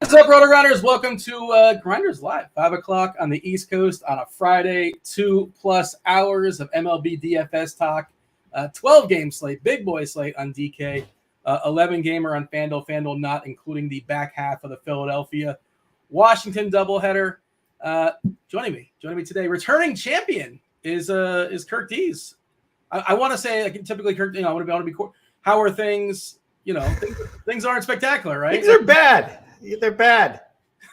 What's up, Rotogrinders? Welcome to Grinders Live, 5 o'clock on the East Coast on a Friday, 2+ hours of MLB DFS talk, 12-game slate, big boy slate on DK, 11-gamer on Fanduel not including the back half of the Philadelphia Washington doubleheader. Joining me today, returning champion is Kirk Dees. I want to say, like, typically, Kirk, I want to be. How are things? Things aren't spectacular, right? Things are bad. They're bad.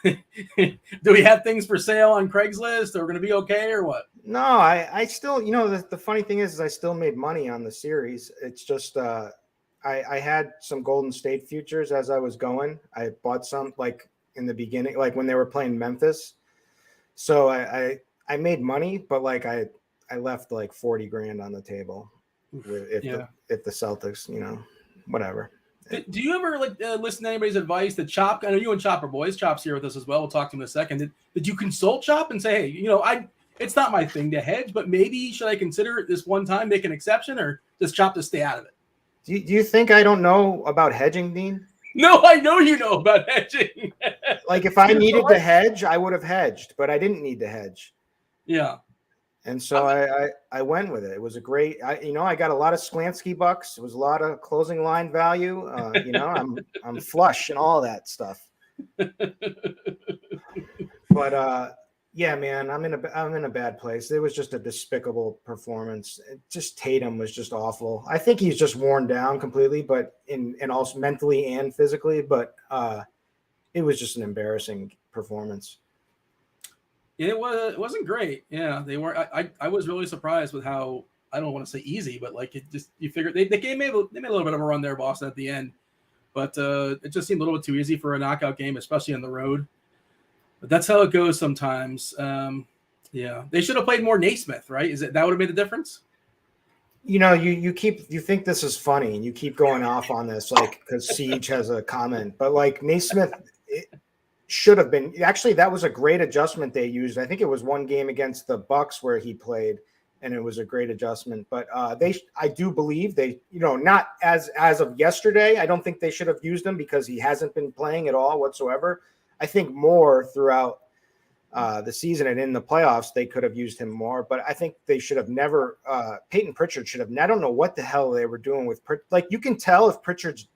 Do we have things for sale on Craigslist? Are we going to be okay or what? No, I still, the funny thing is I still made money on the series. It's just I had some Golden State futures as I was going. I bought some like in the beginning, like when they were playing Memphis. So I made money, but like I left like 40 grand on the table if the Celtics, whatever. Do you ever listen to anybody's advice that Chop? I know you and Chop are boys. Chop's here with us as well. We'll talk to him in a second. Did you consult Chop and say, hey, it's not my thing to hedge, but maybe should I consider it this one time, make an exception, or does Chop just stay out of it? Do you think I don't know about hedging, Dean? No, I know you know about hedging. Like if I needed to hedge, I would have hedged, but I didn't need to hedge. Yeah. And so I went with it. It was a great, I got a lot of Sklansky bucks. It was a lot of closing line value. I'm flush and all that stuff. But yeah, man, I'm in a bad place. It was just a despicable performance. Tatum was just awful. I think he's just worn down completely, but and also mentally and physically. But it was just an embarrassing performance. It wasn't great. Yeah, they weren't. I was really surprised with how, I don't want to say easy, but like you figured they made a little bit of a run there, Boston, at the end, but it just seemed a little bit too easy for a knockout game, especially on the road. But that's how it goes sometimes. Yeah, they should have played more Naismith, right? That would have made a difference? You think this is funny and you keep going off on this, like, because Siege has a comment, but like Naismith. Should have been, actually, that was a great adjustment they used. I think it was one game against the Bucks where he played, and it was a great adjustment. But I do believe they, not as of yesterday, I don't think they should have used him because he hasn't been playing at all whatsoever. I think more throughout the season and in the playoffs, they could have used him more. But I think they should have never, Peyton Pritchard should have, I don't know what the hell they were doing with, like, you can tell if Pritchard's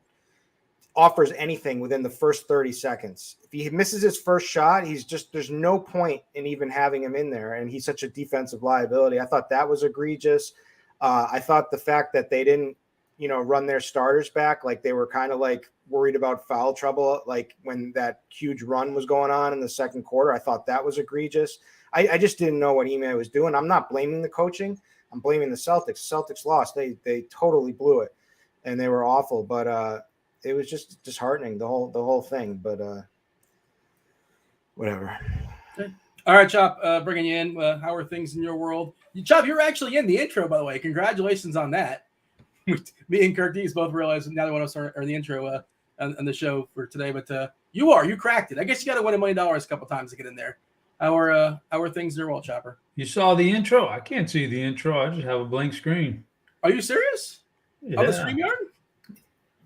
offers anything within the first 30 seconds. If he misses his first shot, there's no point in even having him in there. And he's such a defensive liability. I thought that was egregious. I thought the fact that they didn't, run their starters back, like they were kind of like worried about foul trouble, like when that huge run was going on in the second quarter, I thought that was egregious. I just didn't know what Ime was doing. I'm not blaming the coaching. I'm blaming the Celtics. Celtics lost. They totally blew it and they were awful. But, it was just disheartening, the whole thing, but whatever. Okay. All right, Chop, bringing you in. How are things in your world? Chop, you're actually in the intro, by the way. Congratulations on that. Me and Kirk Dees both realized now that one of us are the intro on the show for today, but you cracked it. I guess you got to win $1 million a couple times to get in there. How are things in your world, Chopper? You saw the intro? I can't see the intro. I just have a blank screen. Are you serious? Yeah. On the StreamYard?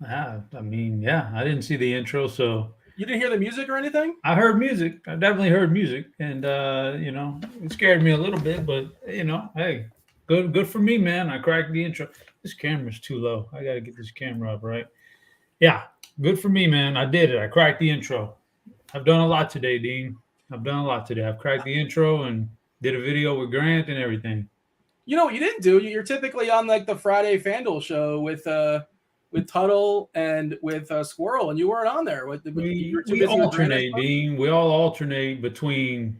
I mean, yeah, I didn't see the intro, so. You didn't hear the music or anything? I heard music. I definitely heard music, and it scared me a little bit, but hey, good for me, man. I cracked the intro. This camera's too low. I got to get this camera up, right? Yeah, good for me, man. I did it. I cracked the intro. I've done a lot today, Dean. I've cracked the intro and did a video with Grant and everything. You know what you didn't do? You're typically on like the Friday Fanduel show with Tuttle and with Squirrel, and you weren't on there. We alternate, Dean. We all alternate between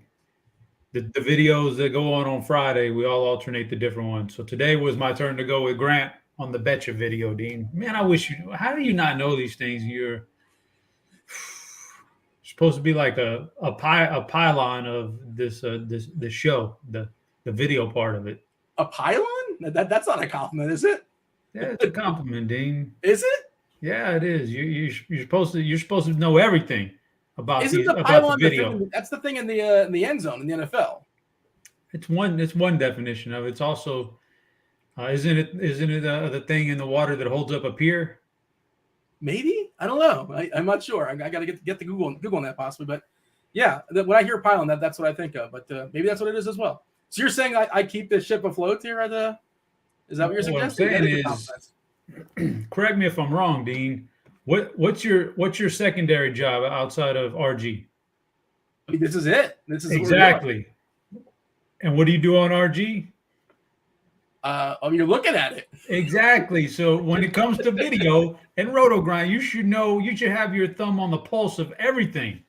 the videos that go on Friday. We all alternate the different ones. So today was my turn to go with Grant on the Betcha video, Dean. Man, I wish you. How do you not know these things? You're supposed to be like a pylon of this show, the video part of it. A pylon? That's not a compliment, is it? Yeah, it's a compliment, Dean. Is it? Yeah, it is. You're supposed to know everything about the video. That's the thing in the end zone in the NFL. It's one definition of it. It's also isn't it the thing in the water that holds up a pier? Maybe, I don't know. I'm not sure. I got to get the Google on that possibly, but yeah, when I hear pylon, that's what I think of. But maybe that's what it is as well. So you're saying I keep this ship afloat here at the? Is that what you're suggesting? What I'm saying is, correct me if I'm wrong, Dean. What's your secondary job outside of RG? I mean, this is it. This is exactly. And what do you do on RG? You're looking at it. Exactly. So when it comes to video and Rotogrind, you should have your thumb on the pulse of everything.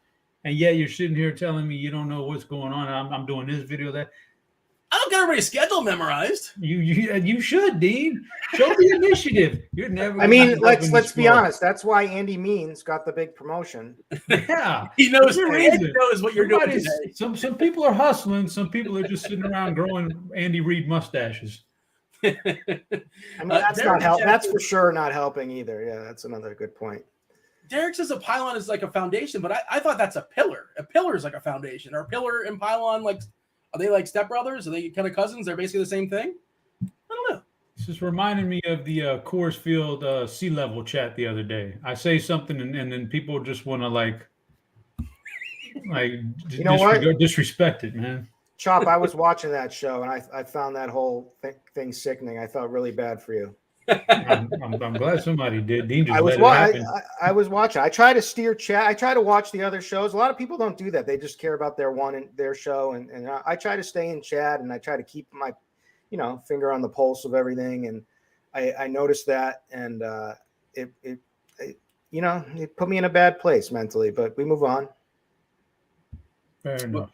And yet you're sitting here telling me you don't know what's going on. I'm doing this video, that. I don't get everybody's schedule memorized. You should, Dean. Show the initiative. You're never. I mean, let's be honest. That's why Andy Means got the big promotion. Yeah, he knows. Andy knows what you're doing today. Some people are hustling. Some people are just sitting around growing Andy Reid mustaches. I mean, that's not help. That's for sure not helping either. Yeah, that's another good point. Derek says a pylon is like a foundation, but I thought that's a pillar. A pillar is like a foundation. Or a pillar and pylon like. Are they like stepbrothers? Are they kind of cousins? They're basically the same thing? I don't know. This is reminding me of the Coors Field sea level chat the other day. I say something and then people just want to disrespect it, man. Chop, I was watching that show and I found that whole thing sickening. I felt really bad for you. I'm glad somebody did. Dean just I was watching. I try to steer chat. I try to watch the other shows. A lot of people don't do that. They just care about their show. And I try to stay in chat and I try to keep my, finger on the pulse of everything. And I noticed that, and it put me in a bad place mentally. But we move on. Fair enough.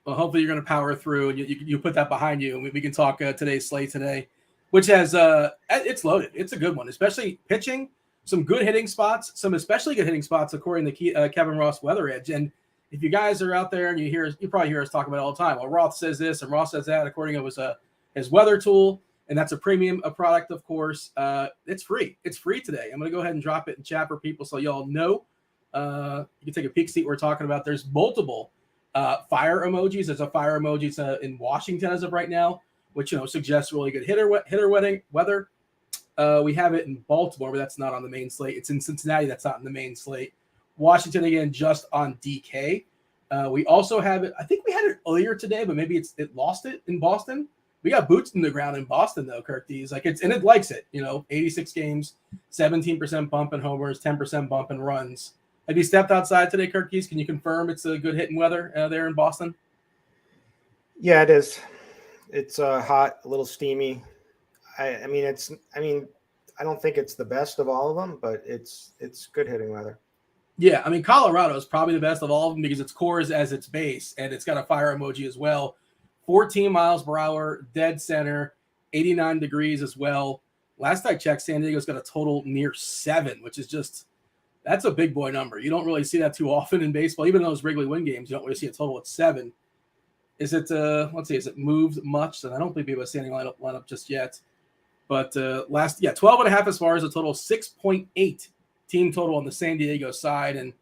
Well, hopefully you're going to power through and you put that behind you, and we can talk today's slate today. Which has it's loaded. It's a good one, especially pitching. Some good hitting spots, some especially good hitting spots according to Kevin Roth's Weather Edge. And if you guys are out there and you probably hear us talk about it all the time. Well, Roth says this and Roth says that. According to his weather tool, and that's a premium product, of course. It's free. It's free today. I'm going to go ahead and drop it in chat for people so y'all know. You can take a peek, see what we're talking about. There's multiple fire emojis. There's a fire emoji in Washington as of right now, which suggests really good hitter weather. We have it in Baltimore, but that's not on the main slate. It's in Cincinnati, that's not in the main slate. Washington again, just on DK. We also have it. I think we had it earlier today, but maybe it lost it in Boston. We got boots in the ground in Boston though, Kirk D's. It likes it. 86 games, 17% bump in homers, 10% bump in runs. Have you stepped outside today, Kirk D's? Can you confirm it's a good hitting weather there in Boston? Yeah, it is. It's hot, a little steamy. I don't think it's the best of all of them, but it's good hitting weather. Yeah, I mean, Colorado is probably the best of all of them because it's Coors as its base, and it's got a fire emoji as well. 14 miles per hour, dead center, 89 degrees as well. Last I checked, San Diego's got a total near 7, which is that's a big boy number. You don't really see that too often in baseball. Even in those Wrigley win games, you don't really see a total at 7. Is it, is it moved much? And I don't think we have a standing lineup just yet. But 12.5 as far as a total, 6.8 team total on the San Diego side. And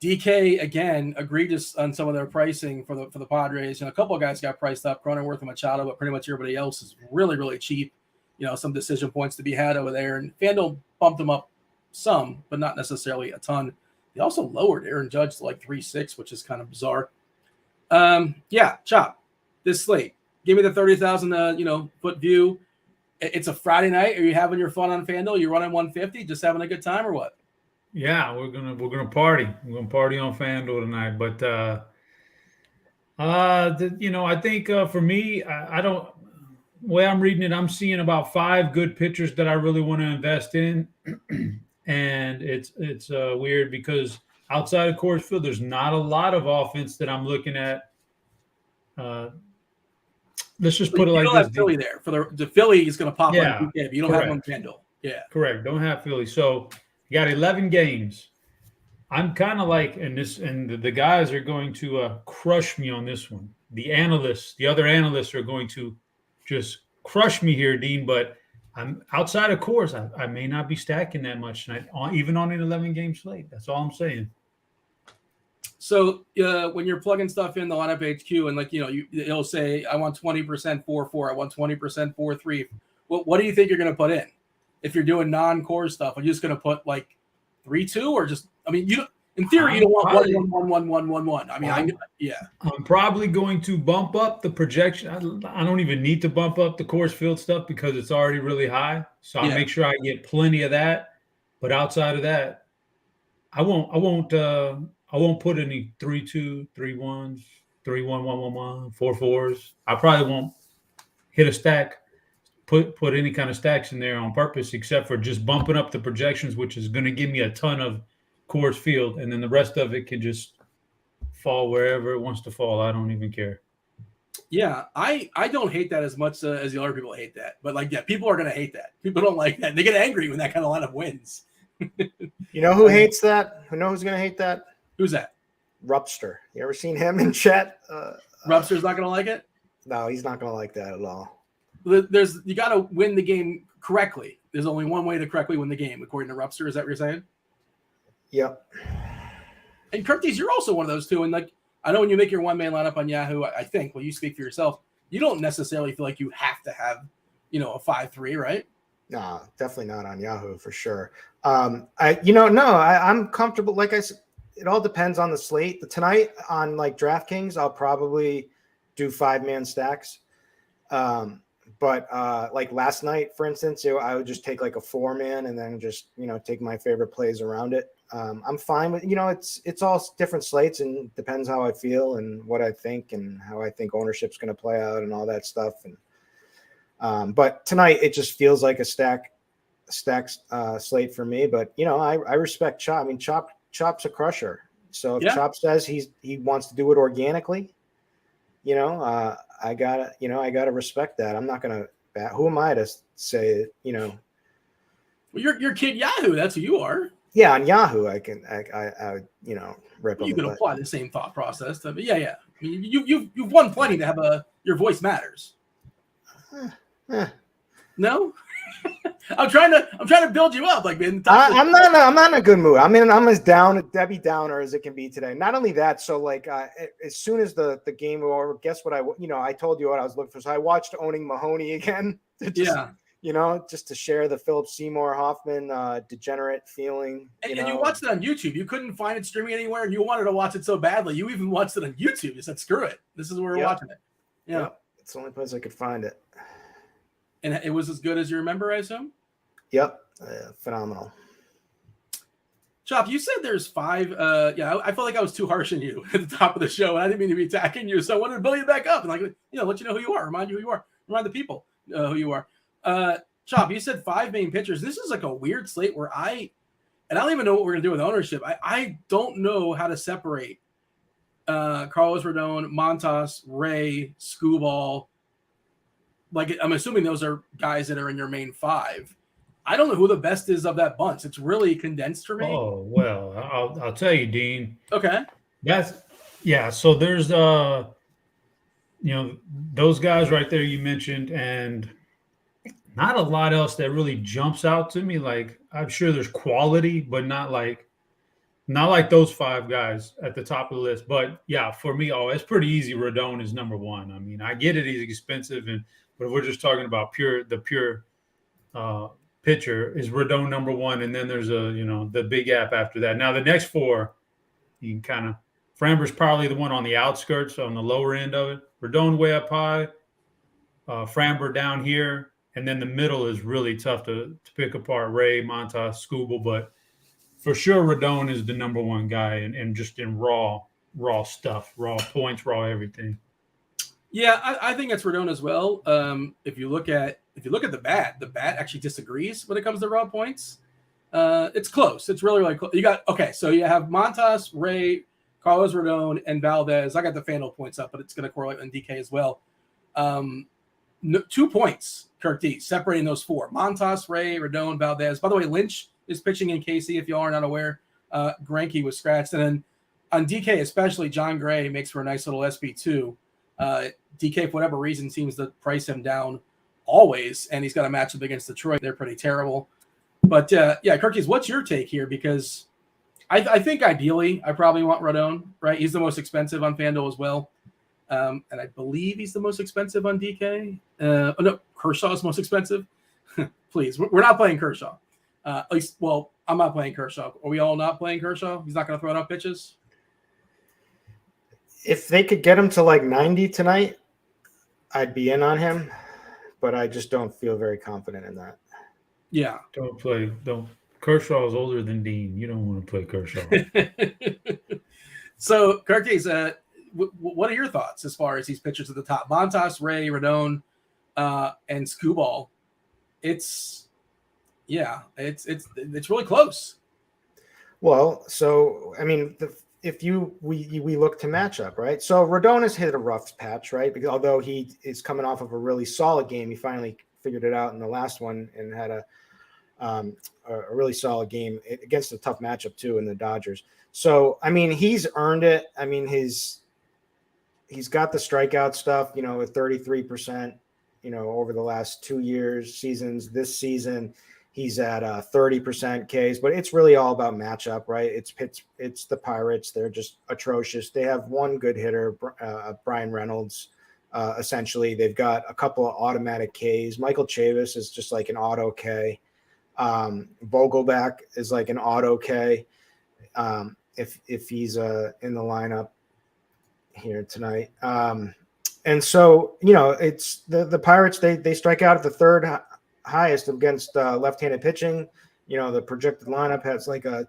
DK, again, egregious on some of their pricing for the Padres. A couple of guys got priced up, Cronenworth and Machado, but pretty much everybody else is really, really cheap. Some decision points to be had over there. And Fanduel bumped them up some, but not necessarily a ton. They also lowered Aaron Judge to like 3.6, which is kind of bizarre. Chop, this slate. Give me the 30,000 foot view. It's a Friday night. Are you having your fun on FanDuel? You running 150, just having a good time, or what? Yeah, we're gonna party. We're gonna party on FanDuel tonight. But I think for me, I don't. The way I'm reading it, I'm seeing about 5 good pitchers that I really want to invest in, and it's weird because outside of Coors Field, there's not a lot of offense that I'm looking at. Let's just put it like this. You don't have Philly there. For the Philly is going to pop on DK, but you don't have one FanDuel. Yeah. Correct. Don't have Philly. So you got 11 games. I'm kind of like, the guys are going to crush me on this one. The other analysts are going to just crush me here, Dean, but I'm outside of course. I may not be stacking that much tonight, even on an 11-game slate. That's all I'm saying. So when you're plugging stuff in the lineup HQ and it'll say, I want 20% 4-4, I want 20% 4-3. What do you think you're going to put in? if you're doing non-core stuff, are you just going to put like 3-2 or just? I mean, in theory, you don't want 1-1-1-1-1-1-1. I mean, I'm probably going to bump up the projection. I don't even need to bump up the course field stuff because it's already really high. So I'll make sure I get plenty of that. But outside of that, I won't put any 3-2, 3-1s, 3-1-1-1-1, 4-4s. I probably won't hit a stack, put any kind of stacks in there on purpose, except for just bumping up the projections, which is going to give me a ton of course field, and then the rest of it can just fall wherever it wants to fall. I don't even care. Yeah, I don't hate that as much as the other people hate that. But like, yeah, people are going to hate that. People don't like that. They get angry when that kind of lineup wins. You know who hates that? Who knows who's going to hate that? Who's that? Rupster. You ever seen him in chat? Rupster's not going to like it? No, he's not going to like that at all. You got to win the game correctly. There's only one way to correctly win the game, according to Rupster. Is that what you're saying? Yep. And Curtis, you're also one of those two. And like, I know when you make your one-man lineup on Yahoo, I think, well, you speak for yourself, you don't necessarily feel like you have to have, a 5-3, right? No, definitely not on Yahoo for sure. I'm comfortable. Like I said, it all depends on the slate. Tonight on like DraftKings, I'll probably do 5-man stacks. But like last night, for instance, I would just take like a 4-man and then just, take my favorite plays around it. I'm fine with, it's all different slates and depends how I feel and what I think and how I think ownership's going to play out and all that stuff. And, but tonight it just feels like a stack slate for me, but I respect Chop. I mean, Chop's a crusher. So if Chop says he wants to do it organically, I gotta respect that. I'm not going to, who am I to say, Well, you're Kid Yahoo. That's who you are. Yeah, on Yahoo, I rip. You can apply the same thought process to, but yeah. I mean, you've won plenty to have your voice matters. No, I'm trying to build you up. Like, man, I'm not in a good mood. I'm as Debbie Downer as it can be today. Not only that, so like as soon as the game was over, guess what? I told you what I was looking for. So I watched Owning Mahoney again. Just to share the Philip Seymour Hoffman degenerate feeling. And you watched it on YouTube. You couldn't find it streaming anywhere, and you wanted to watch it so badly. You even watched it on YouTube. You said, "Screw it, this is where we're watching it." Yeah, it's the only place I could find it. And it was as good as you remember, I assume. Yep, phenomenal. Chop, you said there's 5. I felt like I was too harsh on you at the top of the show, and I didn't mean to be attacking you. So I wanted to build you back up and let you know who you are, remind you who you are, remind the people who you are. Chop, you said 5 main pitchers. This is like a weird slate where I don't even know what we're gonna do with ownership. I don't know how to separate Carlos Rodon, Montas, Ray, Skubal. Like, I'm assuming those are guys that are in your main 5. I don't know who the best is of that bunch. It's really condensed for me. Oh, well, I'll tell you, Dean. Okay. So there's those guys right there you mentioned, and not a lot else that really jumps out to me. Like, I'm sure there's quality, but not like those 5 guys at the top of the list. But yeah, for me, it's pretty easy. Rodon is number 1. I mean, I get it; he's expensive, but if we're just talking about the pure pitcher, is Rodon number 1, and then there's the big gap after that. Now the next 4, you can kind of Framber's probably the one on the outskirts, on the lower end of it. Rodon way up high, Framber down here, and then the middle is really tough to pick apart. Ray, Montas, Skubal, but for sure Rodon is the number 1 guy, and just in raw stuff, raw points, raw everything. Yeah, I think that's Rodon as well. If you look at the bat actually disagrees when it comes to raw points. It's close. It's really, really close. So you have Montas, Ray, Carlos Rodon, and Valdez. I got the Fanduel points up, but it's going to correlate on DK as well. 2 points, Curtis, separating those 4. Montas, Ray, Rodon, Valdez. By the way, Lynch is pitching in KC, if you all are not aware. Greinke was scratched. And then on DK especially, John Gray makes for a nice little SP2. DK, for whatever reason, seems to price him down always, and he's got a matchup against Detroit. They're pretty terrible. But, Curtis, what's your take here? Because I think ideally I probably want Rodon, right? He's the most expensive on Fanduel as well. And I believe he's the most expensive on DK. No, Kershaw's most expensive. Please, we're not playing Kershaw. At least, well, I'm not playing Kershaw. Are we all not playing Kershaw? He's not going to throw enough pitches? If they could get him to like 90 tonight, I'd be in on him, but I just don't feel very confident in that. Yeah. Don't. Kershaw is older than Dean. You don't want to play Kershaw. So, Cartes, what are your thoughts as far as these pitchers at the top? Montas, Ray, Rodon, and Skubal. It's really close. Well, so I mean, we look to matchup, right? So Rodon has hit a rough patch, right? Because although he is coming off of a really solid game, he finally figured it out in the last one and had a really solid game against a tough matchup too in the Dodgers. So I mean, he's earned it. I mean, he's got the strikeout stuff, you know, with 33%, you know, over the last 2 seasons. This season, he's at 30% Ks, but it's really all about matchup, right? It's the Pirates. They're just atrocious. They have one good hitter, Brian Reynolds. Essentially, they've got a couple of automatic Ks. Michael Chavis is just like an auto K. Vogelback is like an auto K. If he's in the lineup here tonight. And so, you know, it's the Pirates, they strike out at the third highest against left-handed pitching. You know, the projected lineup has like a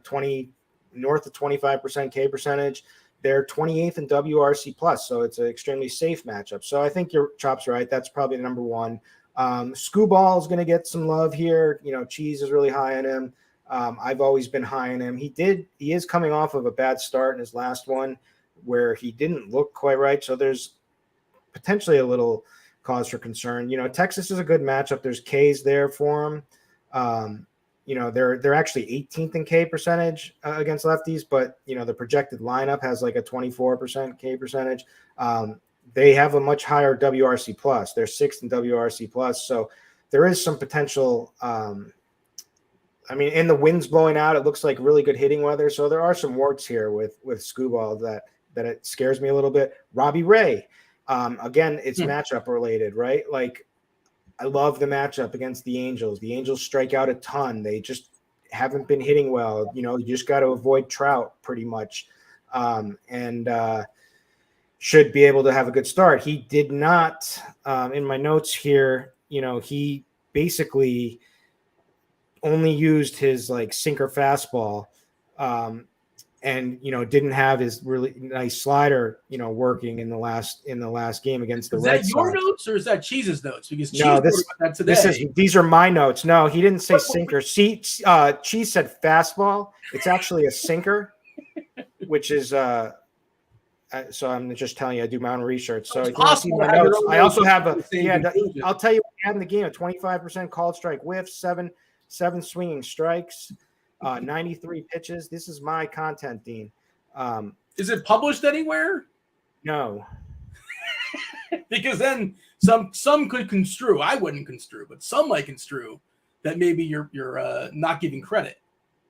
north of 25% K percentage. They're 28th in WRC plus, so it's an extremely safe matchup. So I think your Chop's right. That's probably the number one. Skubal is going to get some love here. You know, Cheese is really high on him. I've always been high on him. He is coming off of a bad start in his last one where he didn't look quite right. So there's potentially a little cause for concern. You know, Texas is a good matchup. There's Ks there for him. You know, they're actually 18th in K percentage against lefties, but you know, the projected lineup has like a 24% K percentage. They have a much higher WRC plus. They're 6th in WRC plus. So there is some potential. I mean, and the wind's blowing out. It looks like really good hitting weather. So there are some warts here with Skubal that it scares me a little bit. Robbie Ray. Again, it's matchup related, right? Like, I love the matchup against the Angels. The Angels strike out a ton. They just haven't been hitting well. You know, you just got to avoid Trout pretty much, and should be able to have a good start. He did not, in my notes here, you know, he basically only used his like sinker fastball, and you know, didn't have his really nice slider, you know, working in the last game against the Red Sox. Is that your notes or is that Cheese's notes? Because Cheese no, that today. These are my notes. No, he didn't say sinker. Cheese said fastball. It's actually a sinker, which is so I'm just telling you, I do my own research. So if you see my notes, I also have I'll tell you what I had in the game: a 25% called strike whiff, seven swinging strikes. 93 pitches. This is my content, Dean. Is it published anywhere? No. Because then some could construe. I wouldn't construe, but some might construe that maybe you're not giving credit.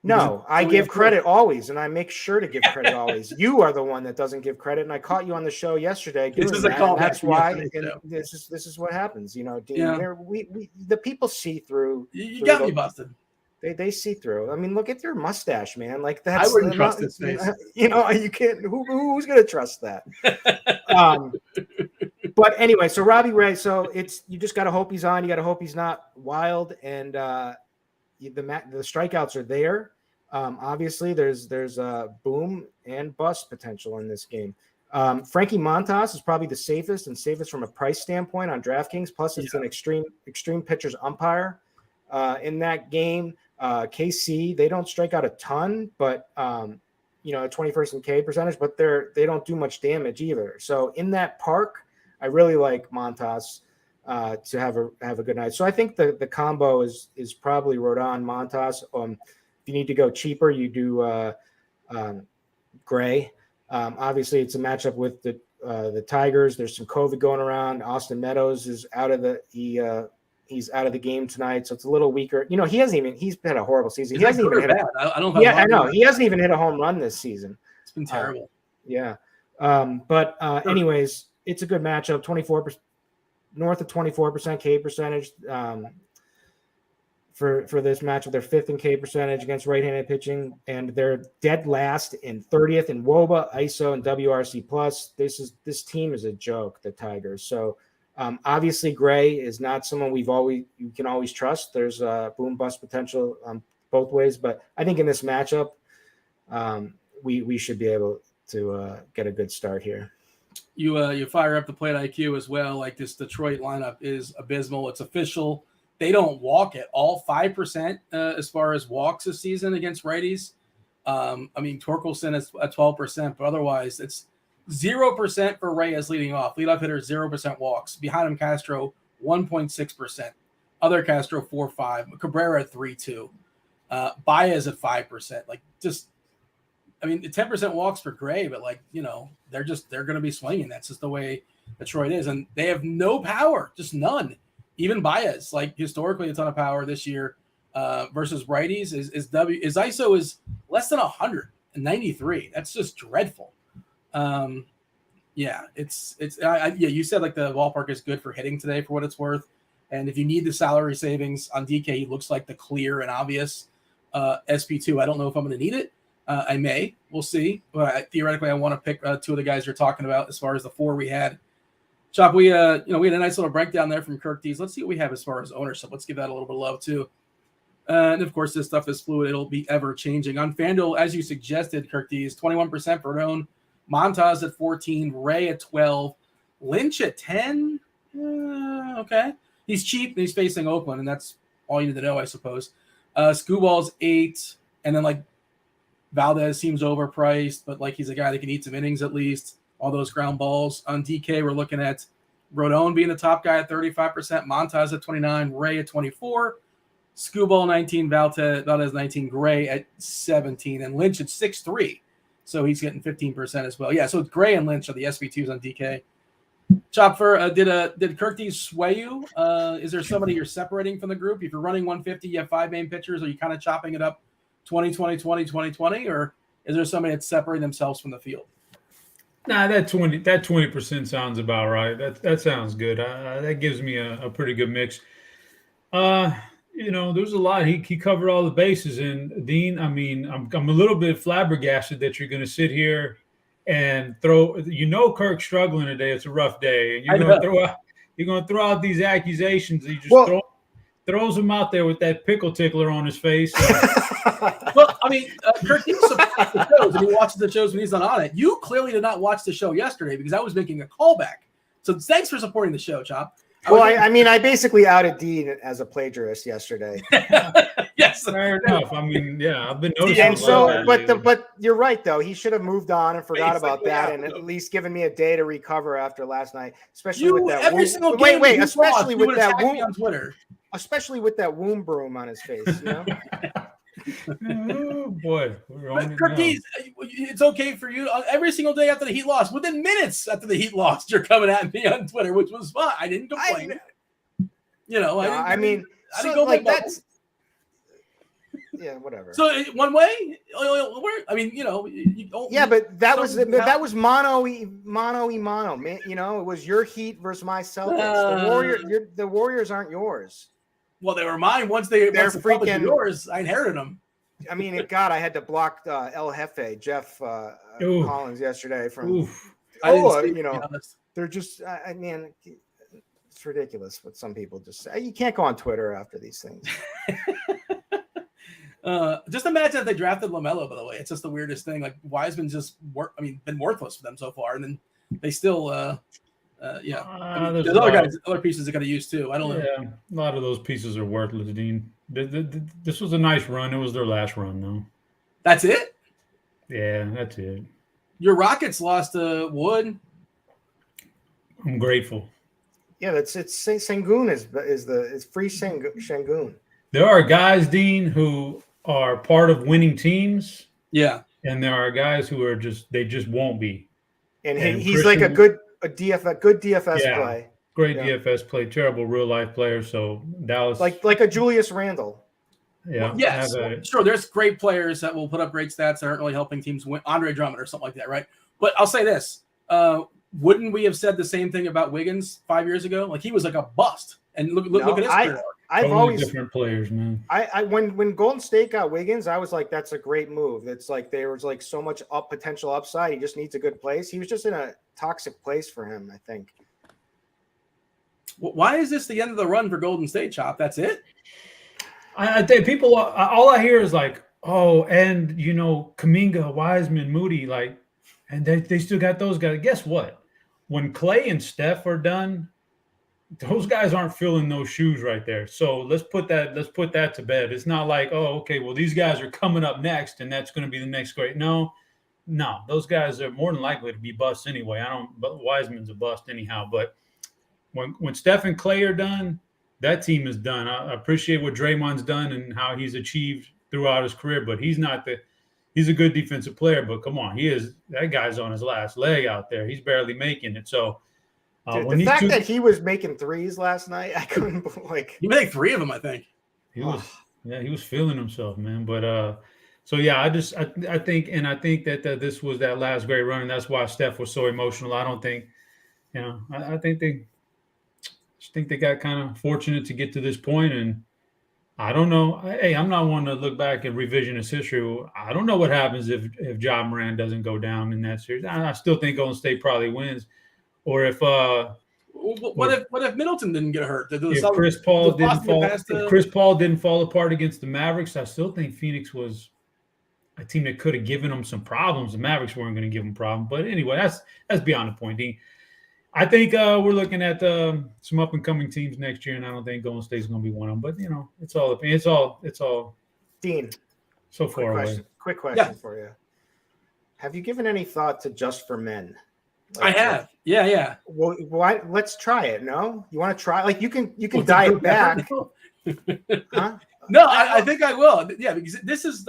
No, I give credit always, and I make sure to give credit always. You are the one that doesn't give credit, and I caught you on the show yesterday doing that. And that's why. And this is what happens, you know. Dean, we the people see through. You got me busted. They see through. I mean, look at your mustache, man. Like that's. I wouldn't trust his face. You know, you can't. Who's going to trust that? But anyway, so Robbie Ray. So you just got to hope he's on. You got to hope he's not wild, and the strikeouts are there. Obviously, there's boom and bust potential in this game. Frankie Montas is probably the safest from a price standpoint on DraftKings. Plus, it's an extreme pitcher's umpire in that game. KC, they don't strike out a ton, but you know, 21st in K percentage, but they don't do much damage either. So in that park, I really like Montas to have a good night. So I think the combo is probably Rodon Montas. If you need to go cheaper, you do Gray. Obviously, it's a matchup with the Tigers. There's some COVID going around. Austin Meadows is out of he's out of the game tonight, so it's a little weaker. You know, he's had a horrible season. He hasn't even hit I don't. I know he hasn't even hit a home run this season. It's been terrible. But anyways, it's a good matchup. 24%, north of 24% K percentage. for this matchup. They're 5th in K percentage against right-handed pitching, and they're dead last in 30th in WOBA, ISO, and WRC plus. This team is a joke, the Tigers. So obviously Gray is not someone you can always trust. There's boom bust potential both ways, but I think in this matchup, we should be able to get a good start here. You fire up the plate IQ as well. Like, this Detroit lineup is abysmal. It's official. They don't walk at all. 5% as far as walks this season against righties. I mean, Torkelson is at 12%, but otherwise it's 0% for Reyes leading off. Leadoff hitter, 0% walks. Behind him, Castro, 1.6%. Other Castro, 4.5. Cabrera at 3.2. Baez at 5%. Like, just, I mean, 10% walks for Gray, but like, you know, they're going to be swinging. That's just the way Detroit is. And they have no power, just none. Even Baez, like, historically a ton of power this year versus righties is ISO is less than 193. That's just dreadful. Yeah, you said like the ballpark is good for hitting today for what it's worth. And if you need the salary savings on DK, he looks like the clear and obvious SP2. I don't know if I'm going to need it. I may. We'll see. But theoretically, I want to pick 2 of the guys you're talking about as far as the 4 we had. Chop, we had a nice little breakdown there from Kirk D's. Let's see what we have as far as ownership. Let's give that a little bit of love too. And of course, this stuff is fluid. It'll be ever changing. On FanDuel, as you suggested, Kirk D's 21% for own. Montaz at 14, Ray at 12, Lynch at 10. Okay, he's cheap and he's facing Oakland, and that's all you need to know, I suppose. Screwball's 8, and then like Valdez seems overpriced, but like he's a guy that can eat some innings at least. All those ground balls. On DK, we're looking at Rodon being the top guy at 35%, Montaz at 29, Ray at 24, Screwball 19, Valdez 19, Gray at 17, and Lynch at 6.3. So he's getting 15% as well. Yeah, so it's Gray and Lynch are the SP2s on DK. Chopper, did Kirk D sway you? Is there somebody you're separating from the group? If you're running 150, you have 5 main pitchers. Are you kind of chopping it up 20-20-20-20-20, or is there somebody that's separating themselves from the field? Nah, that 20% sounds about right. That sounds good. That gives me a pretty good mix. There's a lot. He covered all the bases. And Dean, I mean, I'm a little bit flabbergasted that you're going to sit here and throw. Kirk's struggling today. It's a rough day, and you're going to throw out these accusations. He just throws them out there with that pickle tickler on his face. Well, I mean, Kirk supports the shows, and he watches the shows when he's not on it. You clearly did not watch the show yesterday because I was making a callback. So thanks for supporting the show, Chop. I basically outed Dean as a plagiarist yesterday. Yes, fair enough. I mean, yeah, I've been noticing. And so, but you're right though. He should have moved on and forgot about that, and at least given me a day to recover after last night. Especially with that. Especially with that womb on Twitter. Especially with that womb broom on his face. Oh boy, Kirk D, it's okay for you. Every single day after the Heat lost, within minutes after the Heat lost, you're coming at me on Twitter, which was fine. I didn't complain. That's whatever. So one way, I mean, but that was mono. Man, it was your Heat versus my Celtics. The Warriors aren't yours. Well, they were mine once they're freaking yours. I inherited them. I mean, I had to block El Jefe, Jeff Collins yesterday from. They're just. I mean, it's ridiculous what some people just say. You can't go on Twitter after these things. Just imagine if they drafted LaMelo. By the way, it's just the weirdest thing. Like Wiseman's just been worthless for them so far, and then they still. There's other pieces they're going to use too. I don't know. Yeah, a lot of those pieces are worthless, Dean. This was a nice run. It was their last run, though. That's it? Yeah, that's it. Your Rockets lost Wood. I'm grateful. Yeah, it's Sengun it's free Sengun. There are guys, Dean, who are part of winning teams. Yeah, and there are guys who are just won't be. And he's like a good DFS play. Great DFS play, terrible real life player. So Dallas, like a Julius Randle. Yeah. Well, yes. Sure. There's great players that will put up great stats that aren't really helping teams win. Andre Drummond or something like that, right? But I'll say this: wouldn't we have said the same thing about Wiggins 5 years ago? Like he was like a bust, and look at his career. I've totally always different players, man. When Golden State got Wiggins, I was like, that's a great move. It's like there was like so much potential upside. He just needs a good place. He was just in a toxic place for him, I think. Why is this the end of the run for Golden State, Chop? That's it? I think people, all I hear is like, oh, and you know, Kuminga, Wiseman, Moody, like, and they still got those guys. Guess what? When Clay and Steph are done, those guys aren't filling those shoes right there. So let's put that to bed. It's not like, oh, okay, well, these guys are coming up next, and that's going to be the next great. No, those guys are more than likely to be busts anyway. But Wiseman's a bust anyhow. But when Steph and Clay are done, that team is done. I appreciate what Draymond's done and how he's achieved throughout his career, but he's a good defensive player, but come on, that guy's on his last leg out there. He's barely making it. So dude, the fact that he was making threes last night, I couldn't He made 3 of them, I think. He was feeling himself, man. But so yeah, I think that this was that last great run, and that's why Steph was so emotional. I don't think, I think they got kind of fortunate to get to this point, and I don't know. Hey, I'm not one to look back at revisionist history. I don't know what happens if Ja Morant doesn't go down in that series. I still think Golden State probably wins, or if what if Middleton didn't get hurt? If Chris Paul didn't fall apart against the Mavericks, I still think Phoenix was a team that could have given them some problems. The Mavericks weren't going to give them problems, but anyway, that's beyond the point, Dean. I think we're looking at some up and coming teams next year, and I don't think Golden State's going to be one of them. But it's all. Dean, so far away. Quick question for you: have you given any thought to Just for Men? I have. Yeah. Well, why? Let's try it. No, you want to try? Like you can dial it back. Huh? No, I think I will. Yeah, because this is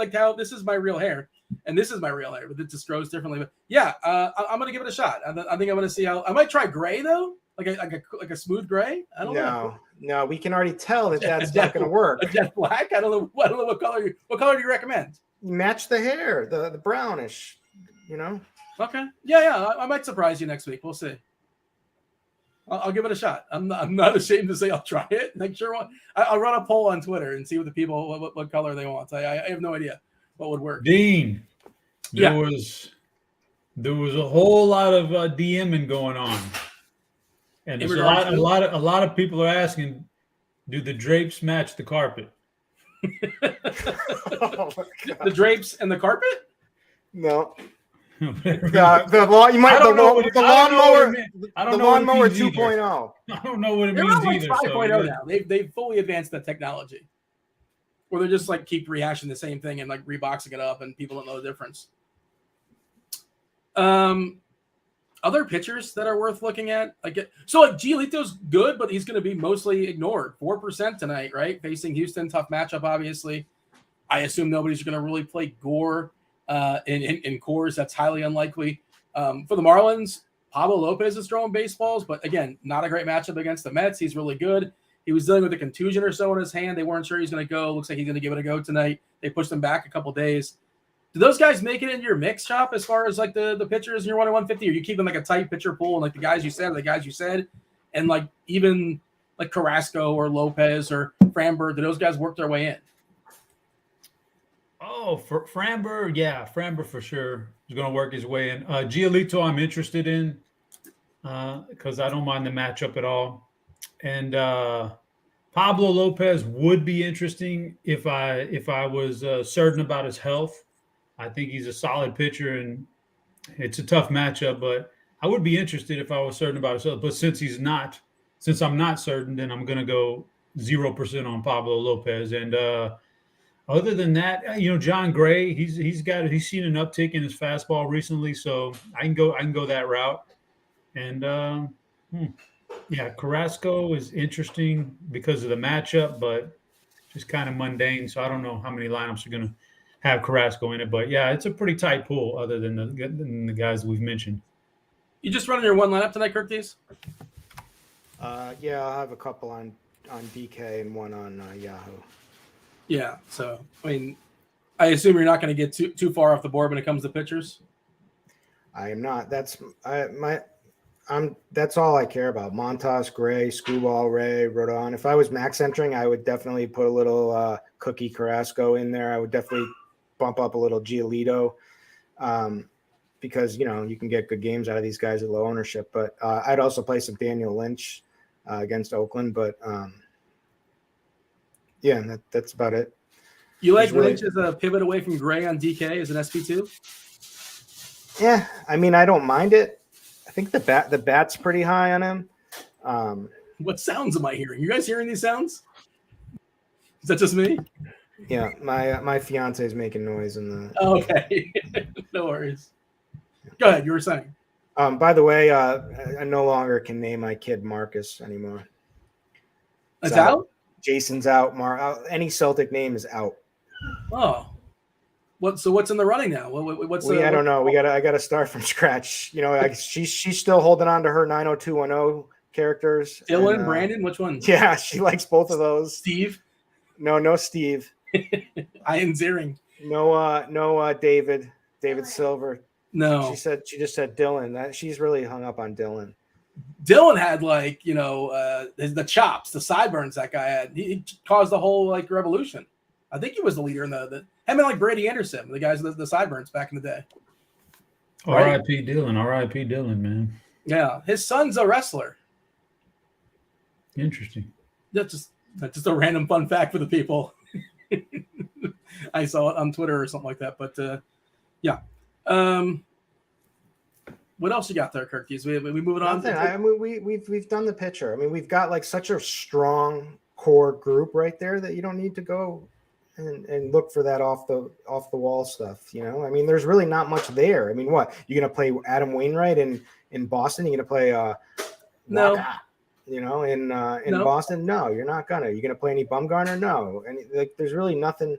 my real hair, and this is my real hair, but it just grows differently. But yeah, I'm gonna give it a shot. I think I'm gonna see how. I might try gray though, like a smooth gray. I don't know. No, we can already tell that's not gonna work. A jet black. I don't know what color. What color do you recommend? Match the hair, the brownish. Okay. Yeah. I might surprise you next week. We'll see. I'll give it a shot. I'm not ashamed to say I'll try it. Like sure, I'll run a poll on Twitter and see what the people what color they want. I have no idea what would work. Dean, there was a whole lot of DMing going on, and there's a lot of people are asking, do the drapes match the carpet? The drapes and the carpet? No. The lawnmower 2.0. I don't know what it means either. 5.0 now. They've fully advanced the technology. Or they're just like keep rehashing the same thing and like reboxing it up, and people don't know the difference. Other pitchers that are worth looking at, Giolito's good, but he's going to be mostly ignored. 4% tonight, right? Facing Houston, tough matchup, obviously. I assume nobody's going to really play Gore. In Coors, that's highly unlikely. For the Marlins, Pablo Lopez is throwing baseballs, but again, not a great matchup against the Mets. He's really good. He was dealing with a contusion or so in his hand. They weren't sure he's going to go. Looks like he's going to give it a go tonight. They pushed him back a couple days. Do those guys make it into your mix, Shop, as far as like the pitchers in your 1-150, or you keep them like a tight pitcher pool and like the guys you said, and like even like Carrasco or Lopez or Framber, do those guys work their way in? Oh, for Framber, yeah, Framber for sure is going to work his way in. Giolito, I'm interested in because I don't mind the matchup at all. And Pablo Lopez would be interesting if I was certain about his health. I think he's a solid pitcher, and it's a tough matchup. But I would be interested if I was certain about his health. But since I'm not certain, then I'm going to go 0% on Pablo Lopez. And other than that, John Gray, he's seen an uptick in his fastball recently, so I can go that route. And Carrasco is interesting because of the matchup, but just kind of mundane. So I don't know how many lineups are going to have Carrasco in it, but yeah, it's a pretty tight pool other than the guys we've mentioned. You just running your one lineup tonight, Kirk Dees? Yeah, I'll have a couple on DK and one on Yahoo. Yeah, so I mean, I assume you're not going to get too far off the board when it comes to pitchers. I am not. That's all I care about. Montas, Gray, Screwball, Ray, Rodon. If I was max entering, I would definitely put a little Cookie Carrasco in there. I would definitely bump up a little Giolito, because you can get good games out of these guys at low ownership. But I'd also play some Daniel Lynch against Oakland. But yeah, that's about it. You like Lynch as a pivot away from Gray on DK as an SP2? Yeah, I mean, I don't mind it. I think the bat's pretty high on him. What sounds am I hearing? You guys hearing these sounds? Is that just me? Yeah, my fiance is making noise in the. Oh, okay, no worries. Go ahead. You were saying. By the way, I no longer can name my kid Marcus anymore. It's out? Jason's out. Any Celtic name is out. Oh, So what's in the running now? What's I don't know. I gotta start from scratch. She's still holding on to her 90210 characters. Dylan, Brandon, which one? Yeah, she likes both of those. Steve? No Steve. Ian Ziering. No David Silver. No. She just said Dylan. She's really hung up on Dylan. Dylan had the chops, the sideburns that guy had. He caused the whole revolution. I think he was the leader in him and Brady Anderson, the guys with the sideburns back in the day. R.I.P. Dylan. R.I.P. Dylan, man. Yeah, his son's a wrestler. Interesting. That's just a random fun fact for the people. I saw it on Twitter or something like that. But yeah. What else you got there, Kirkies? We moving on. I mean, we've done the pitcher. I mean, we've got such a strong core group right there that you don't need to go and look for that off the wall stuff. I mean, there's really not much there. I mean, what you're gonna play Adam Wainwright in Boston? You're gonna play no. Waka, in no. Boston? No, you're not gonna. You're gonna play any Bumgarner? No. And there's really nothing.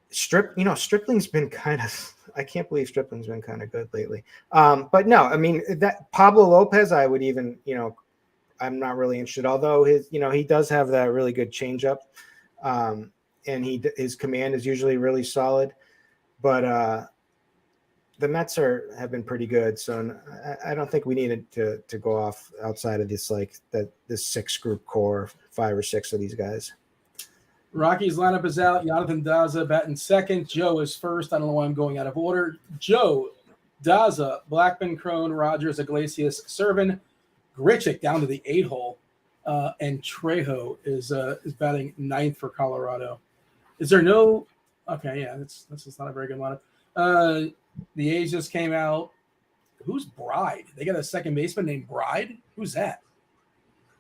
Stripling's been kind of. I can't believe Stripling's been kind of good lately. But no, I mean that Pablo Lopez, I would even. I'm not really interested. Although he does have that really good changeup. And his command is usually really solid, but the Mets have been pretty good. So I don't think we needed to go off outside of this this 6-group core, 5 or 6 of these guys. Rocky's lineup is out. Jonathan Daza batting second. Joe is first. I don't know why I'm going out of order. Joe, Daza, Blackman, Crone, Rogers, Iglesias, Servin, Grichuk down to the 8-hole, and Trejo is batting 9th for Colorado. Is there no? Okay, yeah, that's just not a very good lineup. The A's just came out. Who's Bride? They got a second baseman named Bride. Who's that?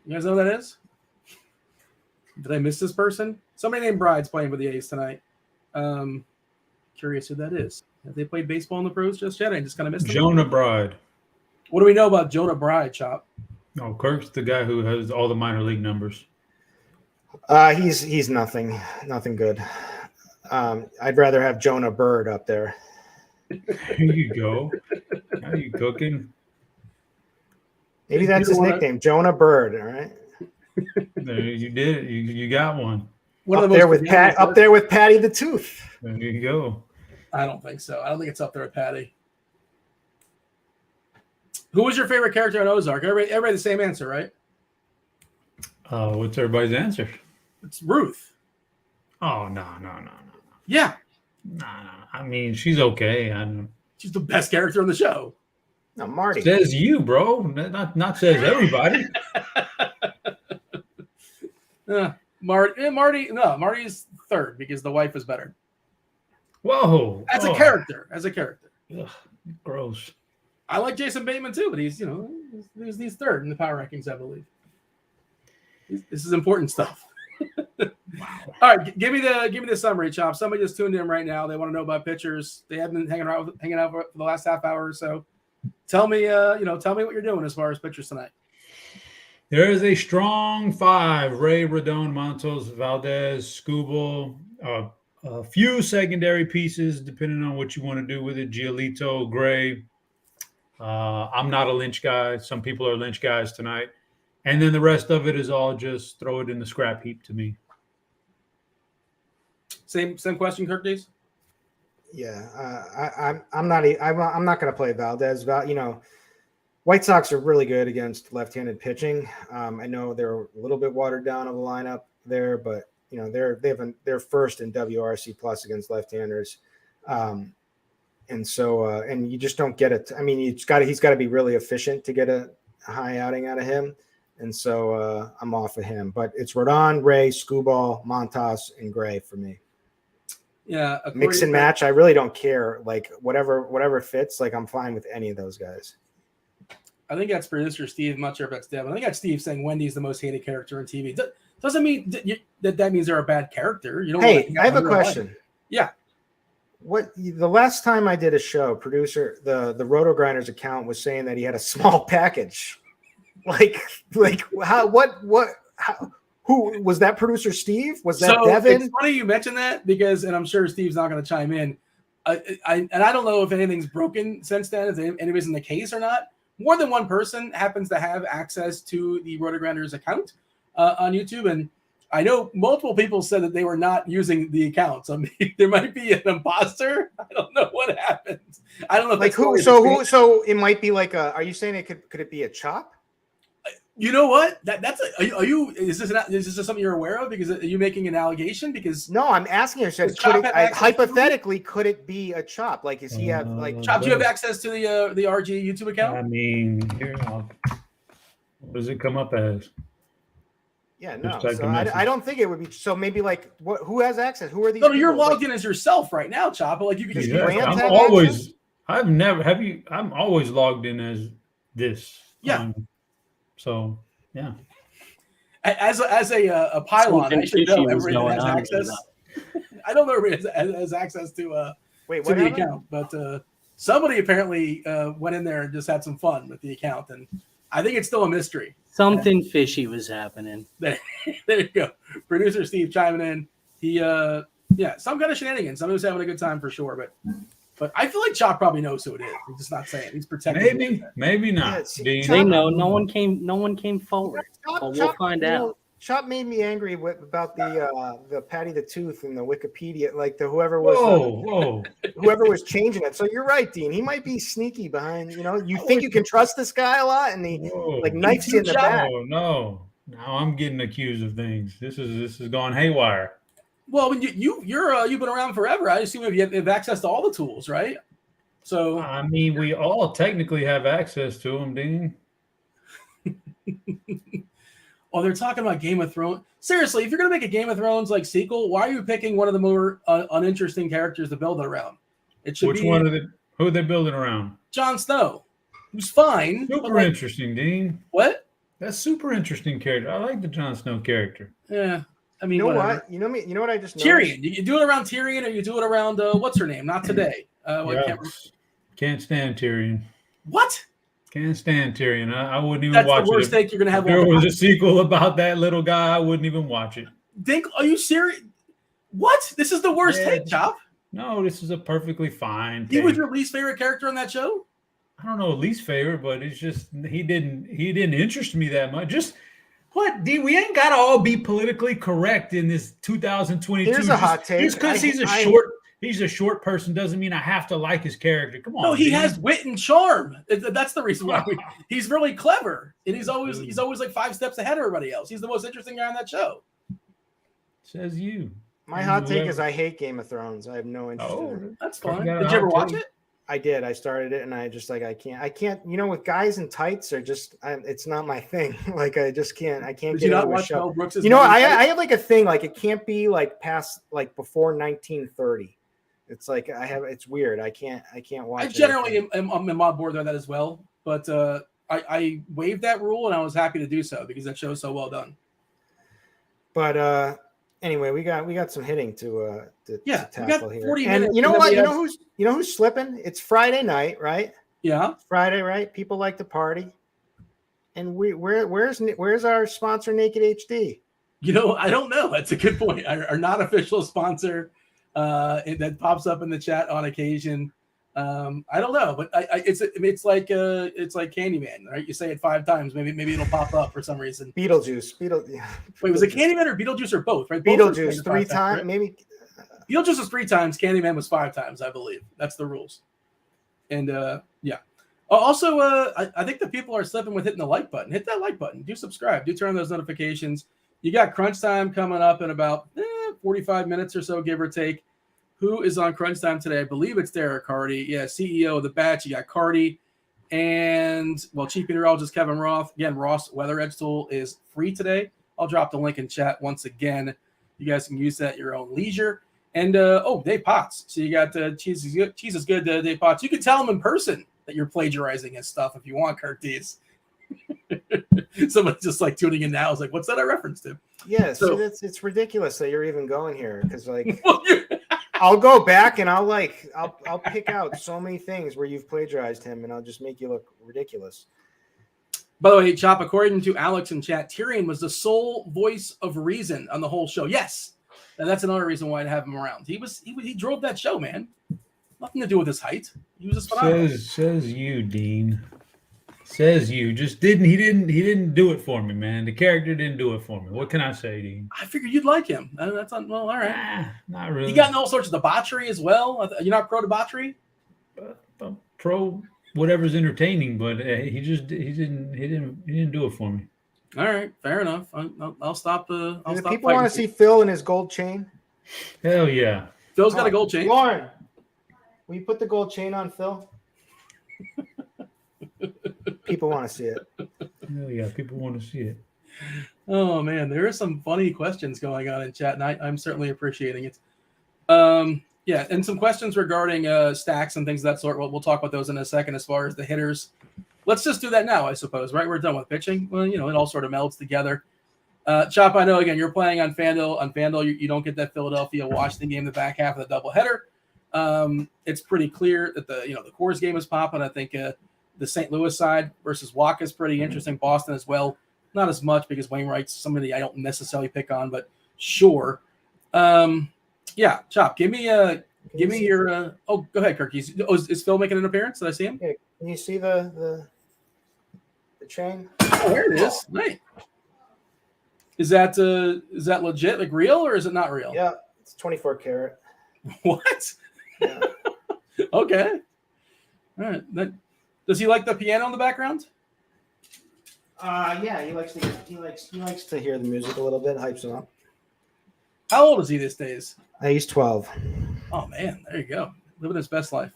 You guys know who that is? Did I miss this person? Somebody named Bride's playing with the A's tonight. Curious who that is. Have they played baseball in the pros just yet? I just kind of missed them. Jonah Bride. What do we know about Jonah Bride, Chop? No, Kirk's the guy who has all the minor league numbers. He's nothing good. I'd rather have Jonah Bird up there. There you go. How you cooking? Maybe that's his nickname, Jonah Bird. All right. There, you did it. You got one. Up there with Patty the Tooth. There you go. I don't think so. I don't think it's up there with Patty. Who was your favorite character in Ozark? Everybody the same answer, right? What's everybody's answer? It's Ruth. Oh, no. Yeah. No. I mean, she's okay. She's the best character on the show. No, Marty. Says you, bro. Not says everybody. Marty's third because the wife is better. Whoa. As a character. Ugh, gross. I like Jason Bateman too, but he's third in the power rankings, I believe. This is important stuff. Wow. All right, give me the summary, Chop. Somebody just tuned in right now. They want to know about pitchers. They have been hanging out for the last half hour or so. Tell me what you're doing as far as pitchers tonight. There is a strong 5: Ray, Rodon, Montos, Valdez, Scubel, a few secondary pieces depending on what you want to do with it. Giolito, Gray. I'm not a Lynch guy. Some people are Lynch guys tonight. And then the rest of it is all just throw it in the scrap heap to me. Same question, Kirk Dees? Yeah, I'm not going to play Valdez. White Sox are really good against left-handed pitching. I know they're a little bit watered down of a lineup there, but they're first in WRC plus against left-handers, and you just don't get it. I mean, he's got to be really efficient to get a high outing out of him, and so I'm off of him. But it's Rodon, Ray, Skubal, Montas, and Gray for me. Yeah, mix and match. I really don't care. Like whatever fits. Like I'm fine with any of those guys. I think that's producer Steve. I'm not sure if that's Devin. I think that's Steve saying Wendy's the most hated character on TV. Doesn't mean that means they're a bad character. You know. Hey, I have a question. Life. Yeah. What the last time I did a show, producer the Rotogrinders account was saying that he had a small package. Like who was that? Producer Steve? Was that Devin? It's funny you mentioned that because, and I'm sure Steve's not going to chime in. I don't know if anything's broken since then. If anybody's in the case or not. More than one person happens to have access to the Rotogrinders account on YouTube, and I know multiple people said that they were not using the account. So there might be an imposter. I don't know what happened. I don't know. If like who? So it might be like a. Are you saying it could it be a chop? You know what? Is this something you're aware of? Because are you making an allegation? Because no, I'm asking you. Hypothetically, could it be a chop? Like, is he have like Chop? Do you have access to the RG YouTube account? I mean, here, what does it come up as? Yeah, no. So I don't think it would be. So maybe like what? Who has access? Who are these? No, you're logged in as yourself right now, Chop. But like you can just. I'm always. I've never. Have you? I'm always logged in as this. Yeah. So yeah, as a pylon, I should know everybody has access. I don't know everybody has access to the account, but somebody apparently went in there and just had some fun with the account, and I think it's still a mystery. Something fishy was happening. There you go, producer Steve chiming in. He some kind of shenanigans. Somebody was having a good time for sure, but I feel like Chop probably knows who it is. He's just not saying. He's protecting. Maybe not. Yeah, they know. No one came forward. But we'll find out. Chop made me angry about the Patty the Tooth and the Wikipedia, like whoever was whoever was changing it. So you're right, Dean. He might be sneaky behind. You think you can trust this guy a lot, and he like knifes you in the back. Oh no! Now I'm getting accused of things. This is going haywire. Well, when you've been around forever, I assume you have access to all the tools, right? So I mean, we all technically have access to them, Dean. Oh, they're talking about Game of Thrones. Seriously, if you're gonna make a Game of Thrones like sequel, why are you picking one of the more uninteresting characters to build it around? It should Which one who are they building around? Jon Snow, who's fine. Super interesting, Dean. What? That's super interesting character. I like the Jon Snow character. Yeah. I mean, what? You know what I just Tyrion. noticed? You do it around Tyrion, or you do it around what's her name? Not today. Can't stand Tyrion. What? Can't stand Tyrion. I wouldn't even watch it. That's the worst take you're gonna have. If there was a sequel about that little guy, I wouldn't even watch it. Are you serious? What? This is the worst take, Chop. No, this is a perfectly fine take. He was your least favorite character on that show? I don't know, least favorite, but it's just he didn't interest me that much. Just what, D? We ain't gotta all be politically correct in this 2022. Here's a hot take. Just because he's a short person doesn't mean I have to like his character. Come on. No, he has wit and charm. That's the reason why he's really clever, and he's always like 5 steps ahead of everybody else. He's the most interesting guy on that show. Says you. My hot take is I hate Game of Thrones. I have no interest in it. That's fine. Did you ever watch it? I did. I started it, and I just like I can't. With guys in tights are just it's not my thing. Like I just can't. I can't get into a show. I have like a thing. Like it can't be like past like before 1930. It's like it's weird. I can't watch. I generally am on board with that as well, but I waived that rule, and I was happy to do so because that show's so well done. But anyway, we got some hitting to tackle here. 40 and minutes. You know what? You know who's slipping? It's Friday night, right? Yeah, Friday, right? People like to party, and where's our sponsor, Naked HD? I don't know. That's a good point. Our not official sponsor that pops up in the chat on occasion. I don't know, but it's like Candyman, right? You say it 5 times, maybe it'll pop up for some reason. Beetlejuice. Wait, was it Candyman or Beetlejuice or both? Right? Beetlejuice 3 times, right? Maybe. Beetlejuice was 3 times. Candyman was 5 times, I believe. That's the rules. And Also, I think the people are slipping with hitting the like button. Hit that like button. Do subscribe. Do turn on those notifications. You got Crunch Time coming up in about 45 minutes or so, give or take. Who is on Crunch Time today? I believe it's Derek Carty. Yeah, CEO of the Batch. You got Carty. And, well, Chief Meteorologist Kevin Roth. Again, Ross Weather Edge Tool is free today. I'll drop the link in chat once again. You guys can use that at your own leisure. And, Dave Potts. So you got Cheeseisgood, Dave Potts. You can tell him in person that you're plagiarizing his stuff if you want, Curtis. Someone's just like tuning in now is like, what's that a reference to? Yeah, so it's ridiculous that you're even going here because like I'll go back and I'll pick out so many things where you've plagiarized him and I'll just make you look ridiculous. By the way, Chop, according to Alex in chat, Tyrion was the sole voice of reason on the whole show. Yes, and that's another reason why I'd have him around. He drove that show, man. Nothing to do with his height. He was just phenomenal. Says you, Dean. Says you. Just he didn't do it for me, man. The character didn't do it for me. What can I say, Dean? I figured you'd like him. That's all right. Not really. He got in all sorts of debauchery as well. You're not pro debauchery? Pro whatever's entertaining, but he didn't do it for me. All right, fair enough. I'll stop. Do people want to see Phil in his gold chain? Hell yeah. Phil's got a gold chain. Lauren, will you put the gold chain on Phil? People want to see it. Hell yeah, people want to see it. Oh man, there are some funny questions going on in chat, and I'm certainly appreciating it. Yeah, and some questions regarding stacks and things of that sort. We'll talk about those in a second. As far as the hitters, let's just do that now, I suppose. Right, we're done with pitching. Well, it all sort of melds together. Chop, I know again you're playing on Fanduel. On Fanduel, you don't get that Philadelphia Washington game in the back half of the doubleheader. It's pretty clear that the Coors game is popping. I think the St. Louis side versus Waka is pretty interesting. Boston as well, not as much because Wainwright's somebody I don't necessarily pick on, but sure. Yeah, Chop, give me your. Go ahead, Kirk. Is Phil making an appearance? Did I see him? Yeah, can you see the chain? Oh, there it is. Nice. Is that legit, like real, or is it not real? Yeah, it's 24 karat. What? Yeah. Okay. All right. Does he like the piano in the background? Yeah, he likes to hear the music a little bit, hypes him up. How old is he these days? He's 12. Oh man, there you go, living his best life.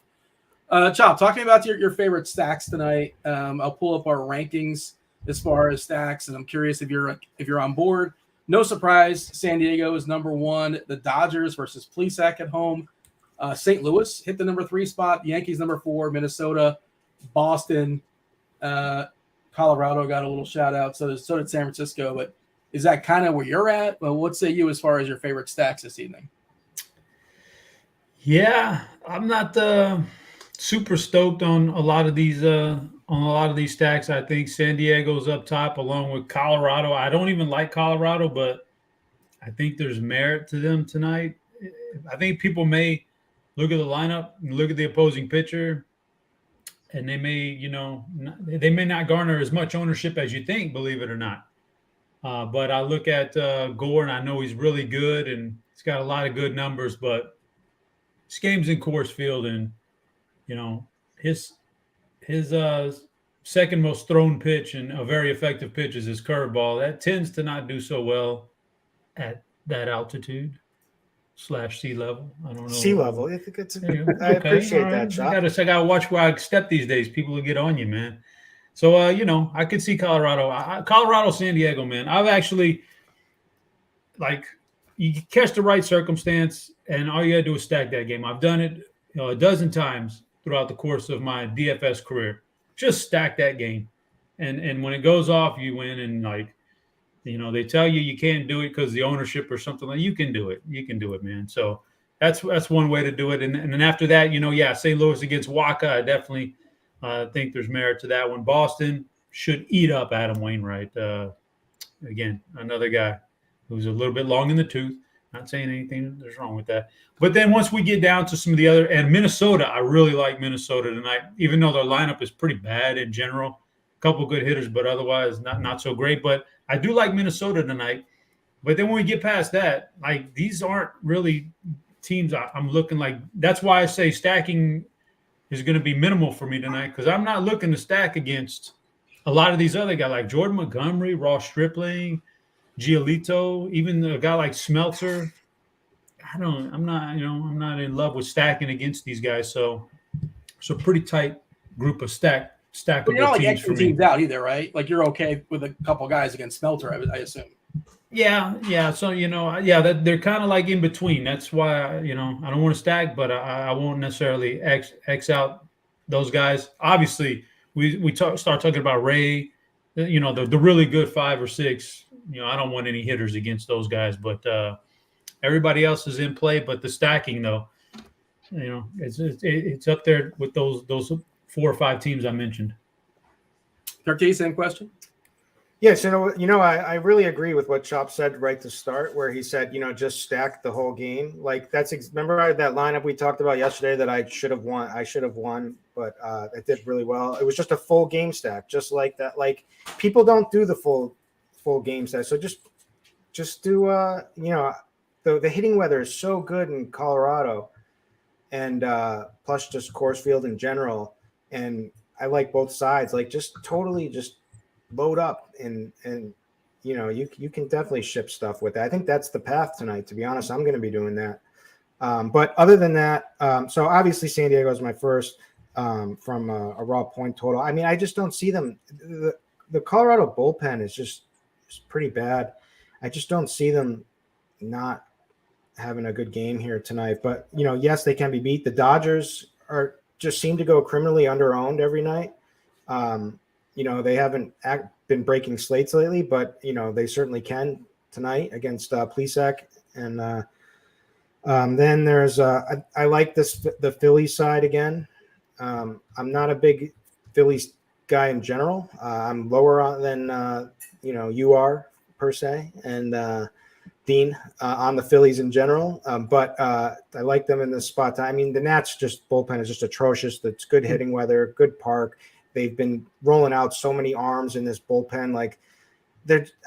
Chop, talk to me about your favorite stacks tonight. I'll pull up our rankings as far as stacks, and I'm curious if you're on board. No surprise, San Diego is number one. The Dodgers versus Plesac at home. St. Louis hit the number 3 spot. Yankees number 4. Minnesota, Boston, Colorado got a little shout out. So did San Francisco. But is that kind of where you're at? Well, what say you as far as your favorite stacks this evening? Yeah, I'm not super stoked on a lot of these stacks. I think San Diego's up top along with Colorado. I don't even like Colorado, but I think there's merit to them tonight. I think people may look at the lineup and look at the opposing pitcher, and they may not garner as much ownership as you think, believe it or not. But I look at Gore, and I know he's really good, and he's got a lot of good numbers, but this game's in Coors Field, and his second most thrown pitch and a very effective pitch is his curveball. That tends to not do so well at that altitude / sea level. I don't know. Sea level. I think I appreciate that, Chop. I gotta watch where I step these days. People will get on you, man. So I could see Colorado, San Diego, man. I've actually you catch the right circumstance, and all you gotta do is stack that game. I've done it a dozen times throughout the course of my DFS career. Just stack that game, and when it goes off, you win. And they tell you can't do it because the ownership or something. Like you can do it. You can do it, man. So that's one way to do it. And then after that, St. Louis against Waka, I definitely think there's merit to that one. Boston should eat up Adam Wainwright. Again, another guy who's a little bit long in the tooth. Not saying anything there's wrong with that. But then once we get down to some of the other, and Minnesota, I really like Minnesota tonight, even though their lineup is pretty bad in general. A couple good hitters, but otherwise not so great. But I do like Minnesota tonight. But then when we get past that, these aren't really teams I'm looking like. That's why I say stacking is going to be minimal for me tonight because I'm not looking to stack against a lot of these other guys like Jordan Montgomery, Ross Stripling, Giolito, even a guy like Smeltzer. I'm not in love with stacking against these guys. So it's a pretty tight group of stackable But you're not like teams for Xing me. teams out either, right? Like you're okay with a couple guys against Smelter, I assume. Yeah. So that they're kind of like in between. That's why I don't want to stack, but I won't necessarily X out those guys. Obviously, we start talking about Ray, the really good 5 or 6. I don't want any hitters against those guys, but everybody else is in play. But the stacking though, it's up there with those 4 or 5 teams I mentioned. Carty, same question. Yes, I really agree with what Chop said right to start, where he said, just stack the whole game. Like remember that lineup we talked about yesterday that I should have won, but it did really well. It was just a full game stack, just like that. Like people don't do the full game stack, so just do the hitting weather is so good in Colorado, and plus just course field in general, and I like both sides. Like just totally just load up and you can definitely ship stuff with it. I think that's the path tonight, to be honest. I'm going to be doing that. But other than that, so obviously San Diego is my first from a raw point total. I mean, I just don't see them. The Colorado bullpen is pretty bad. I just don't see them not having a good game here tonight. But, yes, they can be beat. The Dodgers just seem to go criminally under-owned every night. They haven't been breaking slates lately, but, they certainly can tonight against Plesac. And then there's I like the Phillies side again. I'm not a big Phillies guy in general. I'm lower than, you are per se. And Dean on the Phillies in general. But I like them in this spot. I mean, the Nats bullpen is just atrocious. It's good hitting weather, good park. They've been rolling out so many arms in this bullpen. Like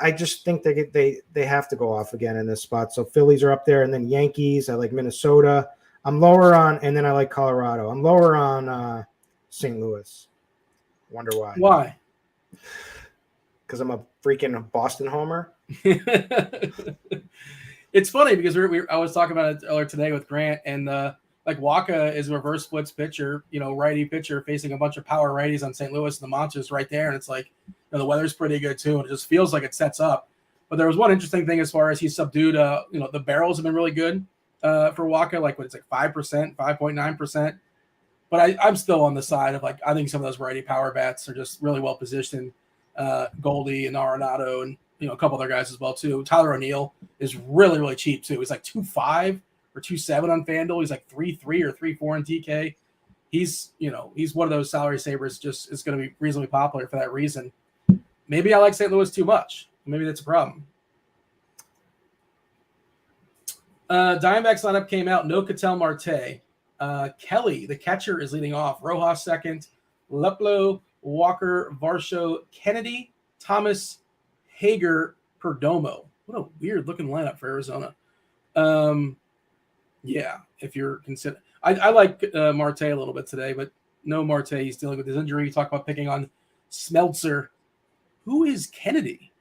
I just think they have to go off again in this spot. So Phillies are up there, and then Yankees. I like Minnesota. I'm lower on, and then I like Colorado. I'm lower on St. Louis. Wonder why? Why? Because I'm a freaking Boston homer. It's funny because I was talking about it earlier today with Grant, and like Waka is a reverse splits pitcher, righty pitcher facing a bunch of power righties on St. Louis, and the monster's right there. And it's like, the weather's pretty good too. And it just feels like it sets up. But there was one interesting thing as far as he's subdued, the barrels have been really good for Waka, like when it's like 5%, 5.9%. But I'm still on the side of I think some of those righty power bats are just really well positioned. Goldie and Arenado and, a couple other guys as well too. Tyler O'Neill is really, really cheap too. He's like 2.5 or 2.7 on FanDuel. He's like 3.3 or 3.4 in DK. He's one of those salary savers. Just is going to be reasonably popular for that reason. Maybe I like St. Louis too much. Maybe that's a problem. Diamondbacks lineup came out. No Ketel Marte. Kelly, the catcher, is leading off. Rojas second. Leplo, Walker, Varsho, Kennedy, Thomas, Hager, Perdomo. What a weird looking lineup for Arizona. Yeah, if you're considering, I like Marte a little bit today, but no Marte. He's dealing with his injury. You talk about picking on Smeltzer. Who is Kennedy?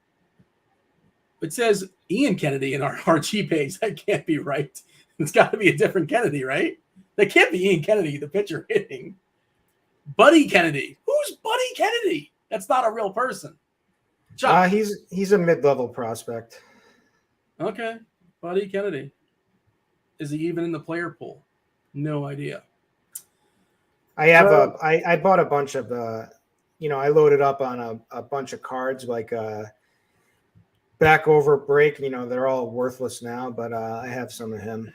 It says Ian Kennedy in our RG page. That can't be right. It's got to be a different Kennedy, right? That can't be Ian Kennedy, the pitcher hitting. Buddy Kennedy. Who's Buddy Kennedy? That's not a real person. He's a mid-level prospect. Okay. Buddy Kennedy. Is he even in the player pool? No idea. I have I bought a bunch of I loaded up on a bunch of cards like back over break. They're all worthless now, but I have some of him.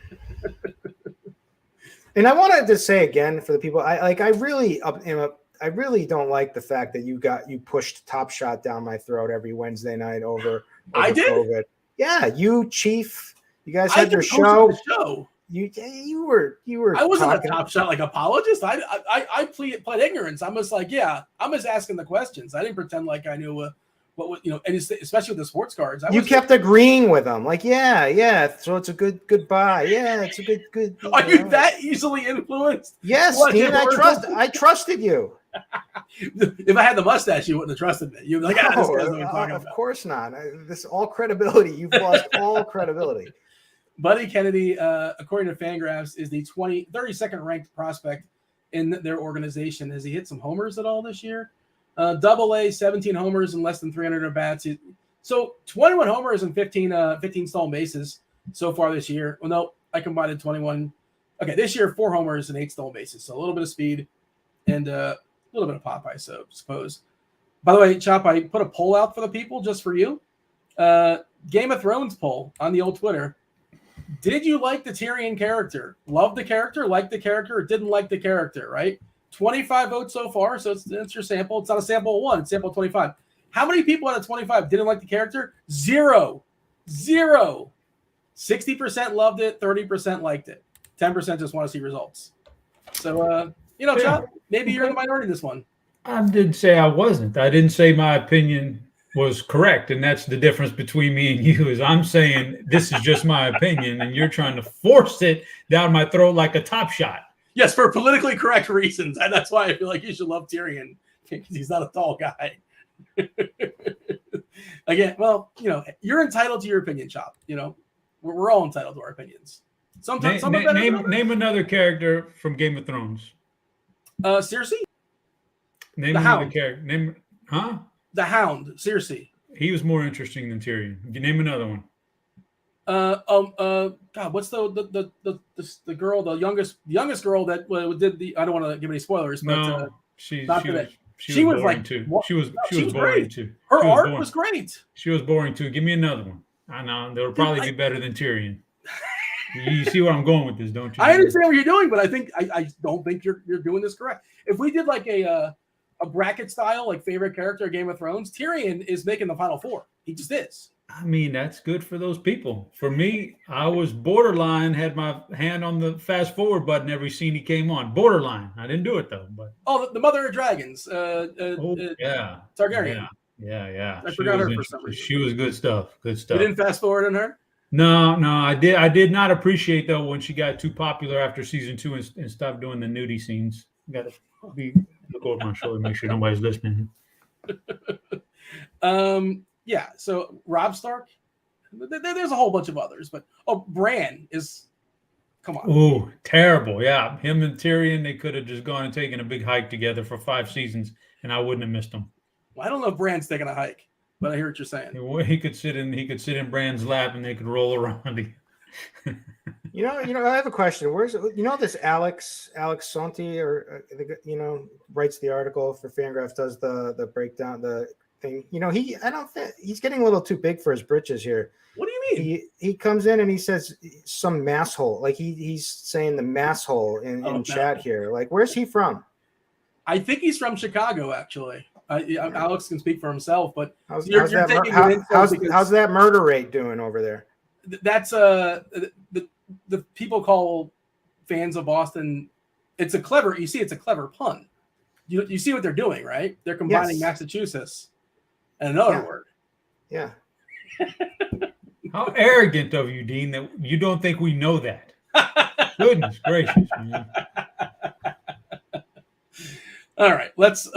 And I wanted to say again for the people, I really don't like the fact that you pushed Top Shot down my throat every Wednesday night over I did. COVID. Yeah, you Chief. You guys had your show. You were. I wasn't a Top Shot apologist. I pled ignorance. I'm just I'm just asking the questions. I didn't pretend like I knew what But you know, and especially with the sports cards, You kept agreeing with them, like, yeah. So it's a good buy. Yeah, it's a good. Are you that easily influenced? Yes, Dean. I trusted you. If I had the mustache, you wouldn't have trusted me. You'd be like, this guy's what I'm talking of about. course not. This all credibility. You've lost all credibility. Buddy Kennedy, according to Fangraphs, is the 32nd ranked prospect in their organization. Has he hit some homers at all this year? AA, 17 homers and less than 300 at bats. So 21 homers and 15 stolen bases so far this year. Well, no, I combined 21. Okay, this year 4 homers and 8 stolen bases. So a little bit of speed and a little bit of pop, I suppose. By the way, Chop, I put a poll out for the people just for you. Game of Thrones poll on the old Twitter. Did you like the Tyrion character? Love the character, like the character, or didn't like the character, right? 25 votes so far, so it's your sample. It's not a sample of 1, it's sample of 25. How many people out of 25 didn't like the character? 0. 60% loved it, 30% liked it. 10% just want to see results. So, Chop, maybe you're in the minority in this one. I didn't say I wasn't. I didn't say my opinion was correct, and that's the difference between me and you. Is I'm saying this is just my opinion, and you're trying to force it down my throat like a Top Shot. Yes, for politically correct reasons, and that's why I feel like you should love Tyrion because he's not a tall guy. Again, well, you're entitled to your opinion, Chop. We're all entitled to our opinions. Sometimes name another character from Game of Thrones. Cersei. Name the another Hound. character. The Hound, Cersei. He was more interesting than Tyrion. Name another one. God, what's the girl, the youngest girl that did the? I don't want to give any spoilers, but no, she was like like too. What? She was boring great. too. Her art was great. She was boring too. Give me another one. I know they'll probably be better than Tyrion. You see where I'm going with this, don't you? I understand what you're doing, but I don't think you're doing this correct. If we did like a bracket style, like favorite character of Game of Thrones, Tyrion is making the final 4. He just is. I mean, that's good for those people. For me, I was borderline, had my hand on the fast forward button every scene he came on. Borderline. I didn't do it though. But the Mother of Dragons. Yeah. Targaryen. Yeah. I forgot her for some reason. She was good stuff. Good stuff. You didn't fast forward on her? No, I did. I did not appreciate though when she got too popular after season 2 and stopped doing the nudie scenes. Got to look over my shoulder, make sure nobody's listening. Yeah. So Robb Stark. There's a whole bunch of others, but Bran is. Come on. Oh, terrible! Yeah, him and Tyrion. They could have just gone and taken a big hike together for 5 seasons, and I wouldn't have missed them. Well, I don't know if Bran's taking a hike, but I hear what you're saying. He could sit in Bran's lap, and they could roll around. I have a question. Where's this Alex Santi, or writes the article for Fangraphs, does the breakdown, the thing. I don't think he's getting a little too big for his britches here. What do you mean? He comes in and he says some masshole, like he's saying the masshole in chat here. Like, where's he from? I think he's from Chicago, actually. Alex can speak for himself, but how's that murder rate doing over there? That's the people call fans of Boston. It's a clever pun. You see what they're doing, right? They're combining Massachusetts and another word. Yeah. How arrogant of you, Dean, that you don't think we know that. Goodness gracious, man. All right, let's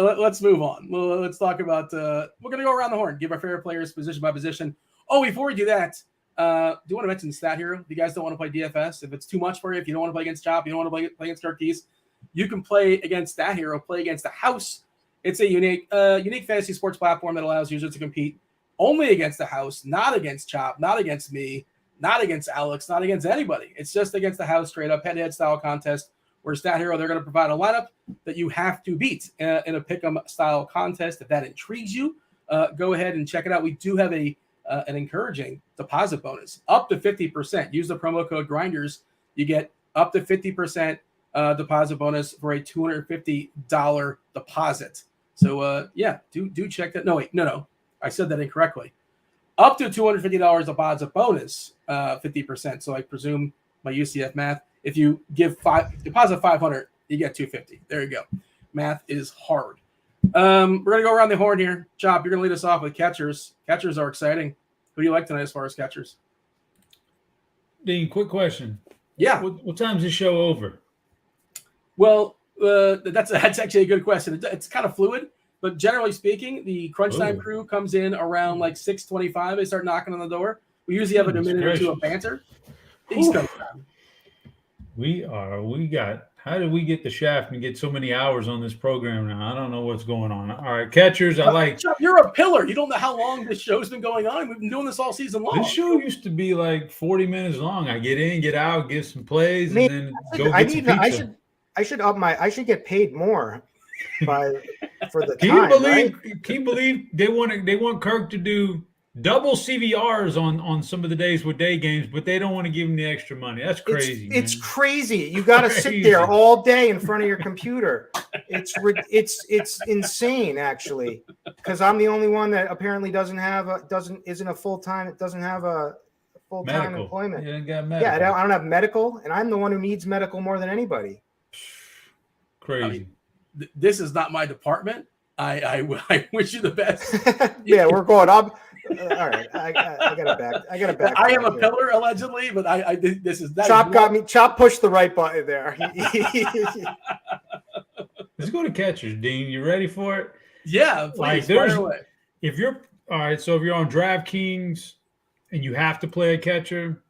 move on. Let's talk about. We're gonna go around the horn, give our favorite players position by position. Oh, before we do that, do you want to mention Stat Hero? If you guys don't want to play DFS, if it's too much for you, if you don't want to play against Chop, you don't want to play against Darkies, you can play against Stat Hero. Play against the house. It's a unique fantasy sports platform that allows users to compete only against the house, not against Chop, not against me, not against Alex, not against anybody. It's just against the house, straight up head-to-head style contest. Where Stat Hero, they're going to provide a lineup that you have to beat in a pick'em style contest. If that intrigues you, go ahead and check it out. We do have an encouraging deposit bonus up to 50%. Use the promo code Grinders. You get up to 50% deposit bonus for a $250 deposit. So do check that. No, I said that incorrectly. Up to $250 deposit bonus, 50%. So I presume my UCF math. If you deposit $500, you get $250. There you go. Math is hard. We're gonna go around the horn here. Chop, you're gonna lead us off with catchers. Catchers are exciting. Who do you like tonight as far as catchers? Dean, quick question. Yeah. What time's this show over? Well, that's actually a good question. It's kind of fluid, but generally speaking, the crunch time crew comes in around like 6:25. They start knocking on the door. We usually have a minute or two of banter. East Coast time. How did we get the shaft and get so many hours on this program now? I don't know what's going on. All right, catchers, I like. You're a pillar. You don't know how long this show's been going on. We've been doing this all season long. This show used to be like 40 minutes long. I get in, get out, get some plays, and then go get some pizza. I should get paid more for the Can time. Can you believe they want Kirk to do double CVRs on some of the days with day games, but they don't want to give him the extra money. That's crazy. It's crazy. You got to sit there all day in front of your computer. It's insane, actually, because I'm the only one that apparently doesn't have a full-time employment. You ain't got medical. Yeah, I don't have medical, and I'm the one who needs medical more than anybody. Crazy. I mean, this is not my department. I wish you the best. Yeah, we're going up. All right, I got a back. I am a pillar allegedly, but this is that. Chop got me. Chop pushed the right button there. Let's go to catchers, Dean. You ready for it? Yeah, please. If you're all right, so if you're on DraftKings and you have to play a catcher,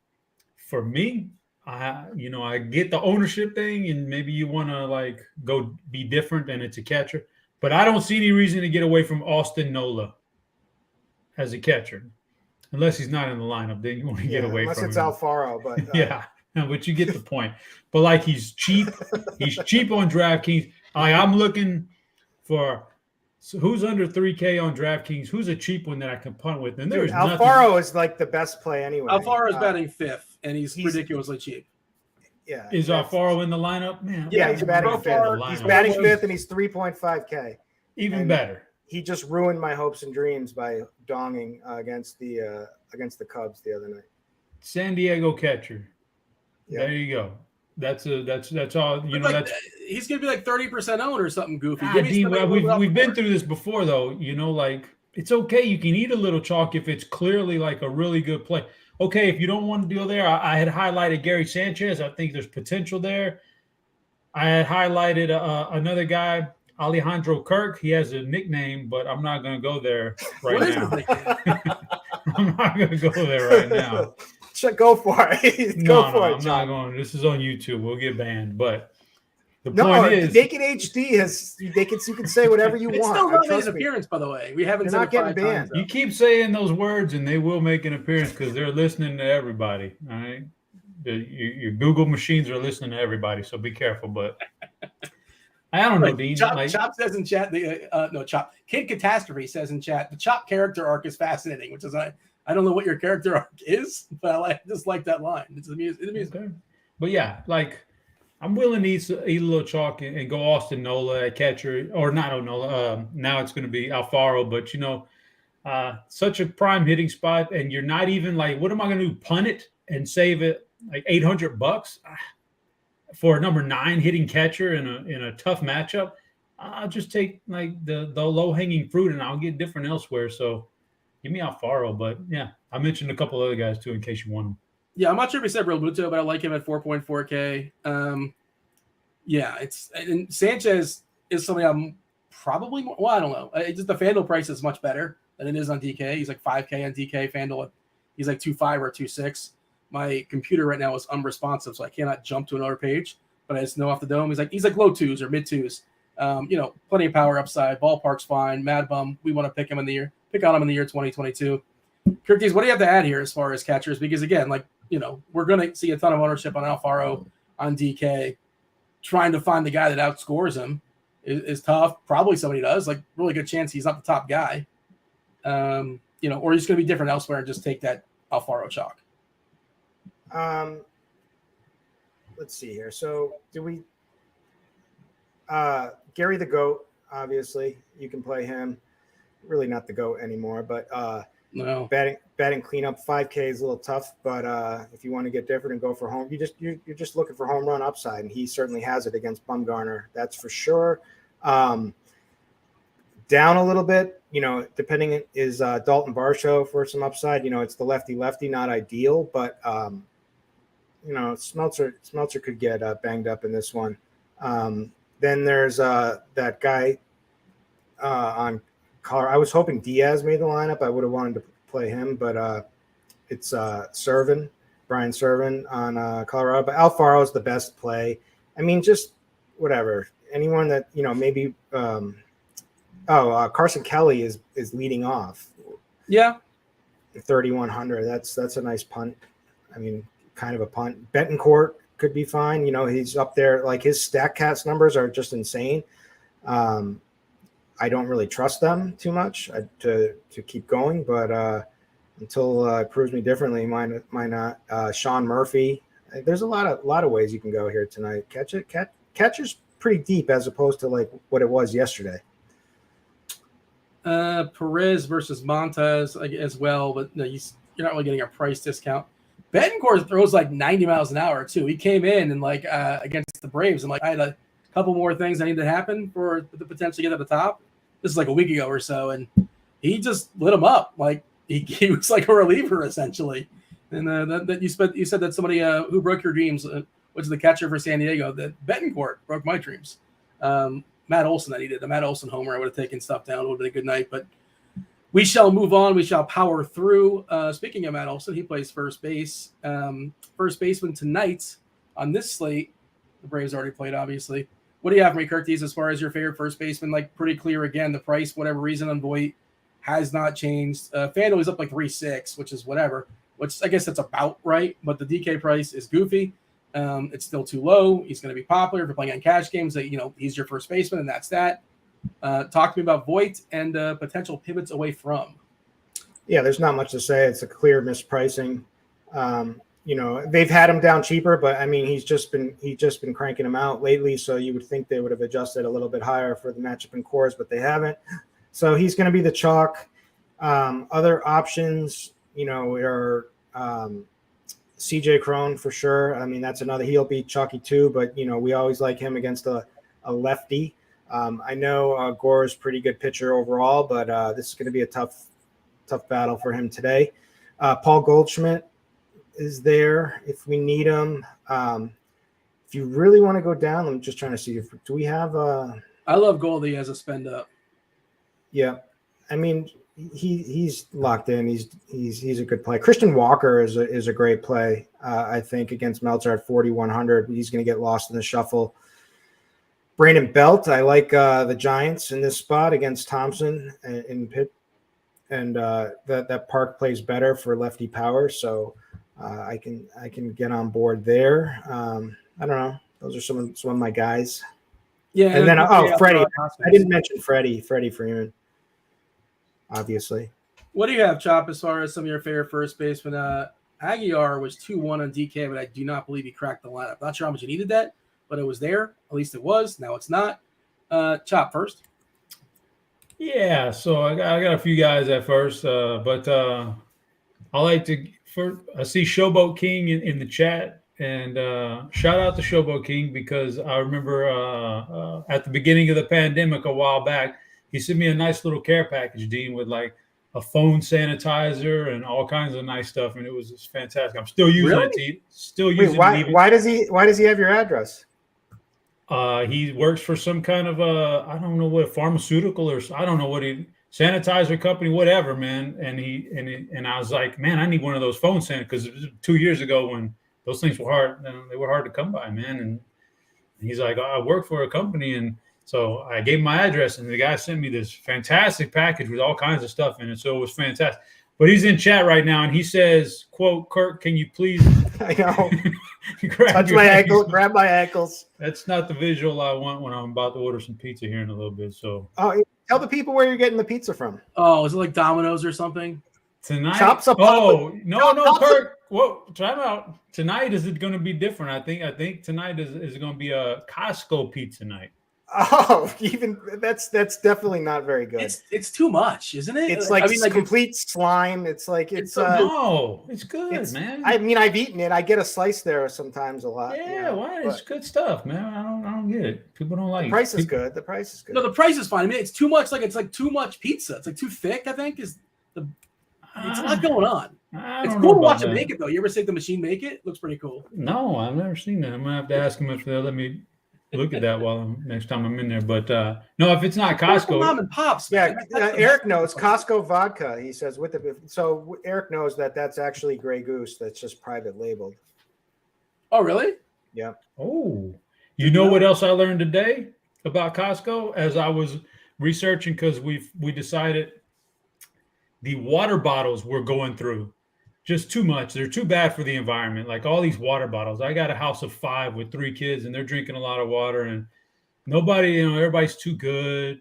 for me, I get the ownership thing, and maybe you want to like go be different, and it's a catcher. But I don't see any reason to get away from Austin Nola as a catcher, unless he's not in the lineup. Then you want to get away from him. Unless it's Alfaro, but yeah, no, but you get the point. But like he's cheap. He's cheap on DraftKings. I'm looking for who's under 3K on DraftKings. Who's a cheap one that I can punt with? And there's Alfaro is like the best play anyway. Alfaro is batting fifth, and he's ridiculously cheap. Yeah, is Alfaro in the lineup? Man, yeah, he's batting fifth. He's batting fifth, and he's 3.5K. Even better. He just ruined my hopes and dreams by donging against the Cubs the other night. San Diego catcher. Yeah. There you go. That's all. Like, he's gonna be like 30% owned or something goofy. We've been through this before, though. Like it's okay. You can eat a little chalk if it's clearly like a really good play. Okay, if you don't want to deal there, I had highlighted Gary Sanchez. I think there's potential there. I had highlighted another guy, Alejandro Kirk. He has a nickname, but I'm not going to go there right now. I'm not going to go there right now. Go for it. I'm not going. This is on YouTube. We'll get banned. But the point is, Naked HD you can say whatever you want. It's still not made an appearance, by the way. We haven't. They're not getting banned. You keep saying those words, and they will make an appearance because they're listening to everybody. All right, your Google machines are listening to everybody, so be careful. But I don't know, Dean. Chop says in chat. Chop Kid Catastrophe says in chat. The Chop character arc is fascinating, which is I don't know what your character arc is, but I just like that line. It's amusing. Okay. But yeah, like. I'm willing to eat a little chalk and go Austin Nola at catcher, or not Nola. Now it's going to be Alfaro, but such a prime hitting spot, and you're not even like, what am I going to do? Punt it and save it like $800 for a number 9 hitting catcher in a tough matchup? I'll just take like the low hanging fruit, and I'll get different elsewhere. So give me Alfaro, but yeah, I mentioned a couple other guys too in case you want them. Yeah, I'm not sure if he said Real Muto, but I like him at 4.4K. And Sanchez is something I'm probably more. Well, I don't know. Just the Fanduel price is much better than it is on DK. He's like 5K on DK. Fanduel, he's like 2.5 or 2.6. My computer right now is unresponsive, so I cannot jump to another page. But I just know off the dome, he's like low 2s or mid 2s. Plenty of power upside. Ballpark's fine. Mad bum. We want to pick on him in the year 2022. Kirkies, what do you have to add here as far as catchers? Because again, we're going to see a ton of ownership on Alfaro, on DK. Trying to find the guy that outscores him is tough. Probably somebody does. Like, really good chance he's not the top guy. Or he's going to be different elsewhere and just take that Alfaro chalk. Let's see here. So, do we Gary the GOAT, obviously. You can play him. Really not the GOAT anymore, but no. Batting cleanup 5K is a little tough, but if you want to get different and go for home, you're just looking for home run upside, and he certainly has it against Bumgarner. That's for sure. Down a little bit, depending is Dalton Varsho for some upside. It's the lefty, not ideal, but Smeltzer could get banged up in this one. Then there's that guy on Colorado. I was hoping Diaz made the lineup. I would have wanted to play him, but it's Brian Servin on Colorado. But Alfaro is the best play. I mean, just whatever. Anyone that maybe. Carson Kelly is leading off. Yeah, 3,100. That's a nice punt. I mean, kind of a punt. Betancourt could be fine. He's up there. Like his StatCast numbers are just insane. I don't really trust them too much to keep going, but until it proves me differently, might not. Sean Murphy. There's a lot of ways you can go here tonight. Catcher's pretty deep as opposed to like what it was yesterday. Perez versus Montez as well, but no, you're not really getting a price discount. Betancourt throws like 90 miles an hour too. He came in and like against the Braves, and like I had a couple more things that need to happen for the potential to get at the top. This is like a week ago or so, and he just lit him up. Like he was like a reliever essentially. And that you said that somebody who broke your dreams, which is the catcher for San Diego, that Betancourt broke my dreams. Matt Olson that he did. The Matt Olson homer, I would have taken stuff down. It would have been a good night, but we shall move on. We shall power through. Speaking of Matt Olson, he plays first base. First baseman tonight on this slate. The Braves already played, obviously. What do you have for me, Curtis, as far as your favorite first baseman? Like pretty clear again. The price, whatever reason on Voit, has not changed. Fanduel is up like 3.6, which is whatever. Which I guess that's about right. But the DK price is goofy. It's still too low. He's going to be popular if you're playing on cash games. That he's your first baseman, and that's that. Talk to me about Voit and potential pivots away from. Yeah, there's not much to say. It's a clear mispricing. They've had him down cheaper, but I mean, he's just been cranking him out lately. So you would think they would have adjusted a little bit higher for the matchup in cores, but they haven't. So he's going to be the chalk. Other options, are CJ Cron for sure. I mean, that's another. He'll be chalky too, but we always like him against a lefty. I know Gore is a pretty good pitcher overall, but this is going to be a tough battle for him today. Paul Goldschmidt is there if we need him. If you really want to go down, I'm just trying to see do we have I love Goldie as a spend up. Yeah, I mean he's locked in. He's a good play. Christian Walker is a great play. I think against Meltzer at 4,100. He's going to get lost in the shuffle. Brandon Belt, I like the Giants in this spot against Thompson in Pitt, and that Park plays better for lefty power, so I can get on board there. I don't know. Those are some of my guys. Yeah, and then Freddie. I didn't mention Freddie Freeman, obviously. What do you have, Chop, as far as some of your favorite first basemen? Aguiar was 2-1 on DK, but I do not believe he cracked the lineup. Not sure how much you needed that, but it was there. At least it was. Now it's not. Chop first. Yeah, so I got a few guys at first, but I like to I see Showboat King in the chat, and shout out to Showboat King because I remember at the beginning of the pandemic a while back, he sent me a nice little care package, Dean, with like a phone sanitizer and all kinds of nice stuff, and it was just fantastic. I'm still using it. Why does he have your address? He works for some kind of I don't know what, pharmaceutical or I don't know what sanitizer company, whatever, man. And I was like, man, I need one of those phone sanitizers because it was 2 years ago when those things were hard. They were hard to come by, man. And he's like, I work for a company, and so I gave him my address, and the guy sent me this fantastic package with all kinds of stuff in it. So it was fantastic. But he's in chat right now, and he says, quote, Kirk, can you please I know. Touch my ankle, grab my ankles. That's not the visual I want when I'm about to order some pizza here in a little bit. So tell the people where you're getting the pizza from. Oh, is it like Domino's or something? Tonight? Chops up. No, Kirk. Whoa, time out. Tonight is it going to be different? I think tonight is going to be a Costco pizza night. Oh, even that's definitely not very good. It's too much, isn't it? It's like complete slime. It's like it's no, it's good, man. I mean, I've eaten it. I get a slice there sometimes a lot. Yeah, why? It's good stuff, man. I don't get it. People don't like The price it. is good. The price is good. No, the price is fine. I mean, it's too much. Like it's like too much pizza. It's like too thick. I think is the. It's a lot going on. It's cool to watch it make it though. You ever see the machine make it? Looks pretty cool. No, I've never seen that. I'm gonna have to ask them if they'll let me look at that next time I'm in there. But no, if it's not Costco, mom and pops. Yeah, Eric knows Costco vodka. He says so Eric knows that that's actually Grey Goose. That's just private labeled. Oh, really? Yeah. Oh, you know what else I learned today about Costco as I was researching, because we decided the water bottles we're going through just too much. They're too bad for the environment. Like all these water bottles. I got a house of 5 with 3 kids, and they're drinking a lot of water, and nobody, everybody's too good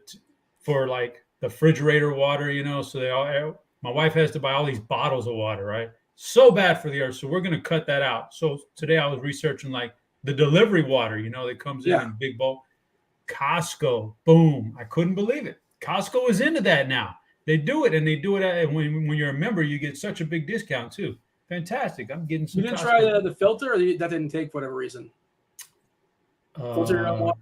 for like the refrigerator water, so my wife has to buy all these bottles of water, right? So bad for the earth. So we're going to cut that out. So today I was researching like the delivery water, that comes in big bulk. Costco, boom. I couldn't believe it. Costco is into that now. They do it, and they do it. And when you're a member, you get such a big discount too. Fantastic. I'm getting some. You didn't try the filter, or that didn't take for whatever reason? Filter your own water,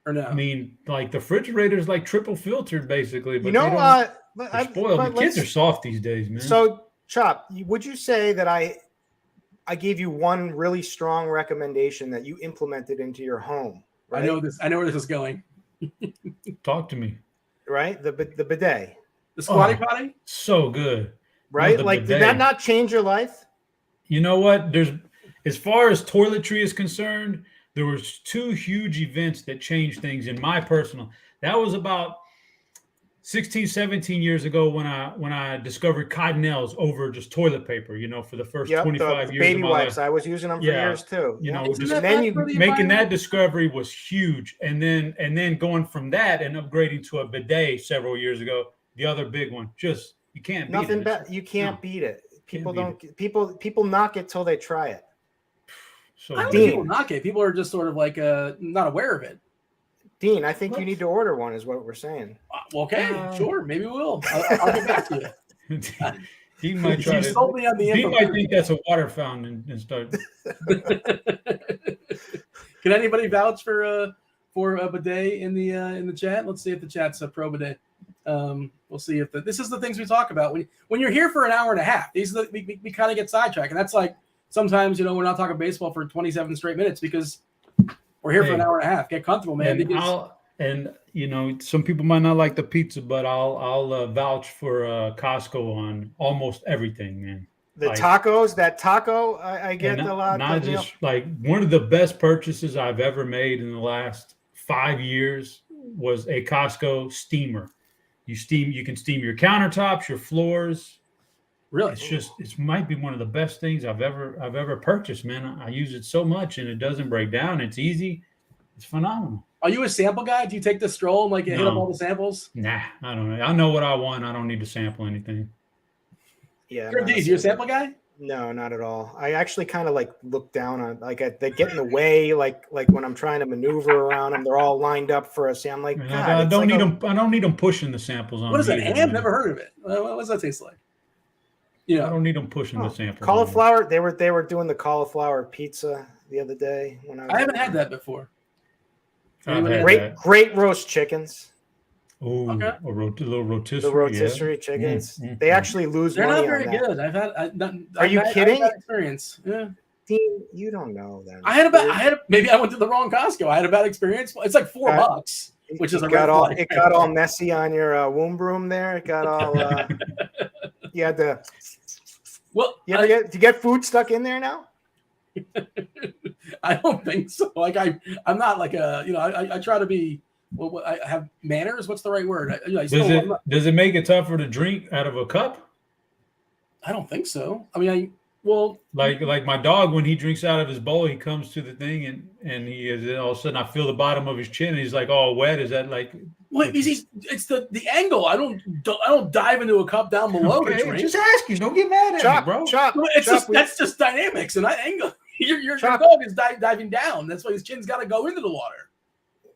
or no? I mean, like the refrigerator's like triple filtered basically. But they're spoiled. The kids are soft these days, man. So, Chop, would you say that I gave you one really strong recommendation that you implemented into your home? Right? I know where this is going. Talk to me. Right, the bidet. The squatty potty? So good. Right? Like, did that not change your life? You know what? As far as toiletry is concerned, there was 2 huge events that changed things in my personal. That was about 16, 17 years ago when I discovered Cardinals over just toilet paper, for the first 25 years baby of my wipes. life. I was using them for years too. Making that discovery was huge. And then going from that and upgrading to a bidet several years ago, the other big one, just you can't beat it. You can't beat it. People knock it till they try it. So I don't think people knock it. People are just sort of like not aware of it. Dean, I think you need to order one, is what we're saying. Okay, sure, maybe we will. I'll get back to you. Dean might try to. Dean might think that's a water fountain and start. Can anybody vouch for a bidet in the chat? Let's see if the chat's a pro bidet. We'll see if this is the things we talk about when you're here for an hour and a half. These are we kind of get sidetracked, and that's like sometimes we're not talking baseball for 27 straight minutes because we're here for an hour and a half. Get comfortable, man. And some people might not like the pizza, but I'll vouch for Costco on almost everything, man. The tacos, that taco, I get a lot. Not just like one of the best purchases I've ever made in the last 5 years was a Costco steamer. You can steam your countertops, your floors. Really? It might be one of the best things I've ever purchased, man. I use it so much and it doesn't break down. It's easy. It's phenomenal. Are you a sample guy? Do you take the stroll and hit up all the samples? Nah, I don't know. I know what I want. I don't need to sample anything. Yeah. You're a sample guy? No, not at all. I actually kind of look down on they get in the way, like when I'm trying to maneuver around them, they're all lined up for us. I'm like, I don't need them. I don't need them pushing the samples on. What is that? Ham? Never heard of it. What does that taste like? I don't need them pushing the samples. Cauliflower. They were doing the cauliflower pizza the other day when I haven't had that before. Great roast chickens. Oh, okay. A little rotisserie. The rotisserie chickens. They actually lose. They're money not very good. Are you kidding? I've had experience. Yeah. Dean, you don't know them. Maybe I went to the wrong Costco. I had a bad experience. It's like $4, which is it got all messy on your womb broom there. It got all. You had to. Well, did you get food stuck in there now? I don't think so. I'm not like I try to be. Well, I have manners. What's the right word? Does it make it tougher to drink out of a cup? I don't think so. I mean, like my dog, when he drinks out of his bowl, he comes to the thing and he is all of a sudden I feel the bottom of his chin and he's like all wet. Is that like? Well, it's the angle. I don't dive into a cup down below to drink. Just ask you. Don't get mad at me, bro. That's just dynamics, and that angle. Your dog is diving down. That's why his chin's got to go into the water.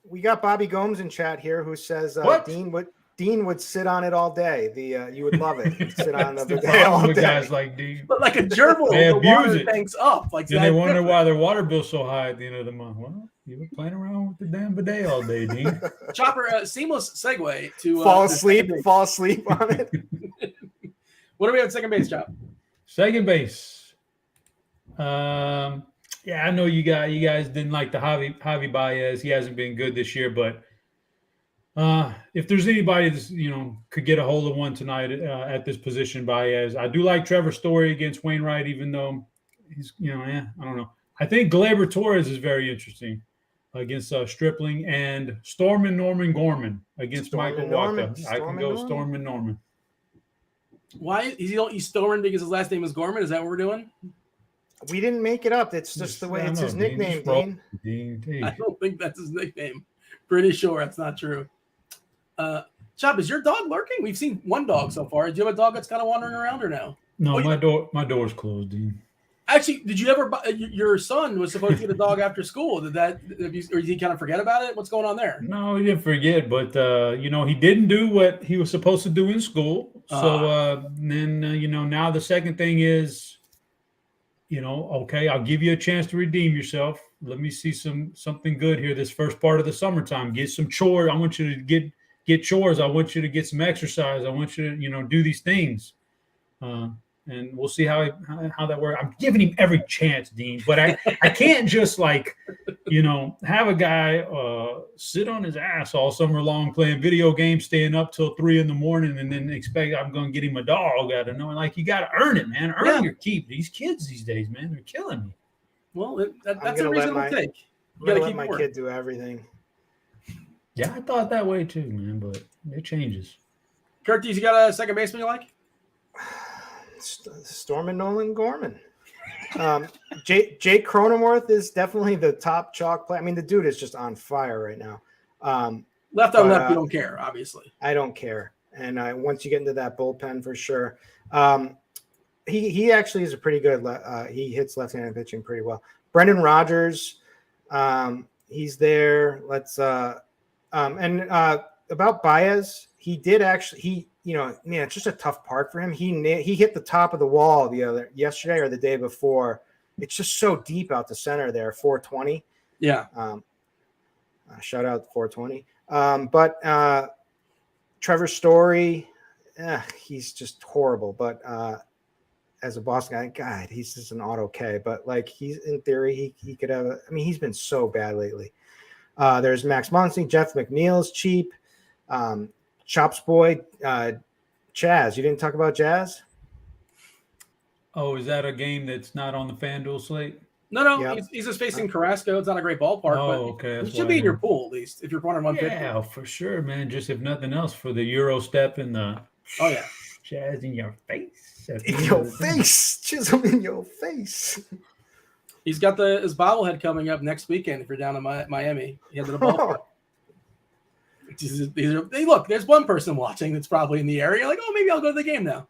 We got Bobby Gomes in chat here who says Dean would sit on it all day. You would love it. He'd sit on the day all day. Guys like Dean, but like a gerbil, they the abuse water it. tanks up. Like then they wonder why their water bill's so high at the end of the month. Well, You've been playing around with the damn bidet all day, Dean. Chopper, seamless segue to fall to asleep on it. What do we have at second base, Chop? Second base. Yeah, I know you guys didn't like the Javi Baez. He hasn't been good this year, but if there's anybody that's, could get a hold of one tonight at this position, Baez. I do like Trevor Story against Wainwright, even though he's, I don't know. I think Gleyber Torres is very interesting against Stripling, and Stormin Norman Gorman against Michael Wacha. I can go Stormin Norman. Why he's Stormin because his last name is Gorman? Is that what we're doing? We didn't make it up. It's just the way it's his nickname, Dean. I don't think that's his nickname. Pretty sure that's not true. Chop, is your dog lurking? We've seen one dog so far. Do you have a dog that's kind of wandering around or no? No, my door's closed, Dean. Actually, did you ever? Your son was supposed to get a dog after school. Or did he kind of forget about it? What's going on there? No, he didn't forget, but he didn't do what he was supposed to do in school. So then now the second thing is, okay, I'll give you a chance to redeem yourself. Let me see something good here this first part of the summertime. Get some chores. I want you to get chores. I want you to get some exercise. I want you to do these things. And we'll see how that works. I'm giving him every chance, Dean, but I can't just have a guy sit on his ass all summer long playing video games, staying up till 3 a.m, and then expect I'm going to get him a dog out of nowhere. You got to earn it, man. Earn your keep. These kids these days, man, they're killing me. Well, that's a reasonable take. You got to keep my kid do everything. Yeah, I thought that way too, man, but it changes. Curtis, you got a second baseman you like? Stormin Nolan Gorman. Jake Cronenworth is definitely the top chalk player. I mean, the dude is just on fire right now. Left on left, you don't care, obviously. I don't care. And once you get into that bullpen, for sure. He actually is a pretty good. He hits left-handed pitching pretty well. Brendan Rodgers, he's there. Let's about Baez, he did actually. It's just a tough park for him. He hit the top of the wall yesterday or the day before. It's just so deep out the center there, 420. Yeah. Shout out 420. But Trevor Story, he's just horrible. But as a Boston guy, God, he's just an auto K. But he's in theory, he could have. He's been so bad lately. There's Max Muncy, Jeff McNeil's cheap. Chops boy, Chaz. You didn't talk about Jazz? Oh, is that a game that's not on the Fanduel slate? No. Yep. He's just facing Carrasco. It's not a great ballpark, but okay. It should be in your pool at least if you're running 150. Yeah, for sure, man. Just if nothing else, for the Euro step and the Jazz in your face. In your face, Chisholm in your face. He's got his bobblehead coming up next weekend if you're down in Miami. He had the ballpark. Look, there's one person watching that's probably in the area. Maybe I'll go to the game now.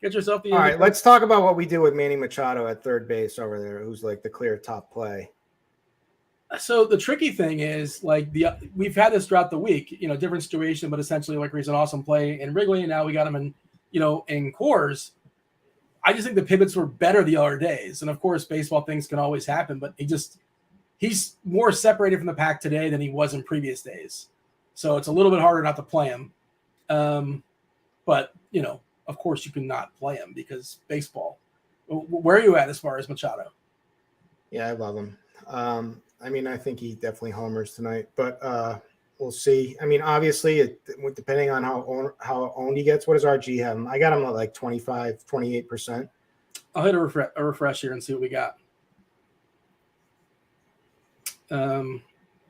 Get yourself the. All right, let's talk about what we do with Manny Machado at third base over there, who's the clear top play. So the tricky thing is, we've had this throughout the week. Different situation, but essentially, he's an awesome play in Wrigley, and now we got him in, in Coors. I just think the pivots were better the other days, and of course, baseball things can always happen. But he's more separated from the pack today than he was in previous days. So it's a little bit harder not to play him. But, of course you can not play him because baseball. Where are you at as far as Machado? Yeah, I love him. I think he definitely homers tonight, but we'll see. Obviously, depending on how owned he gets, what does RG have him? I got him at 25, 28%. I'll hit a refresh here and see what we got.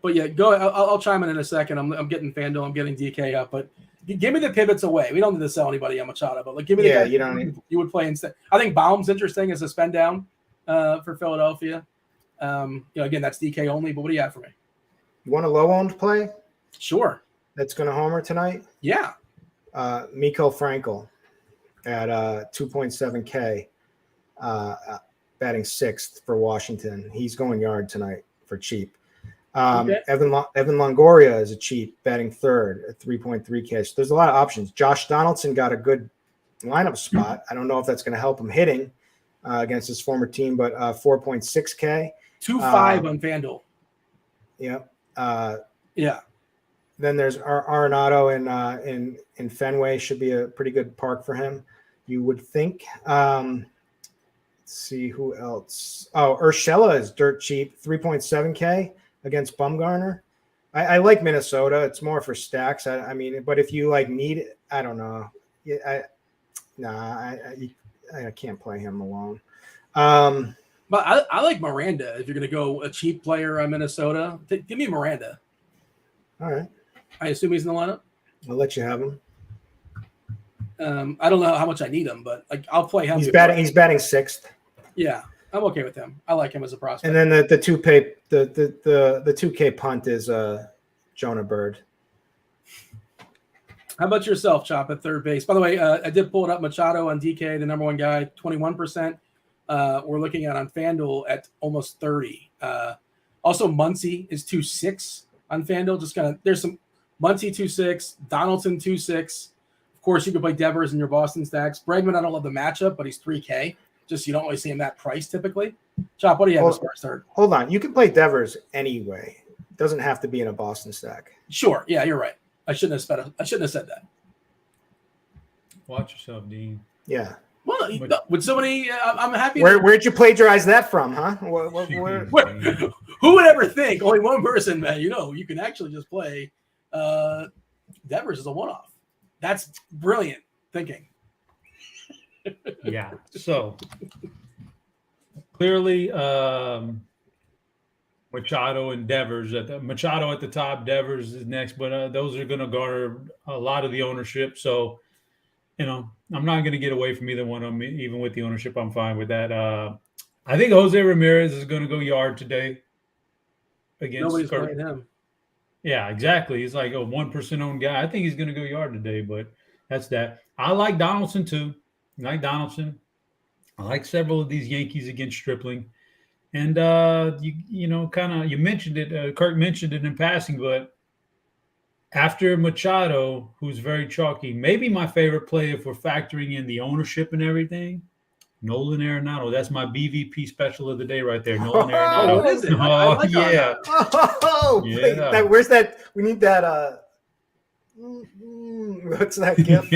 But yeah, go. I'll chime in a second. I'm getting Fanduel. I'm getting DK up, but give me the pivots away. We don't need to sell anybody on Machado, but give me the guy you would play instead. I think Baum's interesting as a spend down for Philadelphia. Again, that's DK only. But what do you have for me? You want a low owned play? Sure. That's going to homer tonight. Yeah. Miko Frankel at 2.7K, batting sixth for Washington. He's going yard tonight for cheap. Evan Longoria is a cheap, batting third at 3.3K. So there's a lot of options. Josh Donaldson got a good lineup spot. I don't know if that's going to help him hitting against his former team, but 4.6K. 2.5 on FanDuel. Yep. Yeah. Then there's Arenado in Fenway, should be a pretty good park for him, you would think. Let's see who else. Oh, Urshela is dirt cheap, 3.7K against Bumgarner. I like Minnesota. It's more for stacks. I mean, but if you like need it, I don't know. I can't play him alone. But I like Miranda. If you're going to go a cheap player on Minnesota, give me Miranda. All right. I assume he's in the lineup. I'll let you have him. I don't know how much I need him, but like I'll play him. He's batting sixth. Yeah, I'm okay with him. I like him as a prospect. And then the 2K punt is Jonah Bird. How about yourself, Chop, at third base? By the way, I did pull it up. Machado on DK, the number one guy, 21%. We're looking at on FanDuel at almost 30. Also, Muncy is 2.6 on FanDuel. Just kind of there's some Muncy 2.6, Donaldson 2.6. Of course, you can play Devers in your Boston stacks. Bregman, I don't love the matchup, but he's 3K. Just you don't always see him that price typically. Chop, what do you have as far as third? Hold on, you can play Devers anyway. It doesn't have to be in a Boston stack. Sure, yeah, you're right. I shouldn't have said that. Watch yourself, Dean. Yeah. Well, would somebody? I'm happy. Where'd you plagiarize that from, huh? Who would ever think only one person, man? You can actually just play Devers as a one-off. That's brilliant thinking. Yeah. So clearly, Machado and Devers. Machado at the top, Devers is next, but those are going to garner a lot of the ownership. So, I'm not going to get away from either one of them. Even with the ownership, I'm fine with that. I think Jose Ramirez is going to go yard today against Nobody's playing him. Yeah, exactly. He's like a 1% owned guy. I think he's going to go yard today, but that's that. I like Donaldson too. I like Donaldson. I like several of these Yankees against Stripling. And, you mentioned it. Kirk mentioned it in passing, but after Machado, who's very chalky, maybe my favorite play if we're factoring in the ownership and everything, Nolan Arenado. That's my BVP special of the day right there. Nolan Arenado. What is it? Oh, yeah. Yeah. Where's that? We need that. What's that gift?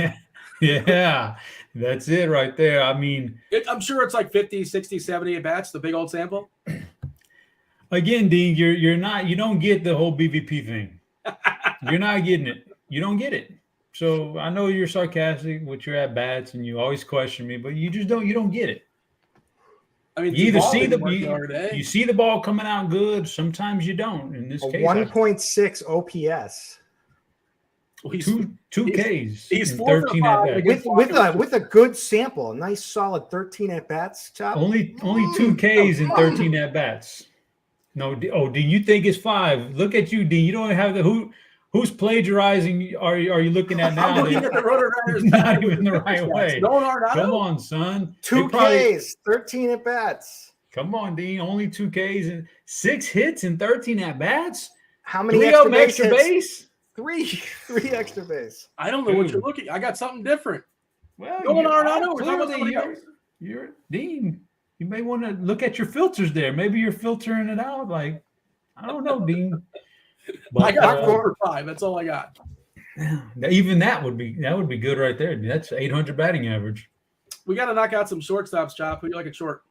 Yeah, that's it right there. I mean, I'm sure it's like 50, 60, 70 at bats, the big old sample. Again, Dean, you don't get the whole BVP thing. You're not getting it. You don't get it. So I know you're sarcastic with your at bats and you always question me, but you don't get it. I mean, you either see you see the ball coming out good, sometimes you don't. In this case, 1.6 OPS. Well, he's two Ks. He's 13 at bats with a good sample, a nice solid 13 at bats. Chop. Only 2 Ks and 13 at bats. No, do you think it's 5? Look at you, Dean. You don't have who's plagiarizing? Are you looking at now? I'm looking at the Rotogrinders. Not even the right way. Come on, son. 2 Ks, 13 at bats. Come on, Dean. Only 2 Ks and 6 hits and 13 at bats. How many extra base? 3 extra base. I don't know what you're looking. I got something different. Well, you're Dean. You may want to look at your filters there. Maybe you're filtering it out. Like, I don't know, Dean. But, I got 4 or 5. That's all I got. Even that would be good right there. That's 800 batting average. We got to knock out some shortstops, Chop. Who do you like at short?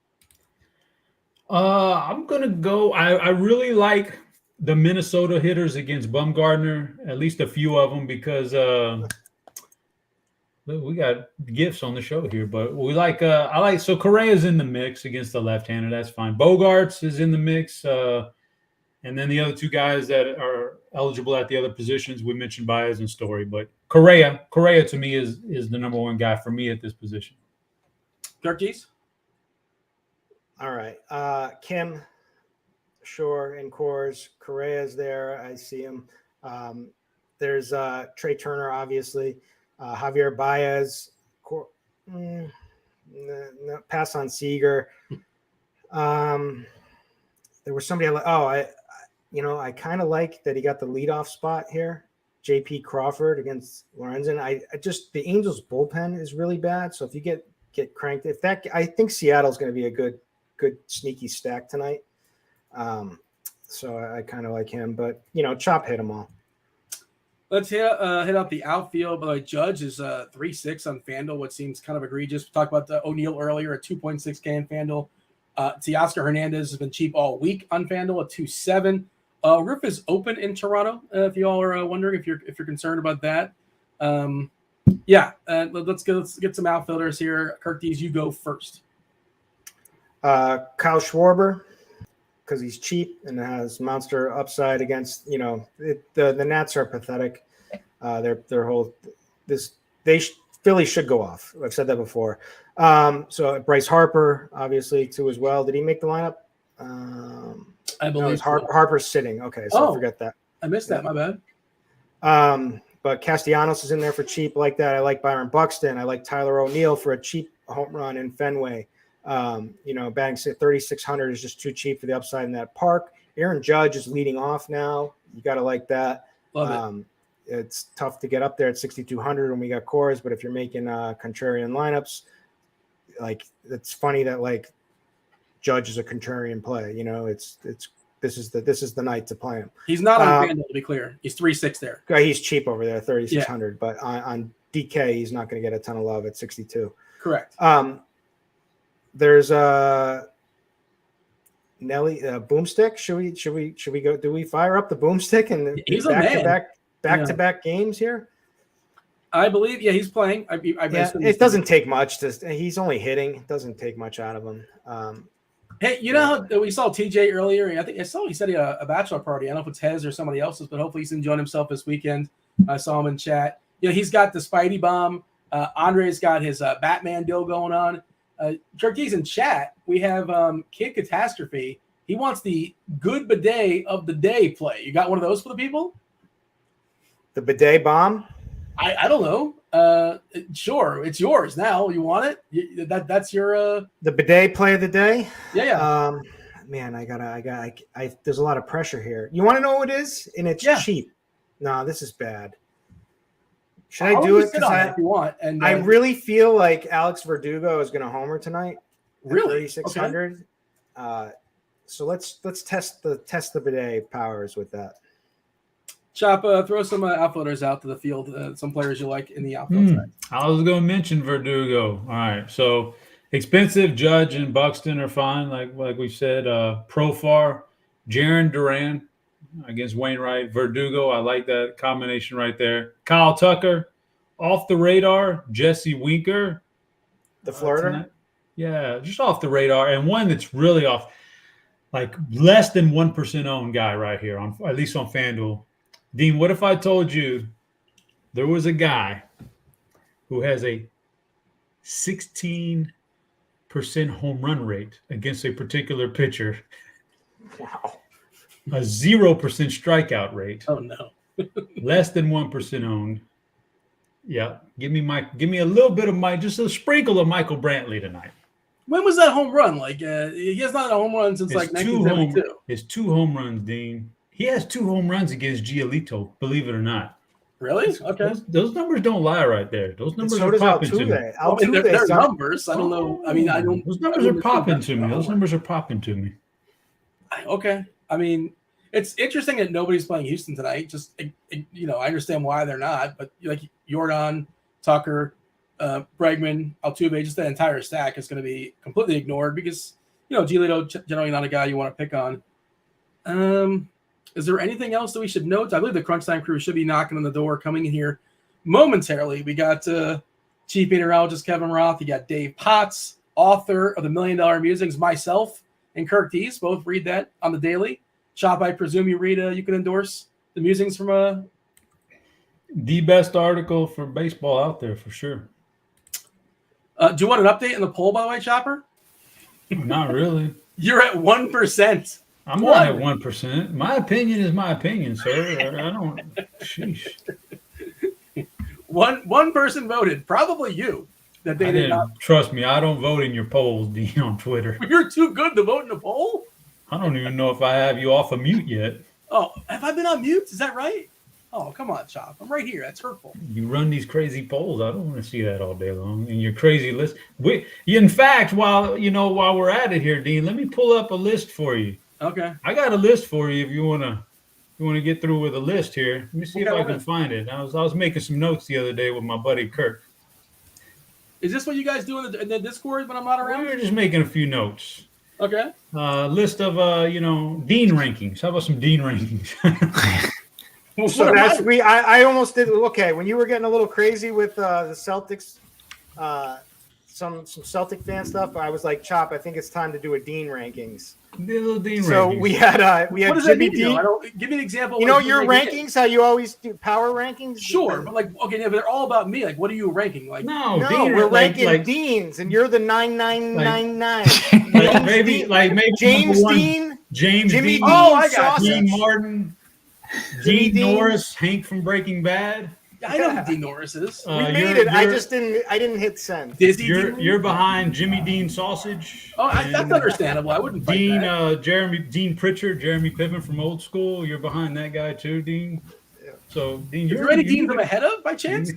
I'm gonna go. I really like the Minnesota hitters against Bumgarner, at least a few of them, because we got gifts on the show here, but we like so Correa's in the mix against the left-hander. That's fine. Bogarts is in the mix. And then the other 2 guys that are eligible at the other positions, we mentioned Baez and Story, but Correa to me is the number 1 guy for me at this position. Turkeys? All right. Kim, Shore, and Coors. Correa's there. I see him. There's Trey Turner, obviously. Javier Baez. Pass on Seager. There was somebody I kind of like that he got the leadoff spot here. JP Crawford against Lorenzen. The Angels bullpen is really bad. So if you get cranked, I think Seattle's going to be a good sneaky stack tonight. So I kind of like him, but Chop hit them all. Let's hit up the outfield. But Judge is 3.6 on Fanduel, which seems kind of egregious. We talked about O'Neill earlier at 2.6K on Fanduel. Teoscar Hernandez has been cheap all week on Fanduel at 2.7. Roof is open in Toronto. If you all are wondering if you're concerned about that. Let's get some outfielders here. Curtis, you go first. Kyle Schwarber, because he's cheap and has monster upside against the Nats are pathetic. Philly should go off. I've said that before. So Bryce Harper obviously too as well. Did he make the lineup? I believe Harper's sitting. Okay, so forget that. I missed that. My bad. But Castellanos is in there for cheap like that. I like Byron Buxton. I like Tyler O'Neill for a cheap home run in Fenway. Batting 3,600 is just too cheap for the upside in that park. Aaron Judge is leading off now. You got to like that. Love it. It's tough to get up there at 6,200 when we got cores, but if you're making contrarian lineups, it's funny that Judge is a contrarian play. This is the night to play him. He's not on Fanduel, to be clear. He's 3.6 there. He's cheap over there, 3,600. But on DK, he's not going to get a ton of love at 62. Correct. There's Nelly Boomstick. Should we go? Do we fire up the Boomstick and back to back games here? I believe. Yeah, he's playing. It doesn't take much. He's only hitting. It doesn't take much out of him. Hey, how we saw TJ earlier? He said he had a bachelor party. I don't know if it's his or somebody else's, but hopefully he's enjoying himself this weekend. I saw him in chat. He's got the Spidey bomb. Andre's got his Batman deal going on. Curtis in chat, we have Kid Catastrophe. He wants the good bidet of the day play. You got one of those for the people? The bidet bomb? I don't know. Sure, it's yours now. You want it? That's your the bidet play of the day? Yeah. Man, there's a lot of pressure here. You want to know what it is? And it's cheap. No, this is bad. Should I do it? If you want. And I really feel like Alex Verdugo is going to homer tonight. Really? 3,600. Okay. So let's test the bidet powers with that. Chop, throw some outfielders out to the field. Some players you like in the outfield tonight. I was going to mention Verdugo. All right, so expensive. Judge and Buxton are fine, like we said. Profar, Jaren Duran against Wainwright. Verdugo, I like that combination right there. Kyle Tucker, off the radar. Jesse Winker, the flirter. Yeah, just off the radar, and one that's really off, less than 1% owned guy right here at least on FanDuel. Dean, what if I told you there was a guy who has a 16% home run rate against a particular pitcher? Wow. A 0% strikeout rate. Oh no. Less than 1% owned. Yeah. Give me a little bit of just a sprinkle of Michael Brantley tonight. When was that home run? He has not had a home run since 1972. It's 2 home runs, Dean. He has 2 home runs against Giolito, believe it or not. Really? Okay. Those numbers don't lie right there. Those numbers are popping to me. They're numbers. I don't know. I mean, I don't. Those numbers are popping to me. Those numbers are popping to me. Okay. I mean, it's interesting that nobody's playing Houston tonight. Just, I understand why they're not, but Jordan, Tucker, Bregman, Altuve, just the entire stack is going to be completely ignored because, Giolito generally not a guy you want to pick on. Is there anything else that we should note? I believe the Crunch Time crew should be knocking on the door, coming in here momentarily. We got chief meteorologist Kevin Roth. You got Dave Potts, author of the $1 Million Musings, myself and Kirk Dees. Both read that on the daily. Chop, I presume you read. You can endorse the musings from the best article for baseball out there for sure. Do you want an update in the poll, by the way, Chopper? Not really. You're at 1%. I'm not at 1%. My opinion is my opinion, sir. I don't. Sheesh. One person voted, probably you. That they did not. Trust me, I don't vote in your polls, Dean, on Twitter. You're too good to vote in a poll? I don't even know if I have you off of mute yet. Oh, have I been on mute? Is that right? Oh, come on, Chop. I'm right here. That's hurtful. You run these crazy polls. I don't want to see that all day long. And your crazy list. In fact, while we're at it here, Dean, let me pull up a list for you. Okay. I got a list for you if you wanna get through with a list here. Let me see if Okay, I can find it. I was making some notes the other day with my buddy Kirk. Is this what you guys do in the Discord when I'm not We around? were just making a few notes. Okay. List of Dean rankings. How about some Dean rankings? So that's I almost did. Okay, when you were getting a little crazy with the Celtics, some Celtic fan stuff, I was like, Chop, I think it's time to do a Dean rankings. Little Dean So rankings. we had What does Jimmy that mean? Dean. I don't, give me an example. You know your rankings, how you always do power rankings. Sure, but like, okay, if they're all about me, like, what are you ranking? Like, No, No, Dean, we're like, ranking Deans, and you're the 9999. maybe James number one, Dean, Jimmy Dean, Dean, I got you. Dean Martin, Jimmy Dean Dean. Norris, Hank from Breaking Bad. I know who Dean Norris is. we made it. I didn't hit send. Disney Dean. You're behind Jimmy Dean Sausage. Oh, that's understandable. I wouldn't fight Dean that. Dean Pritchard, Jeremy Piven from Old School. You're behind that guy too, Dean. Yeah. So Dean, Is there any Deans I'm ahead of by chance?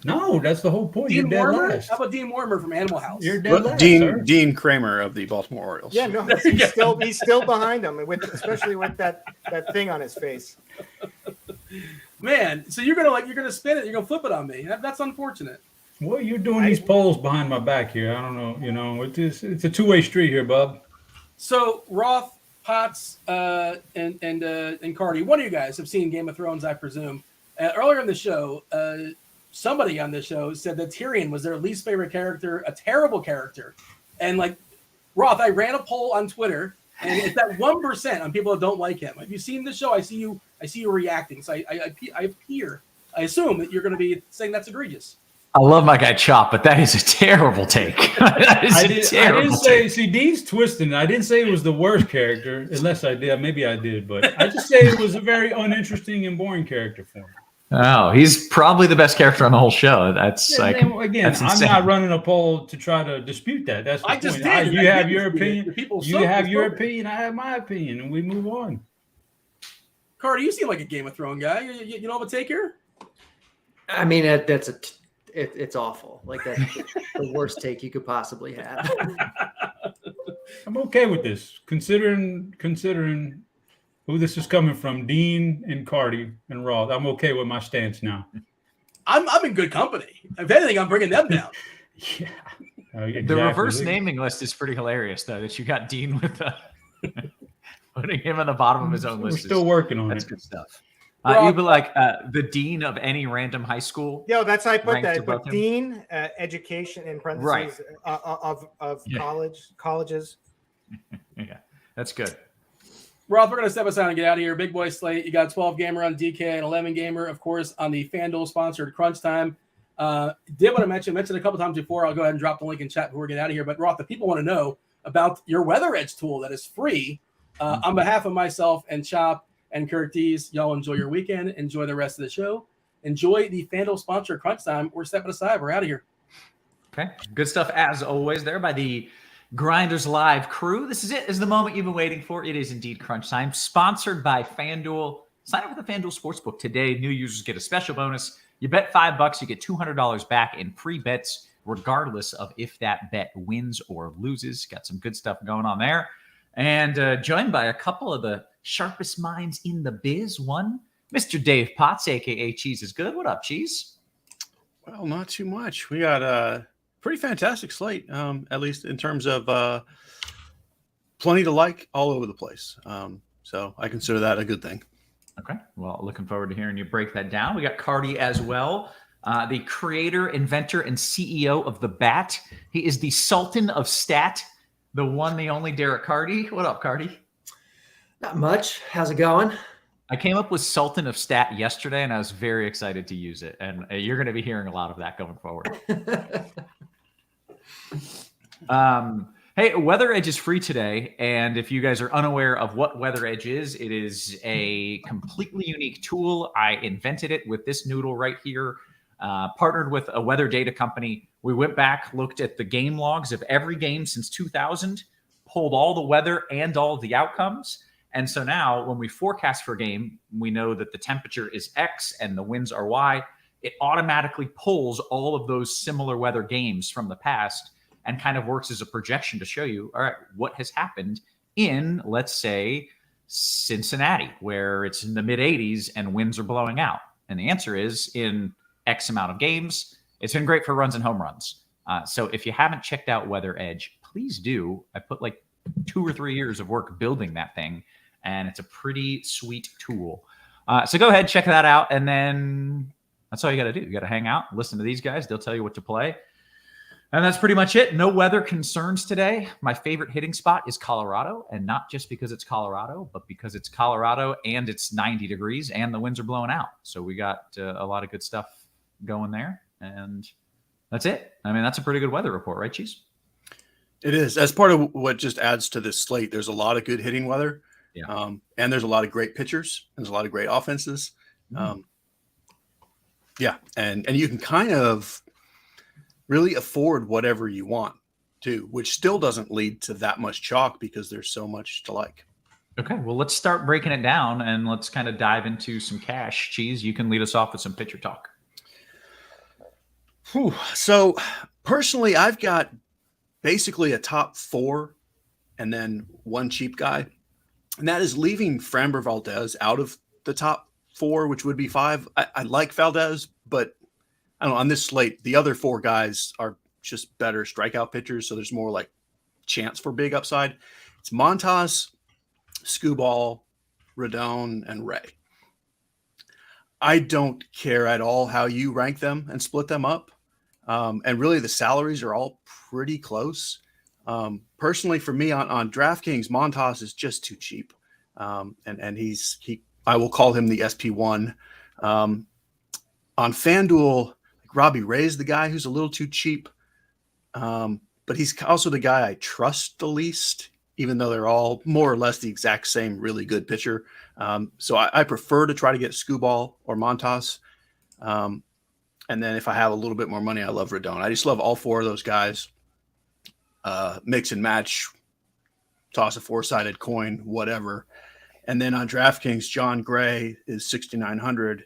No, that's the whole point. Dean You're dead Warmer? last. How about Dean Warmer from Animal House? You're dead last, Dean sir. Dean Kramer of the Baltimore Orioles. Yeah, no, he's still behind him, especially with that thing on his face. Man, so you're gonna spin it, you're gonna flip it on me. That's unfortunate. Well, you're doing these polls behind my back here. I don't know. It's a two-way street here, bub. So Roth, Potts, and Carty, one of you guys have seen Game of Thrones, I presume. Earlier in the show, somebody on the show said that Tyrion was their least favorite character, a terrible character. And like Roth, I ran a poll on Twitter, and it's that 1% on people that don't like him. Have you seen the show? I see you reacting. So I assume that you're going to be saying that's egregious. I love my guy Chop, but that is a terrible take. I didn't say. See, Dean's twisting. I didn't say it was the worst character, unless I did. Maybe I did, but I just say it was a very uninteresting and boring character for him. Oh, he's probably the best character on the whole show. That's Yeah, like again, that's I'm insane. not running a poll to try to dispute that. That's the I point. just did. You have your opinion. You have your opinion. opinion. I have my opinion, and we move on. Carty, you seem like a Game of Thrones guy. You don't have a take here? I mean, it's awful. Like that's the worst take you could possibly have. I'm okay with this, considering who this is coming from, Dean and Carty and Roth. I'm okay with my stance now. I'm in good company. If anything, I'm bringing them down. Yeah. Exactly. The reverse naming list is pretty hilarious, though. That you got Dean with putting him on the bottom of his own We're list. still working on That's it. good stuff. You'd be like the dean of any random high school. Yo, that's how I put Ranked that. above But him. Dean, education in parentheses of Yeah. colleges. Yeah, that's good. Roth, we're going to step aside and get out of here. Big boy slate. You got 12 gamer on DK and 11 gamer, of course, on the Fanduel sponsored Crunch Time. Did what I mentioned a couple times before. I'll go ahead and drop the link in chat before we get out of here. But Roth, the people want to know about your Weather Edge tool that is free. On behalf of myself and Chop and Kirk Dees, y'all enjoy your weekend. Enjoy the rest of the show. Enjoy the Fanduel sponsored Crunch Time. We're stepping aside. We're out of here. Okay, good stuff as always there by the GrindersLive crew. This is it. This is the moment you've been waiting for. It is indeed crunch time. Sponsored by FanDuel. Sign up for the FanDuel Sportsbook today. New users get a special bonus. You bet $5, you get $200 back in free bets, regardless of if that bet wins or loses. Got some good stuff going on there. And joined by a couple of the sharpest minds in the biz. One, Mr. Dave Potts, a.k.a. Cheeseisgood. What up, Cheese? Well, not too much. We got a pretty fantastic slate, at least in terms of plenty to like all over the place. So I consider that a good thing. Okay. Well, looking forward to hearing you break that down. We got Carty as well, the creator, inventor, and CEO of The Bat. He is the Sultan of Stat, the one, the only Derek Carty. What up, Carty? Not much. How's it going? I came up with Sultan of Stat yesterday, and I was very excited to use it. And you're going to be hearing a lot of that going forward. Hey, Weather Edge is free today. And if you guys are unaware of what Weather Edge is, it is a completely unique tool. I invented it with this noodle right here, partnered with a weather data company. We went back, looked at the game logs of every game since 2000, pulled all the weather and all the outcomes. And so now when we forecast for a game, we know that the temperature is X and the winds are Y. It automatically pulls all of those similar weather games from the past and kind of works as a projection to show you, all right, what has happened in, let's say, Cincinnati, where it's in the mid 80s and winds are blowing out? And the answer is in X amount of games. It's been great for runs and home runs. So if you haven't checked out Weather Edge, please do. I put like 2 or 3 years of work building that thing, and it's a pretty sweet tool. So go ahead, check that out, and then that's all you got to do. You got to hang out, listen to these guys. They'll tell you what to play. And that's pretty much it. No weather concerns today. My favorite hitting spot is Colorado, and not just because it's Colorado, but because it's Colorado and it's 90 degrees and the winds are blowing out. So we got a lot of good stuff going there, and that's it. I mean, that's a pretty good weather report, right, Cheese? It is. As part of what just adds to this slate, there's a lot of good hitting weather. Yeah. And there's a lot of great pitchers. There's a lot of great offenses. Yeah. And you can kind of really afford whatever you want too, which still doesn't lead to that much chalk because there's so much to like. Okay. Well, let's start breaking it down and let's kind of dive into some cash. Cheese, you can lead us off with some pitcher talk. Whew. So personally, I've got basically a top 4 and then one cheap guy. And that is leaving Framber Valdez out of the top 4, which would be 5. I like Valdez, but I don't know, on this slate, the other 4 guys are just better strikeout pitchers. So there's more like chance for big upside. It's Montas, Skubal, Rodon, and Ray. I don't care at all how you rank them and split them up. And really the salaries are all pretty close. Personally, for me on DraftKings, Montas is just too cheap. And I will call him the SP1. On FanDuel, Robbie Ray is the guy who's a little too cheap. But he's also the guy I trust the least, even though they're all more or less the exact same really good pitcher. So I prefer to try to get Skubal or Montas. And then if I have a little bit more money, I love Rodon. I just love all 4 of those guys. Mix and match, toss a 4-sided coin, whatever. And then on DraftKings, John Gray is 6,900,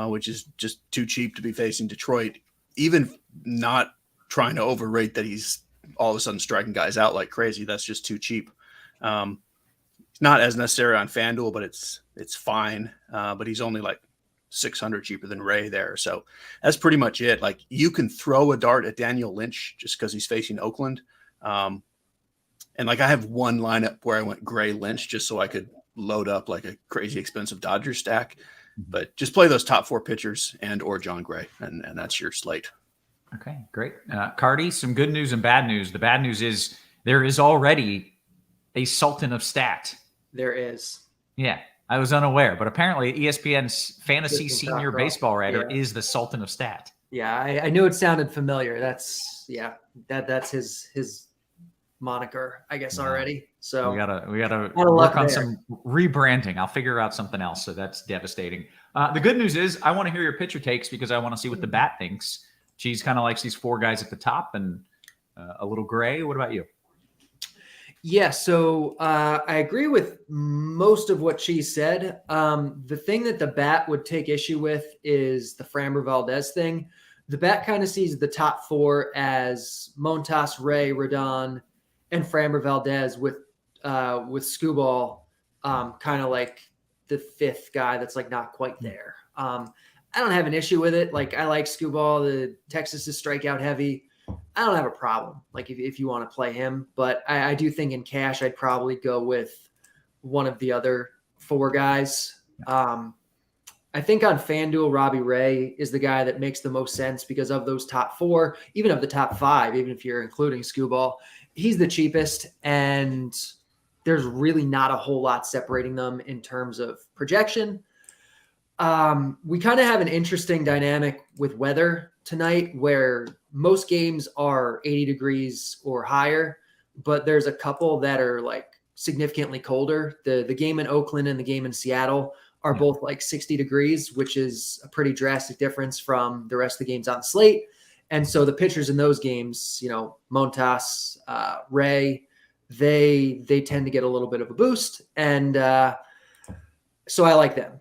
which is just too cheap to be facing Detroit. Even not trying to overrate that he's all of a sudden striking guys out like crazy. That's just too cheap. It's not as necessary on FanDuel, but it's fine. But he's only like 600 cheaper than Ray there. So that's pretty much it. Like you can throw a dart at Daniel Lynch just because he's facing Oakland. And like I have one lineup where I went Gray Lynch just so I could load up like a crazy expensive Dodgers stack. But just play those top 4 pitchers and or John Gray, and that's your slate. Okay, great. Carty, some good news and bad news. The bad news is there is already a Sultan of Stat. There is. Yeah, I was unaware, but apparently ESPN's fantasy senior baseball writer is the Sultan of Stat. Yeah, I knew it sounded familiar. That's his moniker, I guess, already. So we gotta work on some rebranding. I'll figure out something else. So that's devastating. The good news is I want to hear your pitcher takes because I want to see what the bat thinks. Cheese kind of likes these 4 guys at the top and a little Gray. What about you? Yeah, so I agree with most of what Cheese said. The thing that the bat would take issue with is the Framber Valdez thing. The bat kind of sees the top 4 as Montas, Ray, Rodon, and Framber Valdez with Skubal kind of like the 5th guy that's like not quite there. I don't have an issue with it. Like I like Skubal. The Texas is strikeout heavy. I don't have a problem. Like if you want to play him, but I do think in cash, I'd probably go with one of the other 4 guys. I think on FanDuel, Robbie Ray is the guy that makes the most sense because of those top 4, even of the top 5, even if you're including Skubal, he's the cheapest. And there's really not a whole lot separating them in terms of projection. We kind of have an interesting dynamic with weather tonight where most games are 80 degrees or higher, but there's a couple that are like significantly colder. The game in Oakland and the game in Seattle are both like 60 degrees, which is a pretty drastic difference from the rest of the games on the slate. And so the pitchers in those games, Montas, Ray, they tend to get a little bit of a boost. And so I like them.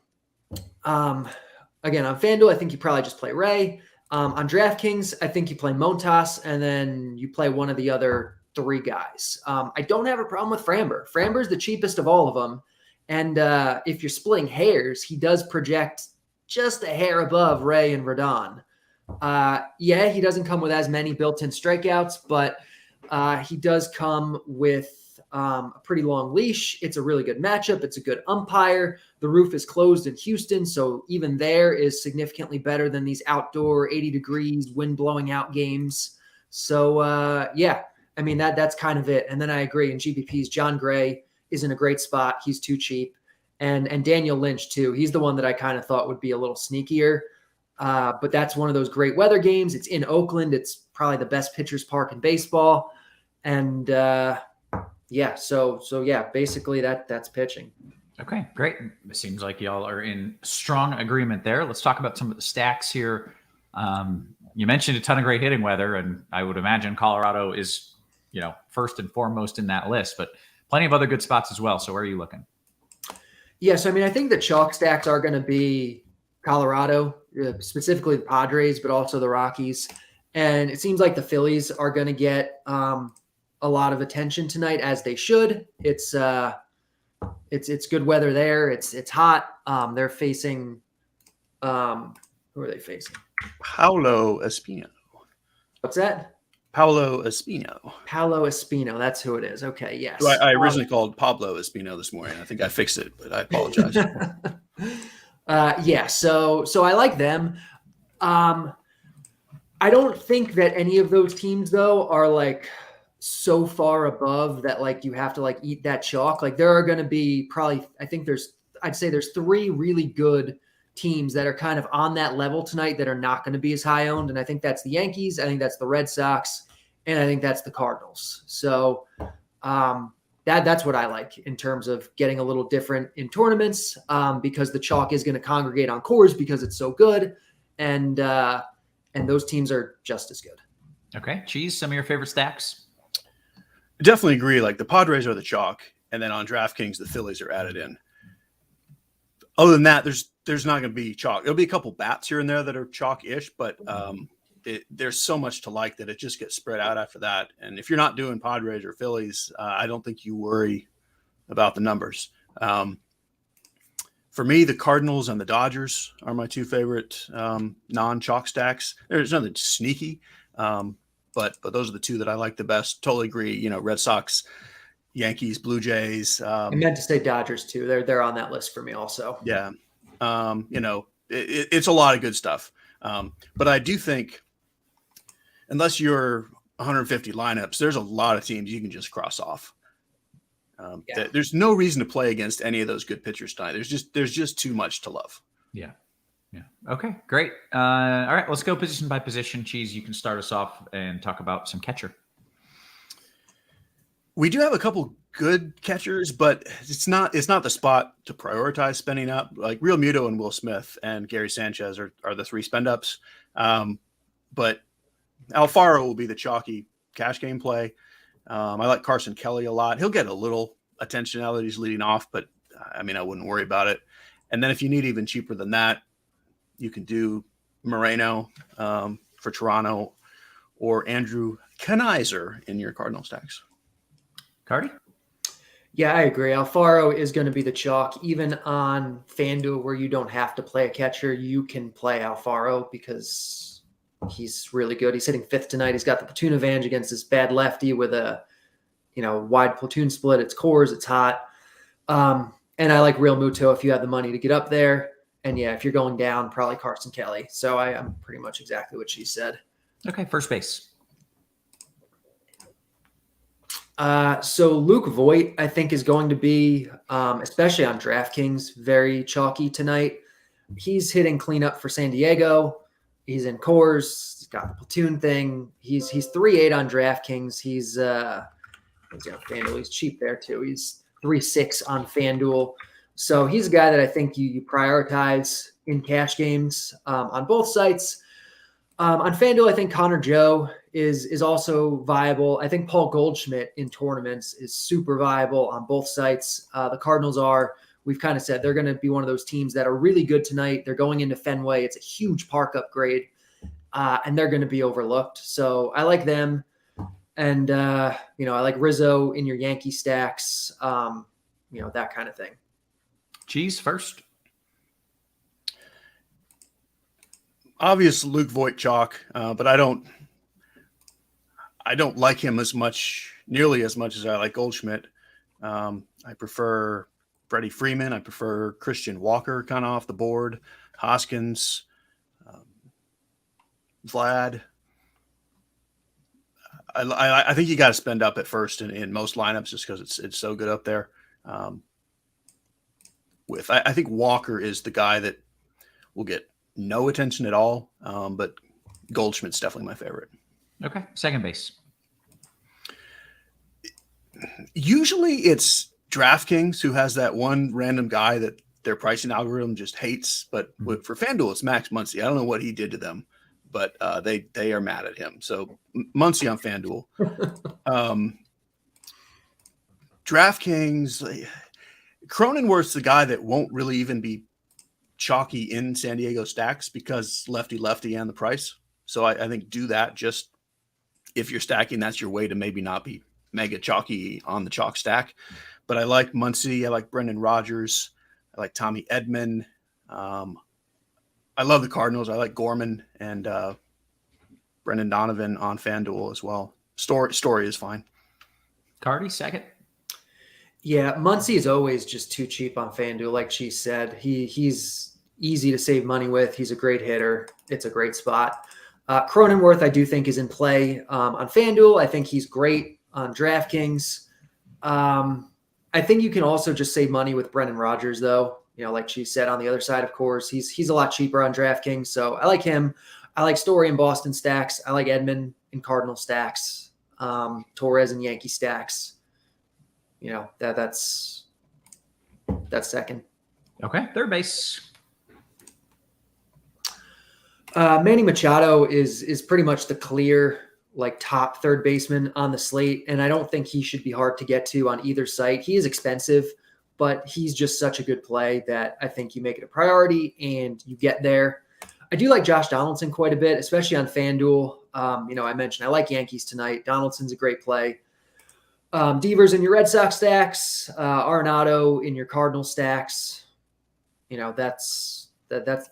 Again, on FanDuel, I think you probably just play Ray. On DraftKings, I think you play Montas and then you play one of the other three guys. I don't have a problem with Framber. Framber's the cheapest of all of them. And if you're splitting hairs, he does project just a hair above Ray and Rodon. Yeah, he doesn't come with as many built-in strikeouts, but he does come with a pretty long leash. It's a really good matchup. It's a good umpire. The roof is closed in Houston, so even there is significantly better than these outdoor 80 degrees, wind blowing out games. So, yeah, I mean, that's kind of it. And then I agree in GPPs, John Gray is in a great spot. He's too cheap. And Daniel Lynch, too. He's the one that I kind of thought would be a little sneakier. But that's one of those great weather games. It's in Oakland. It's probably the best pitcher's park in baseball. And, yeah, so yeah, basically that's pitching. Okay, great. It seems like y'all are in strong agreement there. Let's talk about some of the stacks here. You mentioned a ton of great hitting weather, and I would imagine Colorado is, first and foremost in that list, but plenty of other good spots as well. So where are you looking? Yes, I mean, I think the chalk stacks are going to be Colorado, specifically the Padres, but also the Rockies. And it seems like the Phillies are going to get a lot of attention tonight, as they should. It's good weather there. It's hot. They're facing who are they facing? Paulo Espino. What's that? Paulo Espino. Paulo Espino. That's who it is. Okay, yes. So I originally called Pablo Espino this morning. I think I fixed it, but I apologize. Yeah. So I like them. I don't think that any of those teams though are like so far above that like you have to like eat that chalk. Like there are going to be probably, I'd say there's three really good teams that are kind of on that level tonight that are not going to be as high owned. And I think that's the Yankees. I think that's the Red Sox. And I think that's the Cardinals. So that's what I like in terms of getting a little different in tournaments because the chalk is going to congregate on Coors because it's so good. And those teams are just as good. Okay. Cheese, some of your favorite stacks? I definitely agree. Like the Padres are the chalk, and then on DraftKings, the Phillies are added in. Other than that, there's not going to be chalk. There'll be a couple bats here and there that are chalk-ish, but there's so much to like that it just gets spread out after that. And if you're not doing Padres or Phillies, I don't think you worry about the numbers. For me, the Cardinals and the Dodgers are my two favorite non-chalk stacks. There's nothing sneaky, but those are the two that I like the best. Totally agree. Red Sox, Yankees, Blue Jays. I meant to say Dodgers too. They're on that list for me also. Yeah. It's a lot of good stuff. But I do think unless you're 150 lineups, there's a lot of teams you can just cross off. There's no reason to play against any of those good pitchers tonight. There's just too much to love. Yeah. Okay, great. All right, let's go position by position. Cheese, you can start us off and talk about some catcher. We do have a couple good catchers, but it's not the spot to prioritize spending up. Like Real Muto and Will Smith and Gary Sanchez are the three spend ups. But Alfaro will be the chalky cash game play. I like Carson Kelly a lot. He'll get a little attention now that he's leading off, but I mean, I wouldn't worry about it. And then if you need even cheaper than that, you can do Moreno for Toronto or Andrew Kanizer in your Cardinal stacks. Carty? Yeah, I agree. Alfaro is going to be the chalk. Even on FanDuel where you don't have to play a catcher, you can play Alfaro because he's really good. He's hitting fifth tonight. He's got the platoon advantage against this bad lefty with a wide platoon split. It's Coors. It's hot. And I like Real Muto if you have the money to get up there. And yeah, if you're going down, probably Carson Kelly. So I am pretty much exactly what she said. Okay, first base. So Luke Voit, I think, is going to be, especially on DraftKings, very chalky tonight. He's hitting cleanup for San Diego. He's in Coors. He's got the platoon thing. He's 3.8 on DraftKings. He's FanDuel. He's cheap there too. He's 3.6 on FanDuel. So he's a guy that I think you prioritize in cash games on both sites. On FanDuel, I think Connor Joe is also viable. I think Paul Goldschmidt in tournaments is super viable on both sites. The Cardinals we've kind of said they're going to be one of those teams that are really good tonight. They're going into Fenway. It's a huge park upgrade, and they're going to be overlooked. So I like them. And, I like Rizzo in your Yankee stacks, that kind of thing. Cheese first. Obvious Luke Voigt chalk, but I don't like him nearly as much as I like Goldschmidt. I prefer Freddie Freeman. I prefer Christian Walker kind of off the board. Hoskins, Vlad. I think you got to spend up at first in most lineups just because it's so good up there. I think Walker is the guy that will get no attention at all, but Goldschmidt's definitely my favorite. Okay, second base. Usually it's DraftKings who has that one random guy that their pricing algorithm just hates. But for FanDuel, it's Max Muncy. I don't know what he did to them, but they are mad at him. So Muncy on FanDuel. DraftKings, Cronenworth's the guy that won't really even be chalky in San Diego stacks because lefty and the price. So I think do that. Just if you're stacking, that's your way to maybe not be mega chalky on the chalk stack. But I like Muncy. I like Brendan Rodgers. I like Tommy Edman. I love the Cardinals. I like Gorman and Brendan Donovan on FanDuel as well. Story is fine. Carty, second. Yeah, Muncy is always just too cheap on FanDuel. Like she said, he's easy to save money with. He's a great hitter. It's a great spot. Cronenworth, I do think, is in play on FanDuel. I think he's great on DraftKings. I think you can also just save money with Brendan Rodgers, though. Like she said, on the other side, of course, he's a lot cheaper on DraftKings. So I like him. I like Story in Boston stacks. I like Edman in Cardinal stacks. Torres in Yankee stacks. That's second. Okay, third base. Manny Machado is pretty much the clear top third baseman on the slate, and I don't think he should be hard to get to on either site. He is expensive, but he's just such a good play that I think you make it a priority and you get there. I do like Josh Donaldson quite a bit, especially on FanDuel. I mentioned I like Yankees tonight. Donaldson's a great play. Devers in your Red Sox stacks, Arenado in your Cardinal stacks. That's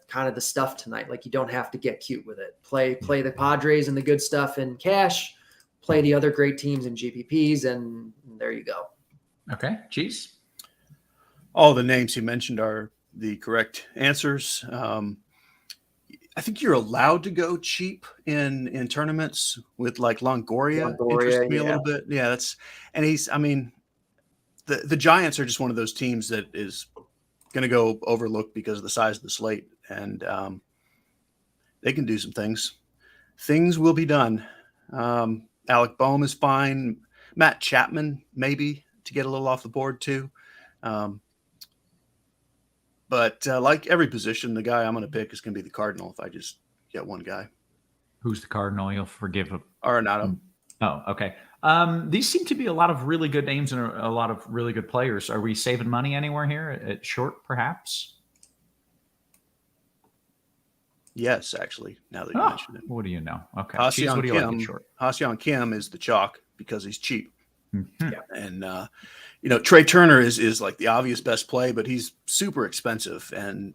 kind of the stuff tonight. You don't have to get cute with it. Play the Padres and the good stuff in cash. Play the other great teams in GPPs, and there you go. Okay, Cheese. All the names you mentioned are the correct answers. I think you're allowed to go cheap in tournaments with Longoria. Interests me a little bit. Yeah, the Giants are just one of those teams that is going to go overlooked because of the size of the slate, and they can do some things. Things will be done. Alec Boehm is fine. Matt Chapman, maybe, to get a little off the board too. But like every position, the guy I'm going to pick is going to be the Cardinal if I just get one guy. Who's the Cardinal? You'll forgive him. Arenado. Oh, okay. These seem to be a lot of really good names and a lot of really good players. Are we saving money anywhere here at short, perhaps? Yes, actually, now that you mentioned it. What do you know? Okay. Ha-Seong what do you like at short? Ha-Seong Kim is the chalk because he's cheap. Mm-hmm. Yeah. And, Trey Turner is like the obvious best play, but he's super expensive. And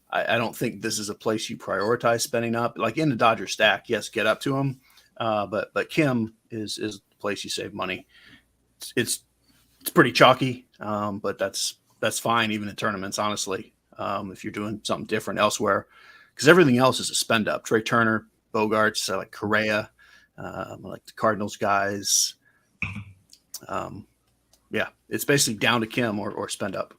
I don't think this is a place you prioritize spending up. Like in the Dodger stack, yes, get up to him. But Kim is the place you save money. It's pretty chalky, but that's fine even in tournaments, honestly, if you're doing something different elsewhere. Because everything else is a spend up. Trey Turner, Bogarts, I like Correa, I like the Cardinals guys. Yeah, it's basically down to Kim or spend up.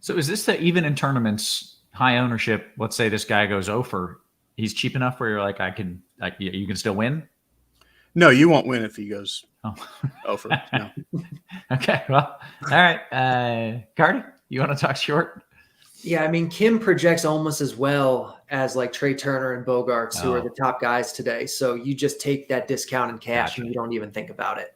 So is this even in tournaments, high ownership? Let's say this guy goes 0 for, he's cheap enough where you're like, you can still win? No, you won't win if he goes 0 for. No. Okay, well, all right. Carty, you want to talk short? Yeah, Kim projects almost as well as Trey Turner and Bogarts, who are the top guys today. So you just take that discount in cash and you don't even think about it.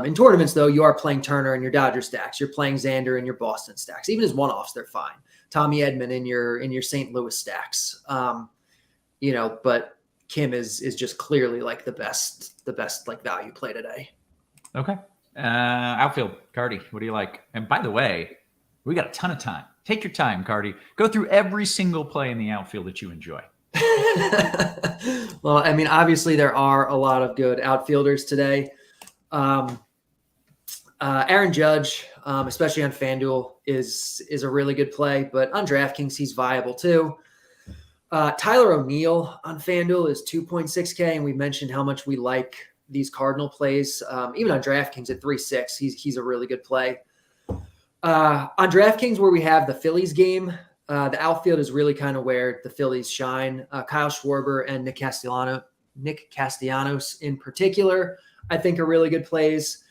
In tournaments, though, you are playing Turner in your Dodger stacks. You're playing Xander in your Boston stacks. Even as one-offs, they're fine. Tommy Edman in your St. Louis stacks. But Kim is just clearly like the best like value play today. Okay. Outfield, Carty, what do you like? And by the way, we got a ton of time. Take your time, Carty. Go through every single play in the outfield that you enjoy. Well, I mean, obviously there are a lot of good outfielders today. Aaron Judge, especially on FanDuel, is a really good play, but on DraftKings, he's viable too. Tyler O'Neill on FanDuel is 2.6K, and we mentioned how much we like these Cardinal plays. Even on DraftKings at 3.6, he's a really good play. On DraftKings, where we have the Phillies game, the outfield is really kind of where the Phillies shine. Kyle Schwarber and Nick Castellanos in particular, I think are really good plays.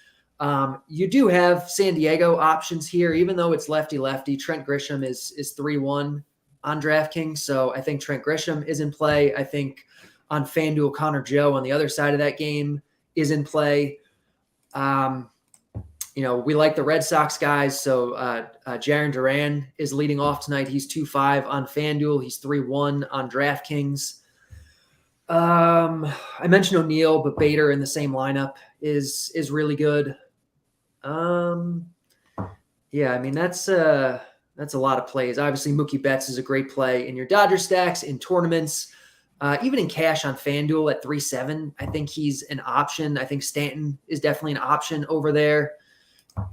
You do have San Diego options here, even though it's lefty-lefty. Trent Grisham is 3-1 on DraftKings, so I think Trent Grisham is in play. I think on FanDuel, Connor Joe on the other side of that game is in play. We like the Red Sox guys, so Jaren Duran is leading off tonight. He's 2.5 on FanDuel. He's 3-1 on DraftKings. I mentioned O'Neill, but Bader in the same lineup is really good. Yeah, I mean, that's a lot of plays. Obviously, Mookie Betts is a great play in your Dodger stacks, in tournaments, even in cash on FanDuel at 3.7. I think he's an option. I think Stanton is definitely an option over there.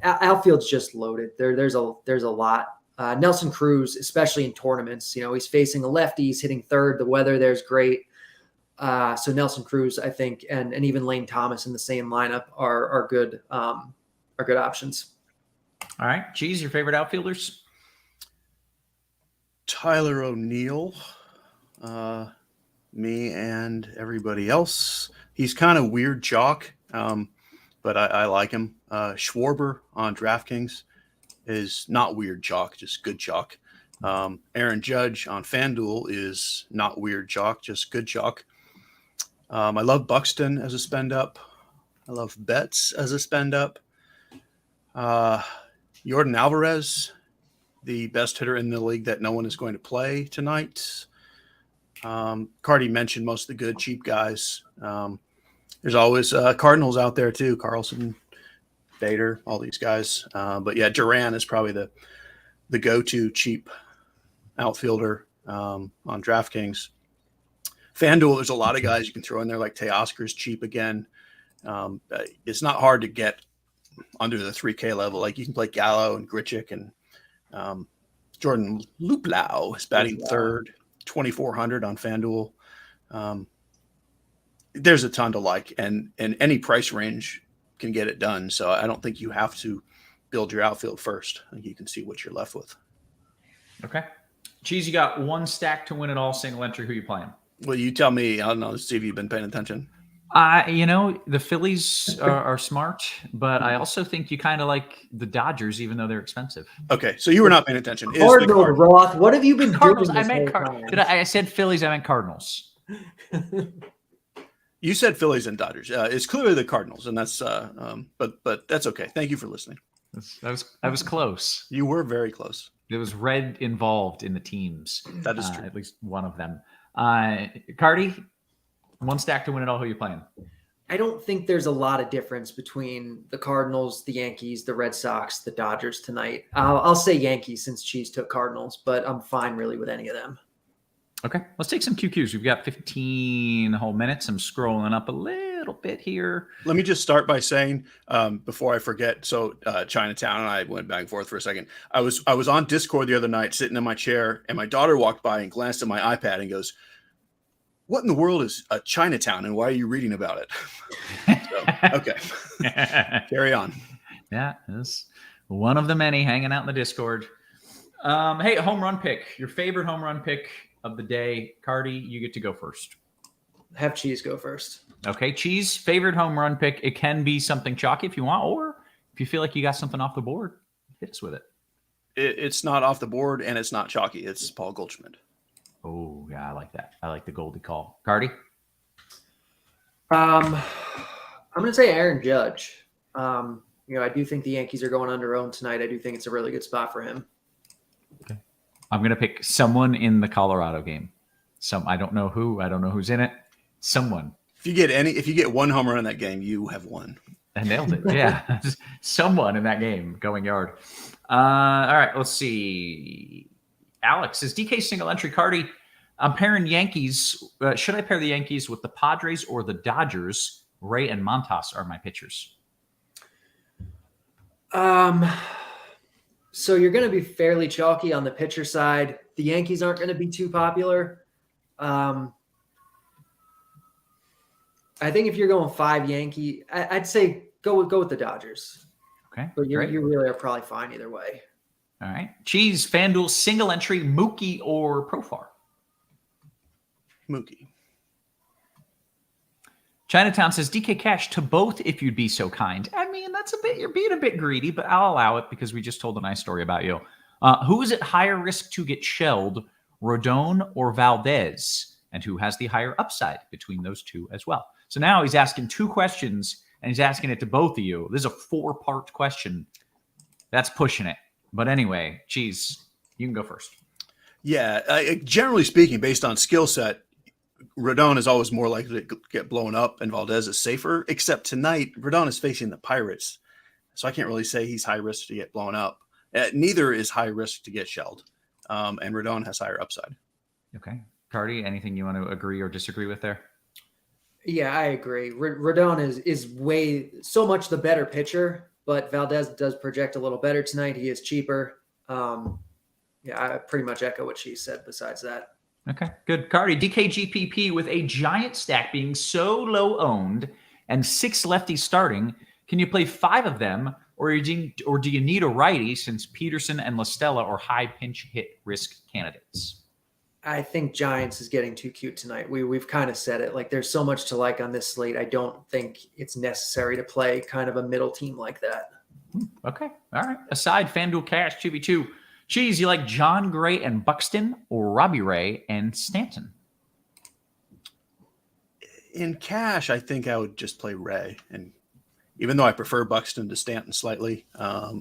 Outfield's just loaded. There's a lot. Nelson Cruz, especially in tournaments, he's facing a lefty. He's hitting third. The weather there's great. So Nelson Cruz, I think, and even Lane Thomas in the same lineup are good options. All right, Cheese, your favorite outfielders? Tyler O'Neill, me and everybody else. He's kind of weird chalk, but I like him. Schwarber on DraftKings is not weird chalk, just good chalk. Aaron Judge on FanDuel is not weird chalk, just good chalk. I love Buxton as a spend up. I love Betts as a spend up. Jordan Alvarez, the best hitter in the league that no one is going to play tonight. Carty mentioned most of the good cheap guys. There's always Cardinals out there too. Carlson, Bader, all these guys. But yeah, Duran is probably the go-to cheap outfielder on DraftKings. FanDuel, there's a lot of guys you can throw in there, like Teoscar's cheap again. It's not hard to get under the 3K level. Like you can play Gallo and Grichuk, and Jordan Luplow is batting third, 2,400 on FanDuel. There's a ton to like, and any price range can get it done. So I don't think you have to build your outfield first. I think you can see what you're left with. Okay. Cheese, you got one stack to win it all, single entry. Who you playing? Well, you tell me. I don't know. See if you've been paying attention. The Phillies are smart, but I also think you kind of like the Dodgers, even though they're expensive. Okay, so you were not paying attention. Cardinals, Roth. What have you been Cardinals? doing? I meant Cardinals. I said Phillies. I meant Cardinals. You said Phillies and Dodgers. It's clearly the Cardinals, and that's but that's okay. Thank you for listening. I was close. You were very close. There was red involved in the teams. That is true. At least one of them. Carty, one stack to win it all. Who are you playing? I don't think there's a lot of difference between the Cardinals, the Yankees, the Red Sox, the Dodgers tonight. I'll say Yankees since Cheese took Cardinals, but I'm fine really with any of them. Okay, let's take some QQs. We've got 15 whole minutes. I'm scrolling up a little bit here. Let me just start by saying, before I forget, so Chinatown and I went back and forth for a second. I was on Discord the other night sitting in my chair, and my daughter walked by and glanced at my iPad and goes, "What in the world is a Chinatown, and why are you reading about it?" So, okay. Carry on. Yeah, it's one of the many hanging out in the Discord. Hey, home run pick. Your favorite home run pick of the day. Carty, you get to go first. Have Cheese go first. Okay, Cheese, favorite home run pick. It can be something chalky if you want, or if you feel like you got something off the board, hit us with it. It's not off the board, and it's not chalky. It's Paul Goldschmidt. Oh, yeah, I like that. I like the Goldie call. Carty? I'm going to say Aaron Judge. I do think the Yankees are going under own tonight. I do think it's a really good spot for him. Okay. I'm going to pick someone in the Colorado game. I don't know who. I don't know who's in it. Someone. If you get one homer in that game, you have won. I nailed it. Yeah. Someone in that game going yard. All right. Let's see. Alex, is DK single entry Carty? I'm pairing Yankees. Should I pair the Yankees with the Padres or the Dodgers? Ray and Montas are my pitchers. So you're going to be fairly chalky on the pitcher side. The Yankees aren't going to be too popular. I think if you're going 5 Yankee, I'd say go with the Dodgers. Okay. But you really are probably fine either way. All right. Cheese, FanDuel, single entry, Mookie or Profar? Mookie. Chinatown says DK Cash to both if you'd be so kind. I mean, you're being a bit greedy, but I'll allow it because we just told a nice story about you. Who is at higher risk to get shelled, Rodon or Valdez? And who has the higher upside between those two as well? So now he's asking 2 questions, and he's asking it to both of you. This is a 4-part question. That's pushing it. But anyway, Cheese, you can go first. Yeah, generally speaking, based on skill set, Rodon is always more likely to get blown up, and Valdez is safer. Except tonight, Rodon is facing the Pirates, so I can't really say he's high risk to get blown up. Neither is high risk to get shelled, and Rodon has higher upside. Okay, Carty, anything you want to agree or disagree with there? Yeah, I agree. Rodon is way so much the better pitcher, but Valdez does project a little better tonight. He is cheaper. Yeah, I pretty much echo what she said besides that. Okay, good. Carty, DKGPP with a giant stack being so low owned and 6 lefties starting, can you play 5 of them, or do you need a righty since Peterson and La Stella are high pinch hit risk candidates? I think Giants is getting too cute tonight. We've kind of said it. Like, there's so much to like on this slate. I don't think it's necessary to play kind of a middle team like that. Okay. All right. Aside FanDuel Cash 2v2. Cheese, you like John Gray and Buxton or Robbie Ray and Stanton? In cash, I think I would just play Ray. And even though I prefer Buxton to Stanton slightly,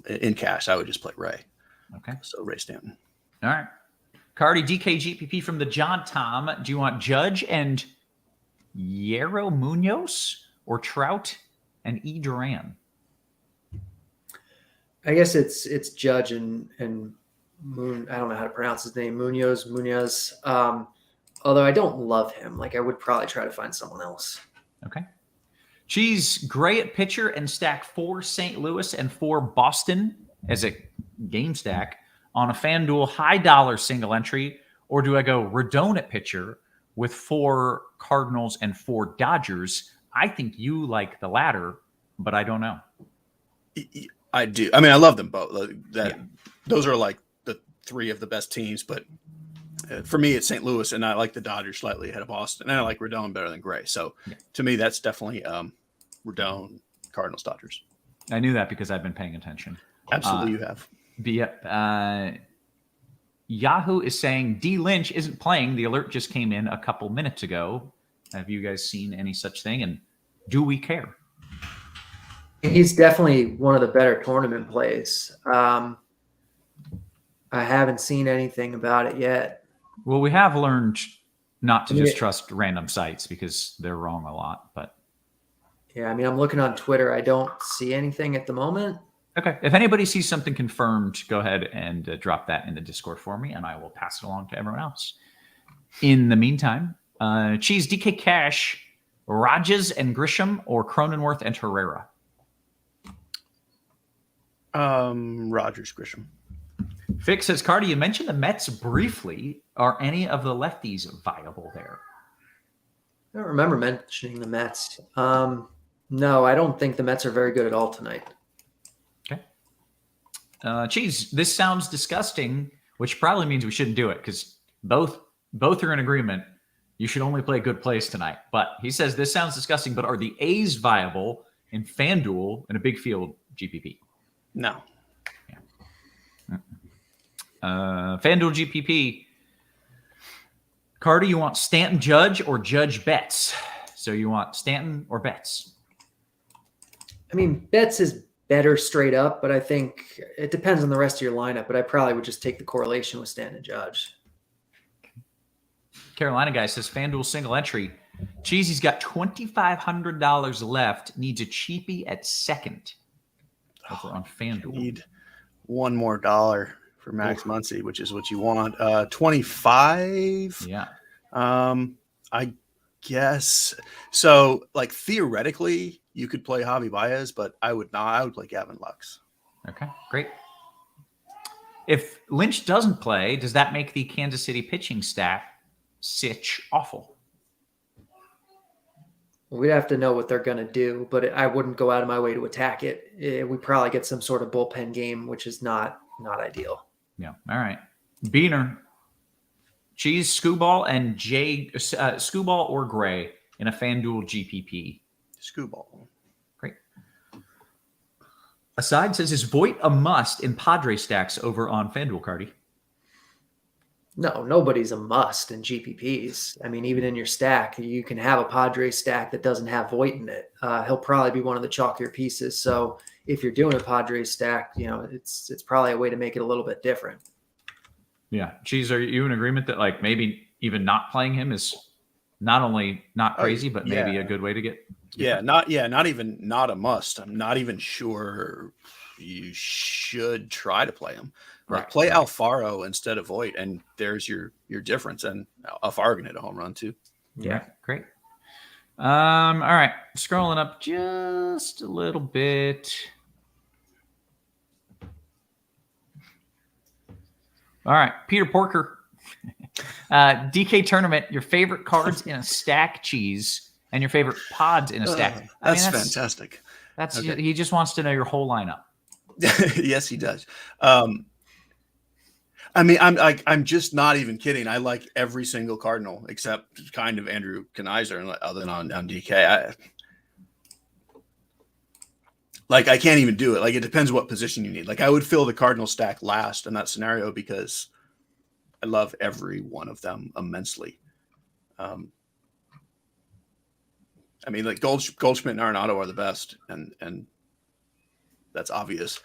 in cash, I would just play Ray. Okay. So Ray Stanton. All right. Carty, DKGPP from the John Tom. Do you want Judge and Yero Munoz or Trout and E. Duran? I guess it's Judge and Moon. I don't know how to pronounce his name. Munoz. Although I don't love him. Like, I would probably try to find someone else. Okay. Cheese, Gray at pitcher and stack 4 St. Louis and 4 Boston as a game stack on a FanDuel high dollar single entry, or do I go Rodon at pitcher with 4 Cardinals and 4 Dodgers? I think you like the latter, but I don't know. I do. I mean, I love them both. Those are like the 3 of the best teams, but for me, it's St. Louis, and I like the Dodgers slightly ahead of Boston, and I like Rodon better than Gray. So to me, that's definitely Rodon, Cardinals, Dodgers. I knew that because I've been paying attention. Absolutely, you have. Yahoo is saying D. Lynch isn't playing. The alert just came in a couple minutes ago. Have you guys seen any such thing? And do we care? He's definitely one of the better tournament plays. I haven't seen anything about it yet. Well, we have learned not to just trust random sites because they're wrong a lot. But yeah, I mean, I'm looking on Twitter. I don't see anything at the moment. Okay. If anybody sees something confirmed, go ahead and drop that in the Discord for me, and I will pass it along to everyone else. In the meantime, Cheese, DK Cash, Rajas and Grisham, or Cronenworth and Herrera? Rogers, Grisham. Fix says, Carty, you mentioned the Mets briefly. Are any of the lefties viable there? I don't remember mentioning the Mets. No, I don't think the Mets are very good at all tonight. Cheese, this sounds disgusting, which probably means we shouldn't do it because both are in agreement. You should only play good plays tonight. But he says this sounds disgusting, but are the A's viable in FanDuel in a big field GPP? No. Yeah. FanDuel GPP. Carter, you want Stanton Judge or Judge Betts? So you want Stanton or Betts? I mean, Betts is better straight up, but I think it depends on the rest of your lineup. But I probably would just take the correlation with Stanton and Judge. Carolina guy says FanDuel single entry. Cheesy's got $2,500 left. Needs a cheapie at second. Over on FanDuel. Need one more dollar for Max Muncy, which is what you want. 25. Yeah. I guess so. Like theoretically, you could play Javi Baez, but I would not. I would play Gavin Lux. Okay, great. If Lynch doesn't play, does that make the Kansas City pitching stack sitch awful? We'd have to know what they're going to do, but I wouldn't go out of my way to attack it. We probably get some sort of bullpen game, which is not ideal. Yeah. All right. Beaner, Cheese, Scooball, and Scooball or Gray in a FanDuel GPP. Scooball. Great. Aside says, is Voit a must in Padre stacks over on FanDuel, Carty? No, nobody's a must in GPPs. I mean, even in your stack, you can have a Padres stack that doesn't have Voit in it. He'll probably be one of the chalkier pieces. So if you're doing a Padres stack, it's probably a way to make it a little bit different. Yeah. Cheese, are you in agreement that like maybe even not playing him is not only not crazy, but maybe a good way to get? Not a must. I'm not even sure you should try to play him. Like play Alfaro instead of Voit, and there's your difference. And Alfaro can hit a home run too. Yeah, great. All right, scrolling up just a little bit. All right, Peter Porker, DK tournament. Your favorite cards in a stack, Cheese, and your favorite pods in a stack. That's fantastic. That's okay. He just wants to know your whole lineup. Yes, he does. I mean, I'm just not even kidding. I like every single Cardinal except kind of Andrew Kanizer, other than on DK. I can't even do it. Like, it depends what position you need. Like, I would fill the Cardinal stack last in that scenario because I love every one of them immensely. I mean, like Goldschmidt and Arenado are the best, and that's obvious.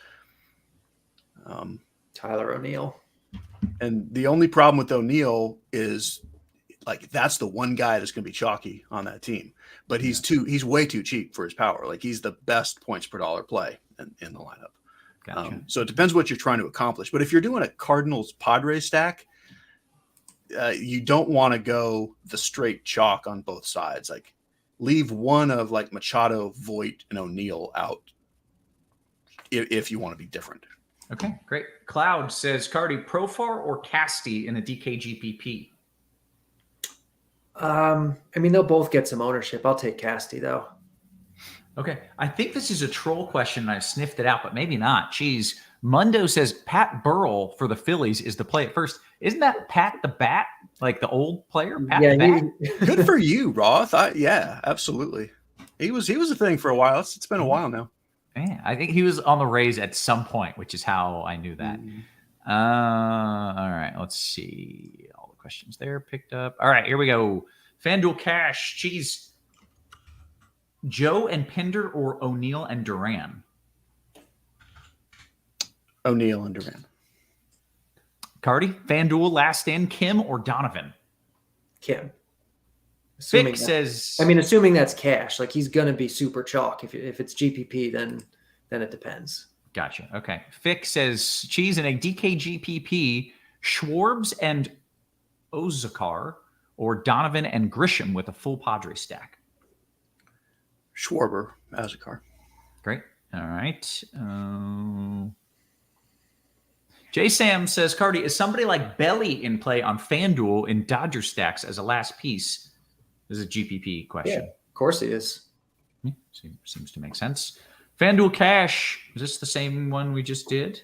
Tyler O'Neill. And the only problem with O'Neill is like that's the one guy that's going to be chalky on that team. But he's way too cheap for his power. Like he's the best points per dollar play in the lineup. Gotcha. So it depends what you're trying to accomplish. But if you're doing a Cardinals Padres stack, you don't want to go the straight chalk on both sides. Like leave one of like Machado, Voit, and O'Neill out if you want to be different. Okay, great. Cloud says, Carty, Profar or Casty in a DK GPP? I mean, they'll both get some ownership. I'll take Casty, though. Okay, I think this is a troll question, and I sniffed it out, but maybe not. Cheese. Mundo says, Pat Burrell for the Phillies is the play at first. Isn't that Pat the Bat, like the old player? Pat the Bat? Good for you, Roth. Yeah, absolutely. He was a thing for a while. It's been a while now. Yeah, I think he was on the Rays at some point, which is how I knew that. All right, let's see. All the questions there picked up. All right, here we go. FanDuel Cash, Cheese. Joe and Pinder or O'Neill and Duran? O'Neill and Duran. Carty, FanDuel last in, Kim or Donovan? Kim. Fick says, assuming that's cash, like he's going to be super chalk. If it's GPP, then it depends. Gotcha. Okay. Fick says, Cheese in a DK GPP, Schwarbs and Ozakar or Donovan and Grisham with a full Padre stack? Schwarber, Ozakar. Great. All right. J Sam says, Carty, is somebody like Belly in play on FanDuel in Dodger stacks as a last piece? This is a GPP question. Yeah, of course he is. Seems to make sense. FanDuel Cash. Is this the same one we just did?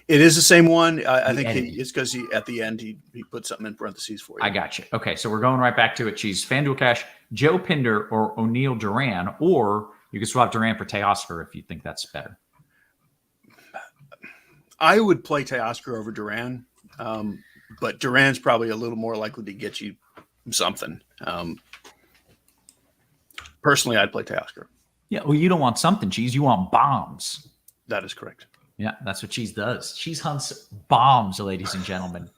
It is the same one. I think it's because at the end he put something in parentheses for you. I got you. Okay, so we're going right back to it, Cheese. FanDuel Cash, Joe Pinder or O'Neill Duran, or you can swap Duran for Teoscar if you think that's better. I would play Teoscar over Duran, but Duran's probably a little more likely to get you something. Personally, I'd play Teoscar. Yeah, well, you don't want something, Cheese. You want bombs. That is correct. Yeah, that's what Cheese does. Cheese hunts bombs, ladies and gentlemen.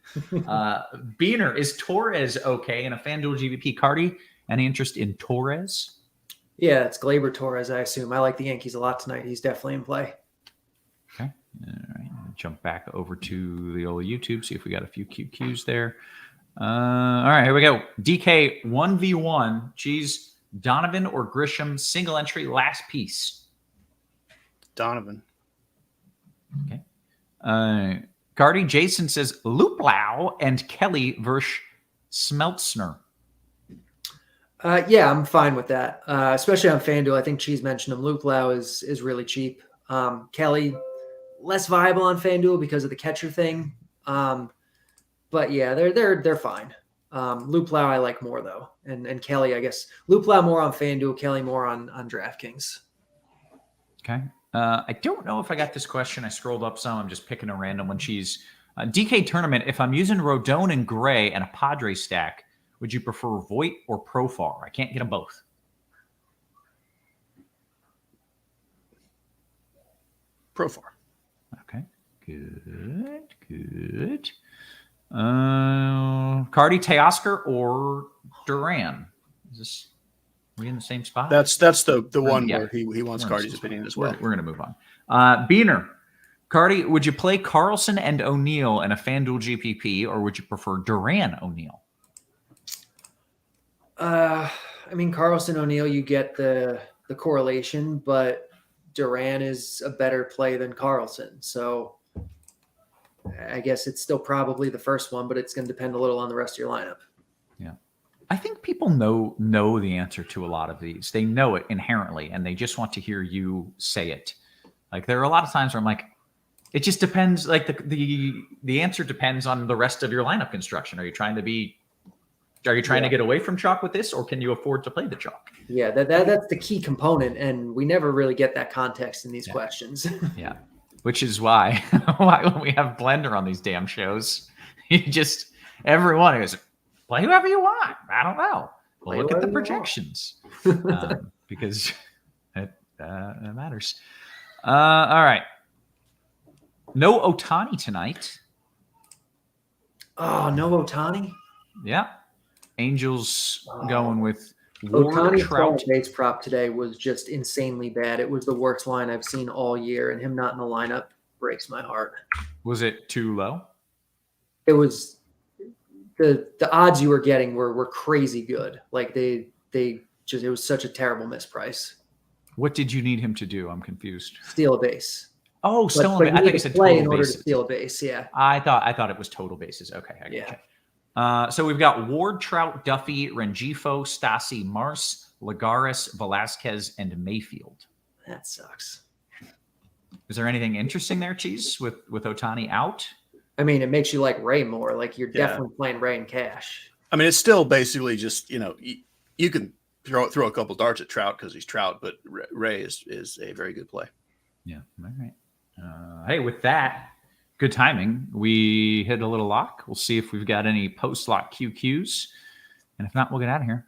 Beaner, is Torres okay in a FanDuel GVP? Carty, Any interest in Torres? Yeah, it's Gleyber Torres, I assume. I like the Yankees a lot tonight. He's definitely in play. Okay. All right. Jump back over to the old YouTube, see if we got a few QQs there. All right, here we go. DK 1v1. Cheese, Donovan or Grisham, single entry, last piece. Donovan. Okay. Carty, Jason says Luplau and Kelly versus Smeltzner. Yeah, I'm fine with that, especially on FanDuel. I think Cheese mentioned him. Luplau is really cheap. Kelly, less viable on FanDuel because of the catcher thing. But yeah, they're fine. Luplau I like more though, and Kelly, I guess Luplau more on FanDuel, Kelly more on DraftKings. Okay. I don't know if I got this question. I scrolled up some. I'm just picking a random one. Cheese. DK tournament. If I'm using Rodon and Gray and a Padre stack, would you prefer Voit or Profar? I can't get them both. Profar. Okay. Good. Carty, Teoscar, or Duran? Is this? Are we in the same spot? That's the one where he wants Carty's opinion as well. We're going to move on. Beaner. Carty, would you play Carlson and O'Neill in a FanDuel GPP, or would you prefer Duran O'Neill? I mean, Carlson O'Neill, you get the correlation, but Duran is a better play than Carlson. So I guess it's still probably the first one, but it's going to depend a little on the rest of your lineup. Yeah. I think people know the answer to a lot of these. They know it inherently, and they just want to hear you say it. Like there are a lot of times where I'm like, it just depends. Like the answer depends on the rest of your lineup construction. Are you trying to get away from chalk with this, or can you afford to play the chalk? Yeah, that's the key component, and we never really get that context in these questions. Yeah, which is why when we have Blender on these damn shows, you just everyone goes, play whoever you want. I don't know. Well, look at the projections because it matters. All right. No Ohtani tonight. Oh, no Ohtani? Yeah. Angels going with Ward, Ohtani's Trout. base prop today was just insanely bad. It was the worst line I've seen all year, and him not in the lineup breaks my heart. Was it too low? It was the odds you were getting were crazy good. Like they just, it was such a terrible misprice. What did you need him to do? I'm confused. Steal a base. Oh, still but I think you said play in total order bases. to steal a base. Yeah. I thought it was total bases. Okay, I gotcha. So we've got Ward, Trout, Duffy, Rengifo, Stasi, Mars, Lagares, Velasquez, and Mayfield. That sucks. Is there anything interesting there, Cheese, with Ohtani out? I mean, it makes you like Ray more. Like you're definitely playing Ray in cash. I mean, it's still basically just, you can throw a couple darts at Trout because he's Trout, but Ray is a very good play. Yeah. All right. Hey, with that, good timing. We hit a little lock. We'll see if we've got any post-lock QQs. And if not, we'll get out of here.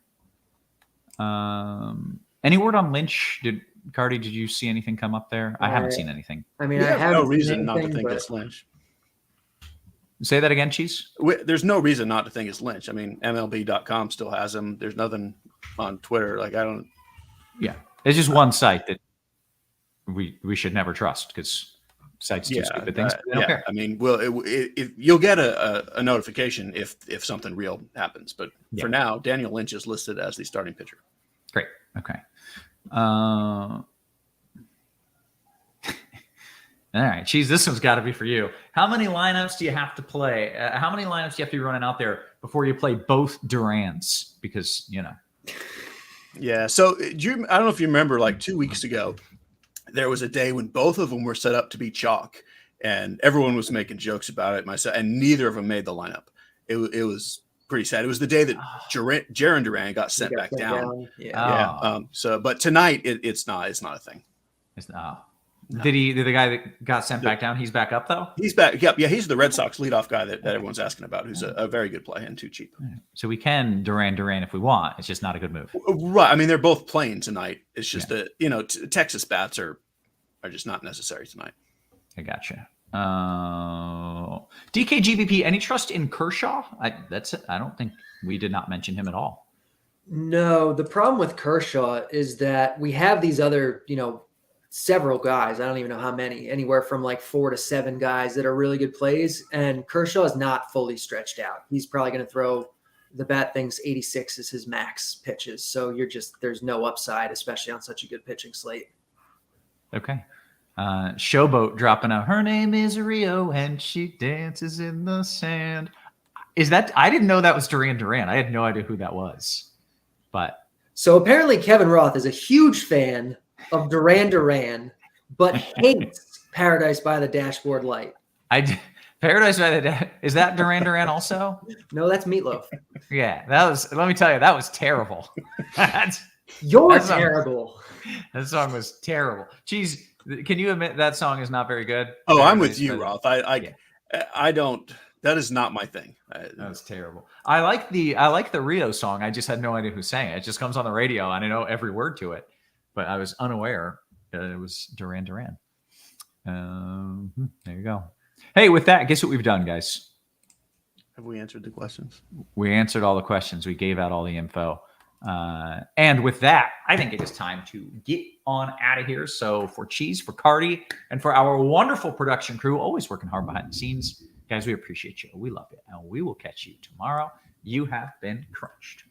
Any word on Lynch? Carty, did you see anything come up there? I haven't seen anything. I mean, We I have haven't no seen reason not to anything, think but it's Lynch. Say that again, Cheese? There's no reason not to think it's Lynch. I mean, MLB.com still has him. There's nothing on Twitter. Like, I don't. Yeah. It's just one site that we should never trust because sites do stupid things. They don't care. I mean, you'll get a notification if something real happens. But for now, Daniel Lynch is listed as the starting pitcher. Great. Okay. All right, Cheese, this one's got to be for you. How many lineups do you have to play? How many lineups do you have to be running out there before you play both Durans? Because, Yeah, so I don't know if you remember, like 2 weeks ago, there was a day when both of them were set up to be chalk, and everyone was making jokes about it, myself, and neither of them made the lineup. It was pretty sad. It was the day that Jaren Duran got sent back down. Yeah. But tonight it's not a thing. No. Did the guy that got sent back down? He's back up though. He's back. Yep. Yeah. He's the Red Sox leadoff guy that everyone's asking about, who's a very good play and too cheap. So we can Duran if we want. It's just not a good move. Right. I mean, they're both playing tonight. It's just that Texas bats are just not necessary tonight. I gotcha. DKGBP. Any trust in Kershaw? That's it. I don't think we did not mention him at all. No, the problem with Kershaw is that we have these other, several guys. I don't even know how many, anywhere from like 4 to 7 guys that are really good plays. And Kershaw is not fully stretched out. He's probably going to throw, the bat thinks 86 is his max pitches. So there's no upside, especially on such a good pitching slate. Okay. Showboat dropping out. Her name is Rio and she dances in the sand. I didn't know that was Jaren Duran. I had no idea who that was. But so apparently Kevin Roth is a huge fan of Duran, but hates Paradise by the Dashboard Light. Paradise by the is that Duran also? No, that's Meatloaf. Yeah, let me tell you, that was terrible. You're terrible. That song was terrible. Cheese, can you admit that song is not very good? Oh, I'm with you, Roth. I don't. That is not my thing. That was terrible. I like the Rio song. I just had no idea who sang it. It just comes on the radio, and I know every word to it, but I was unaware that it was Duran. There you go. Hey, with that, guess what we've done, guys? Have we answered the questions? We answered all the questions. We gave out all the info. And with that, I think it is time to get on out of here. So for Cheese, for Carty, and for our wonderful production crew, always working hard behind the scenes, guys, we appreciate you. We love you. And we will catch you tomorrow. You have been crunched.